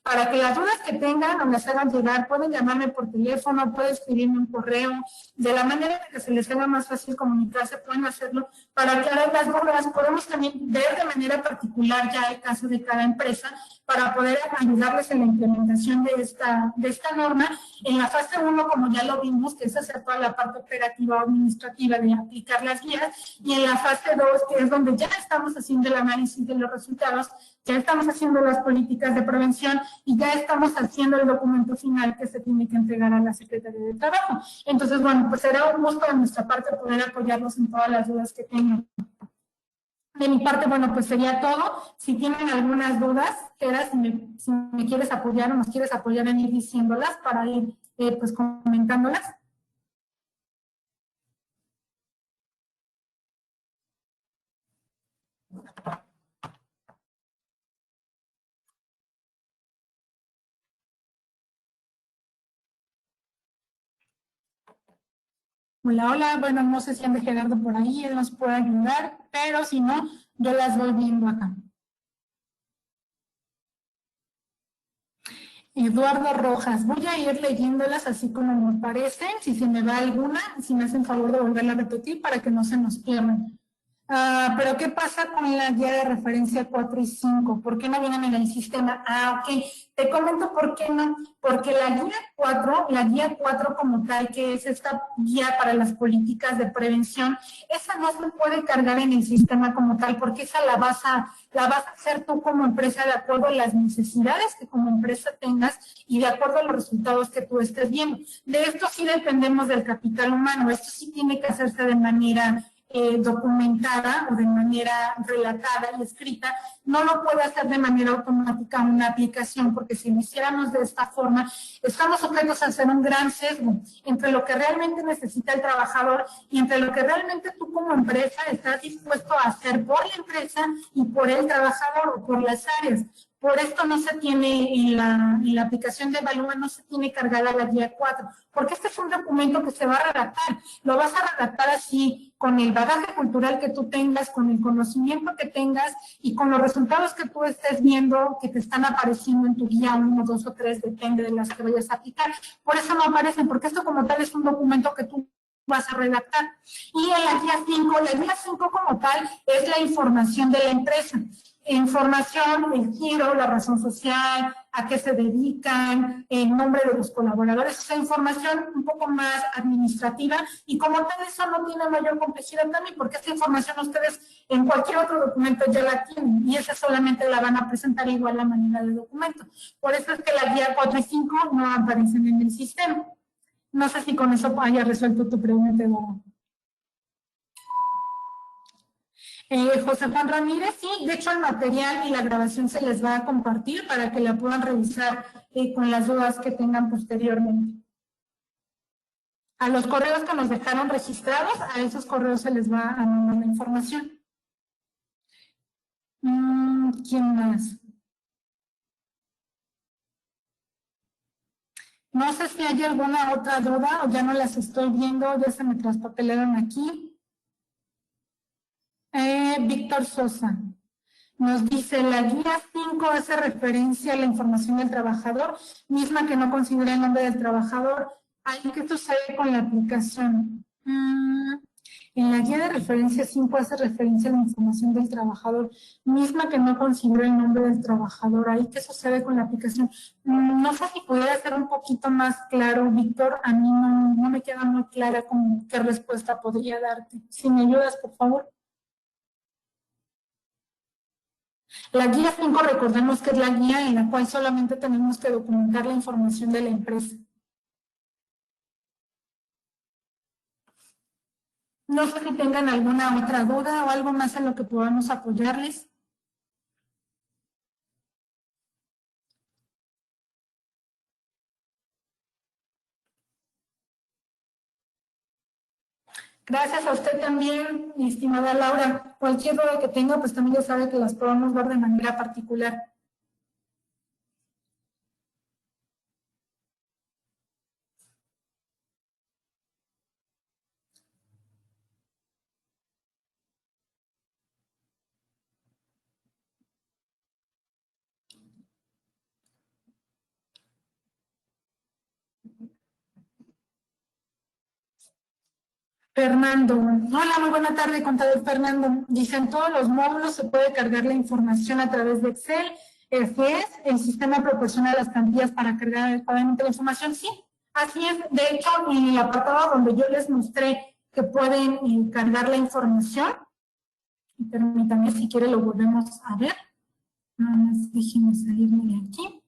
S2: para que las dudas que tengan o las hagan llegar, pueden llamarme por teléfono, pueden escribirme un correo, de la manera que se les haga más fácil comunicarse, pueden hacerlo para aclarar las dudas. Podemos también ver de manera particular ya el caso de cada empresa para poder ayudarles en la implementación de esta norma. En la fase 1, como ya lo vimos, que es hacer toda la parte operativa o administrativa de aplicar las guías, y en la fase 2, que es donde ya estamos haciendo el análisis de los resultados, ya estamos haciendo las políticas de prevención y ya estamos haciendo el documento final que se tiene que entregar a la Secretaría de Trabajo. Entonces, bueno, pues será un gusto de nuestra parte poder apoyarlos en todas las dudas que tengan. De mi parte, bueno, pues sería todo. Si tienen algunas dudas, si me quieres apoyar o nos quieres apoyar en ir diciéndolas para ir pues comentándolas. Hola, hola. Bueno, no sé si anda Gerardo por ahí, él nos puede ayudar, pero si no, yo las voy viendo acá. Eduardo Rojas, voy a ir leyéndolas así como me parecen, si se me va alguna, si me hacen favor de volverla a repetir para que no se nos pierdan. Pero ¿qué pasa con la guía de referencia 4 y 5? ¿Por qué no vienen en el sistema? Ok, te comento por qué no. Porque la guía 4 como tal, que es esta guía para las políticas de prevención, esa no se puede cargar en el sistema como tal, porque esa la vas a hacer tú como empresa de acuerdo a las necesidades que como empresa tengas y de acuerdo a los resultados que tú estés viendo. De esto sí dependemos del capital humano, esto sí tiene que hacerse de manera documentada o de manera relatada y escrita, no lo puede hacer de manera automática una aplicación, porque si lo hiciéramos de esta forma, estamos sujetos a hacer un gran sesgo entre lo que realmente necesita el trabajador y entre lo que realmente tú como empresa estás dispuesto a hacer por la empresa y por el trabajador o por las áreas. Por esto no se tiene en la aplicación de Evalúa, no se tiene cargada la guía 4, porque este es un documento que se va a redactar. Lo vas a redactar así, con el bagaje cultural que tú tengas, con el conocimiento que tengas y con los resultados que tú estés viendo que te están apareciendo en tu guía 1, 2 o 3, depende de las que vayas a aplicar. Por eso no aparecen, porque esto como tal es un documento que tú vas a redactar. Y en la guía 5 como tal es la información de la empresa. Información, el giro, la razón social, a qué se dedican, el nombre de los colaboradores, esa información un poco más administrativa y como tal eso no tiene mayor complejidad también porque esta información ustedes en cualquier otro documento ya la tienen y esa solamente la van a presentar igual a manera de documento. Por eso es que la guía 4 y 5 no aparecen en el sistema. No sé si con eso haya resuelto tu pregunta, Eduardo. José Juan Ramírez, sí, de hecho el material y la grabación se les va a compartir para que la puedan revisar con las dudas que tengan posteriormente. A los correos que nos dejaron registrados, a esos correos se les va a mandar la información. ¿Quién más? No sé si hay alguna otra duda o ya no las estoy viendo, ya se me traspapelaron aquí. Víctor Sosa. Nos dice, la guía 5 hace referencia a la información del trabajador, misma que no considera el nombre del trabajador. ¿Qué sucede con la aplicación? En la guía de referencia 5 hace referencia a la información del trabajador, misma que no considera el nombre del trabajador. ¿Qué sucede con la aplicación? No sé si pudiera ser un poquito más claro, Víctor. A mí no me queda muy clara con qué respuesta podría darte. Si me ayudas, por favor. La guía 5, recordemos que es la guía en la cual solamente tenemos que documentar la información de la empresa. No sé si tengan alguna otra duda o algo más en lo que podamos apoyarles. Gracias a usted también, mi estimada Laura. Cualquier duda que tenga, pues también ya sabe que las podemos ver de manera particular. Fernando, hola, muy buena tarde, contador Fernando. Dicen, todos los módulos se puede cargar la información a través de Excel. FES, el sistema proporciona las plantillas para cargar adecuadamente la información. Sí, así es. De hecho, en el apartado donde yo les mostré que pueden cargar la información, permítanme, si quiere lo volvemos a ver. Nada más déjenme salirme de aquí.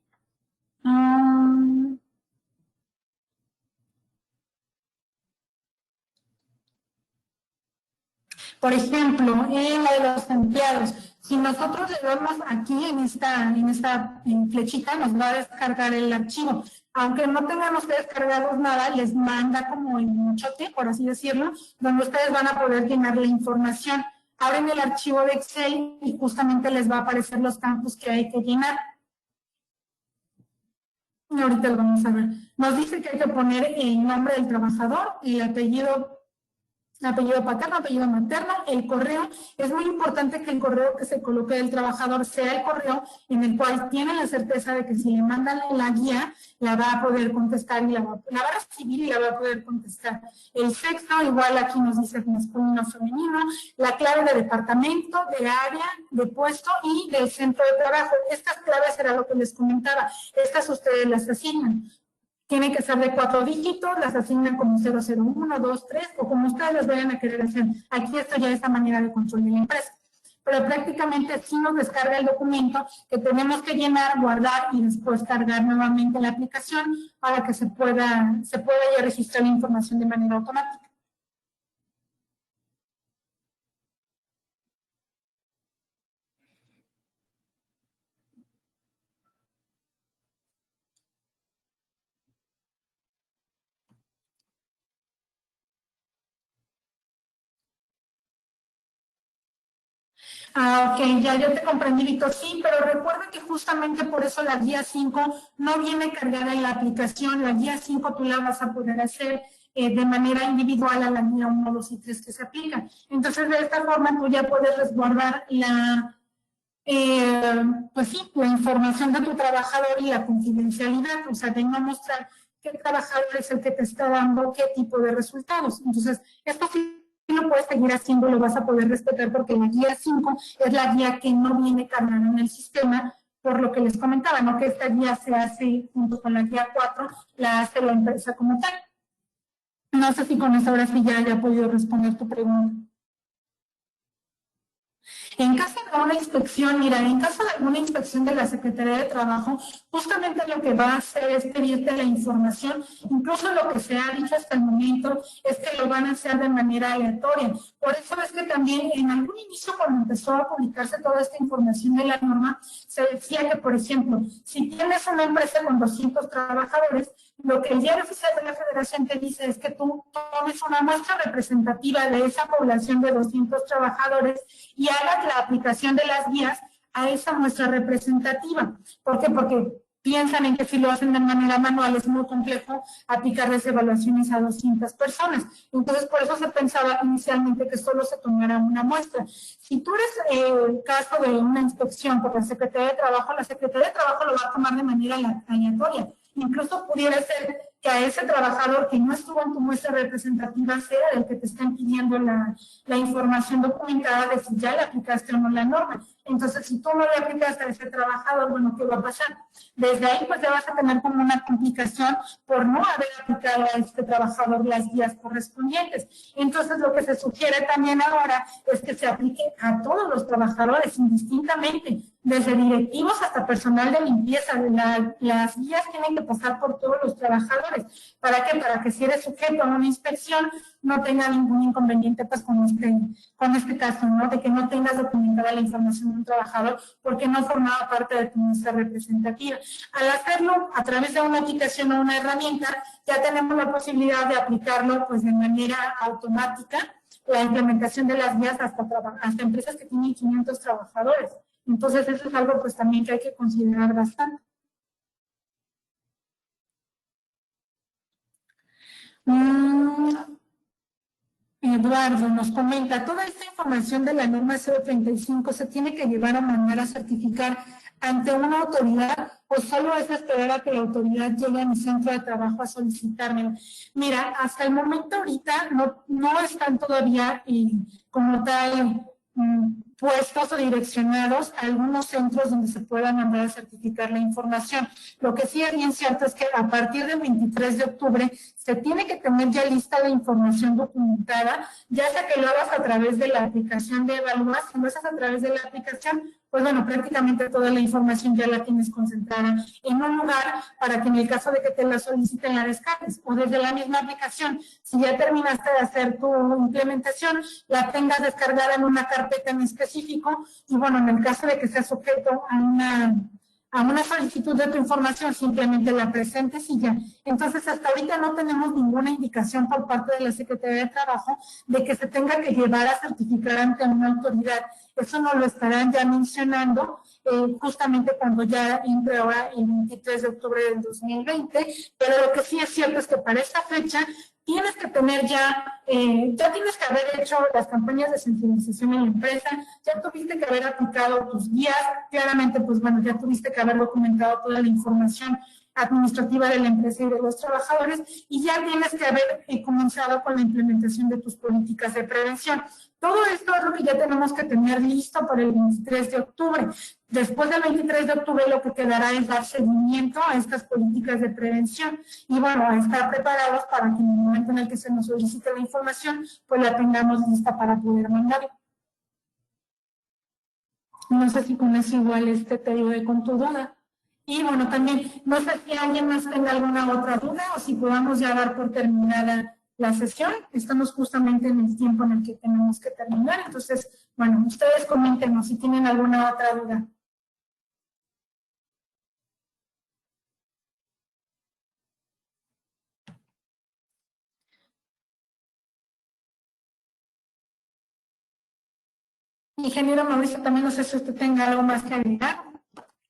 S2: Por ejemplo, en la de los empleados, si nosotros le damos aquí en esta flechita, nos va a descargar el archivo. Aunque no tengan ustedes cargados nada, les manda como en un chote, por así decirlo, donde ustedes van a poder llenar la información. Abren el archivo de Excel y justamente les va a aparecer los campos que hay que llenar. Y ahorita lo vamos a ver. Nos dice que hay que poner el nombre del trabajador, el apellido paterno, apellido materno, el correo. Es muy importante que el correo que se coloque del trabajador sea el correo en el cual tiene la certeza de que si le mandan la guía, la va a poder contestar y la va a recibir y la va a poder contestar. El sexo, igual aquí nos dice masculino, femenino, la clave de departamento, de área, de puesto y del centro de trabajo. Estas claves era lo que les comentaba. Estas ustedes las asignan. Tienen que ser de 4 dígitos, las asignan como 001, 2, 3 o como ustedes las vayan a querer hacer. Aquí esto ya es la manera de control de la empresa. Pero prácticamente sí nos descarga el documento que tenemos que llenar, guardar y después cargar nuevamente la aplicación para que se pueda ya registrar la información de manera automática. Ok, ya yo te comprendí, Víctor. Sí, pero recuerda que justamente por eso la guía 5 no viene cargada en la aplicación. La guía 5 tú la vas a poder hacer de manera individual a la guía 1, 2 y 3 que se aplican. Entonces, de esta forma tú ya puedes resguardar pues sí, la información de tu trabajador y la confidencialidad, o sea, de no mostrar qué trabajador es el que te está dando qué tipo de resultados. Entonces, esto sí lo puedes seguir haciendo, lo vas a poder respetar porque la guía 5 es la guía que no viene cargada en el sistema, por lo que les comentaba, no que esta guía se hace junto con la guía 4, la hace la empresa como tal. No sé si con eso ahora sí ya haya podido responder tu pregunta. En caso de una inspección, mira, en caso de alguna inspección de la Secretaría de Trabajo, justamente lo que va a hacer es pedirte la información, incluso lo que se ha dicho hasta el momento es que lo van a hacer de manera aleatoria. Por eso es que también en algún inicio cuando empezó a publicarse toda esta información de la norma, se decía que, por ejemplo, si tienes una empresa con 200 trabajadores, lo que el Diario Oficial de la Federación te dice es que tú tomes una muestra representativa de esa población de 200 trabajadores y hagas la aplicación de las guías a esa muestra representativa. ¿Por qué? Porque piensan en que si lo hacen de manera manual es muy complejo aplicarles evaluaciones a 200 personas. Entonces, por eso se pensaba inicialmente que solo se tomara una muestra. Si tú eres el caso de una inspección por la Secretaría de Trabajo, la Secretaría de Trabajo lo va a tomar de manera aleatoria. Incluso pudiera ser que a ese trabajador que no estuvo en tu muestra representativa sea el que te estén pidiendo la información documentada de si ya le aplicaste o no la norma. Entonces, si tú no le aplicaste a ese trabajador, bueno, ¿qué va a pasar? Desde ahí, pues ya vas a tener como una complicación por no haber aplicado a este trabajador las guías correspondientes. Entonces, lo que se sugiere también ahora es que se aplique a todos los trabajadores indistintamente, desde directivos hasta personal de limpieza. Las guías tienen que pasar por todos los trabajadores. ¿Para qué? Para que si eres sujeto a una inspección no tenga ningún inconveniente pues con este caso, ¿no? De que no tengas documentada la información un trabajador porque no formaba parte de tu muestra representativa. Al hacerlo a través de una aplicación o una herramienta, ya tenemos la posibilidad de aplicarlo pues de manera automática, la implementación de las guías hasta empresas que tienen 500 trabajadores. Entonces eso es algo pues también que hay que considerar bastante. Eduardo nos comenta, toda esta información de la norma 035 se tiene que llevar a mandar a certificar ante una autoridad o solo es esperar a que la autoridad llegue a mi centro de trabajo a solicitarme. Mira, hasta el momento ahorita no están todavía como tal puestos o direccionados a algunos centros donde se pueda mandar a certificar la información. Lo que sí es bien cierto es que a partir del 23 de octubre se tiene que tener ya lista la información documentada, ya sea que lo hagas a través de la aplicación de Evalúa, si lo haces a través de la aplicación, pues bueno, prácticamente toda la información ya la tienes concentrada en un lugar para que en el caso de que te la soliciten la descargues o desde la misma aplicación, si ya terminaste de hacer tu implementación, la tengas descargada en una carpeta en específico y bueno, en el caso de que sea sujeto a una solicitud de tu información, simplemente la presentes y ya. Entonces, hasta ahorita no tenemos ninguna indicación por parte de la Secretaría de Trabajo de que se tenga que llevar a certificar ante una autoridad. Eso nos lo estarán ya mencionando justamente cuando ya entre ahora el 23 de octubre del 2020, pero lo que sí es cierto es que para esta fecha tienes que tener ya tienes que haber hecho las campañas de sensibilización en la empresa, ya tuviste que haber aplicado tus guías, claramente, pues bueno, ya tuviste que haber documentado toda la información administrativa de la empresa y de los trabajadores y ya tienes que haber comenzado con la implementación de tus políticas de prevención. Todo esto es lo que ya tenemos que tener listo para el 23 de octubre. Después del 23 de octubre lo que quedará es dar seguimiento a estas políticas de prevención y bueno, a estar preparados para que en el momento en el que se nos solicite la información, pues la tengamos lista para poder mandarla. No sé si con eso igual te ayude con tu duda. Y bueno, también, no sé si alguien más tenga alguna otra duda o si podamos ya dar por terminada la sesión. Estamos justamente en el tiempo en el que tenemos que terminar. Entonces, bueno, ustedes coméntenos si tienen alguna otra duda. Ingeniero Mauricio, también no sé si usted tenga algo más que agregar.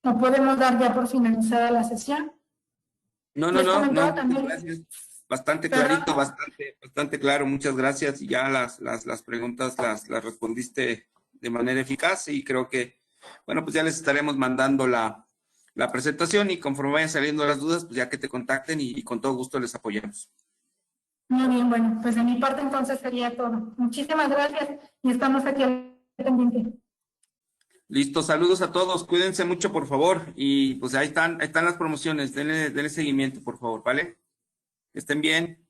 S2: ¿No podemos dar ya por finalizada la sesión?
S1: No, gracias. Bastante clarito, bastante claro, muchas gracias. Y ya las preguntas las respondiste de manera eficaz y creo que, bueno, pues ya les estaremos mandando la presentación y conforme vayan saliendo las dudas, pues ya que te contacten y con todo gusto les apoyamos.
S2: Muy bien, bueno, pues de mi parte entonces sería todo. Muchísimas gracias y estamos aquí al pendiente.
S1: Listo, saludos a todos, cuídense mucho por favor y pues ahí están las promociones, denle seguimiento por favor, ¿vale? Que estén bien.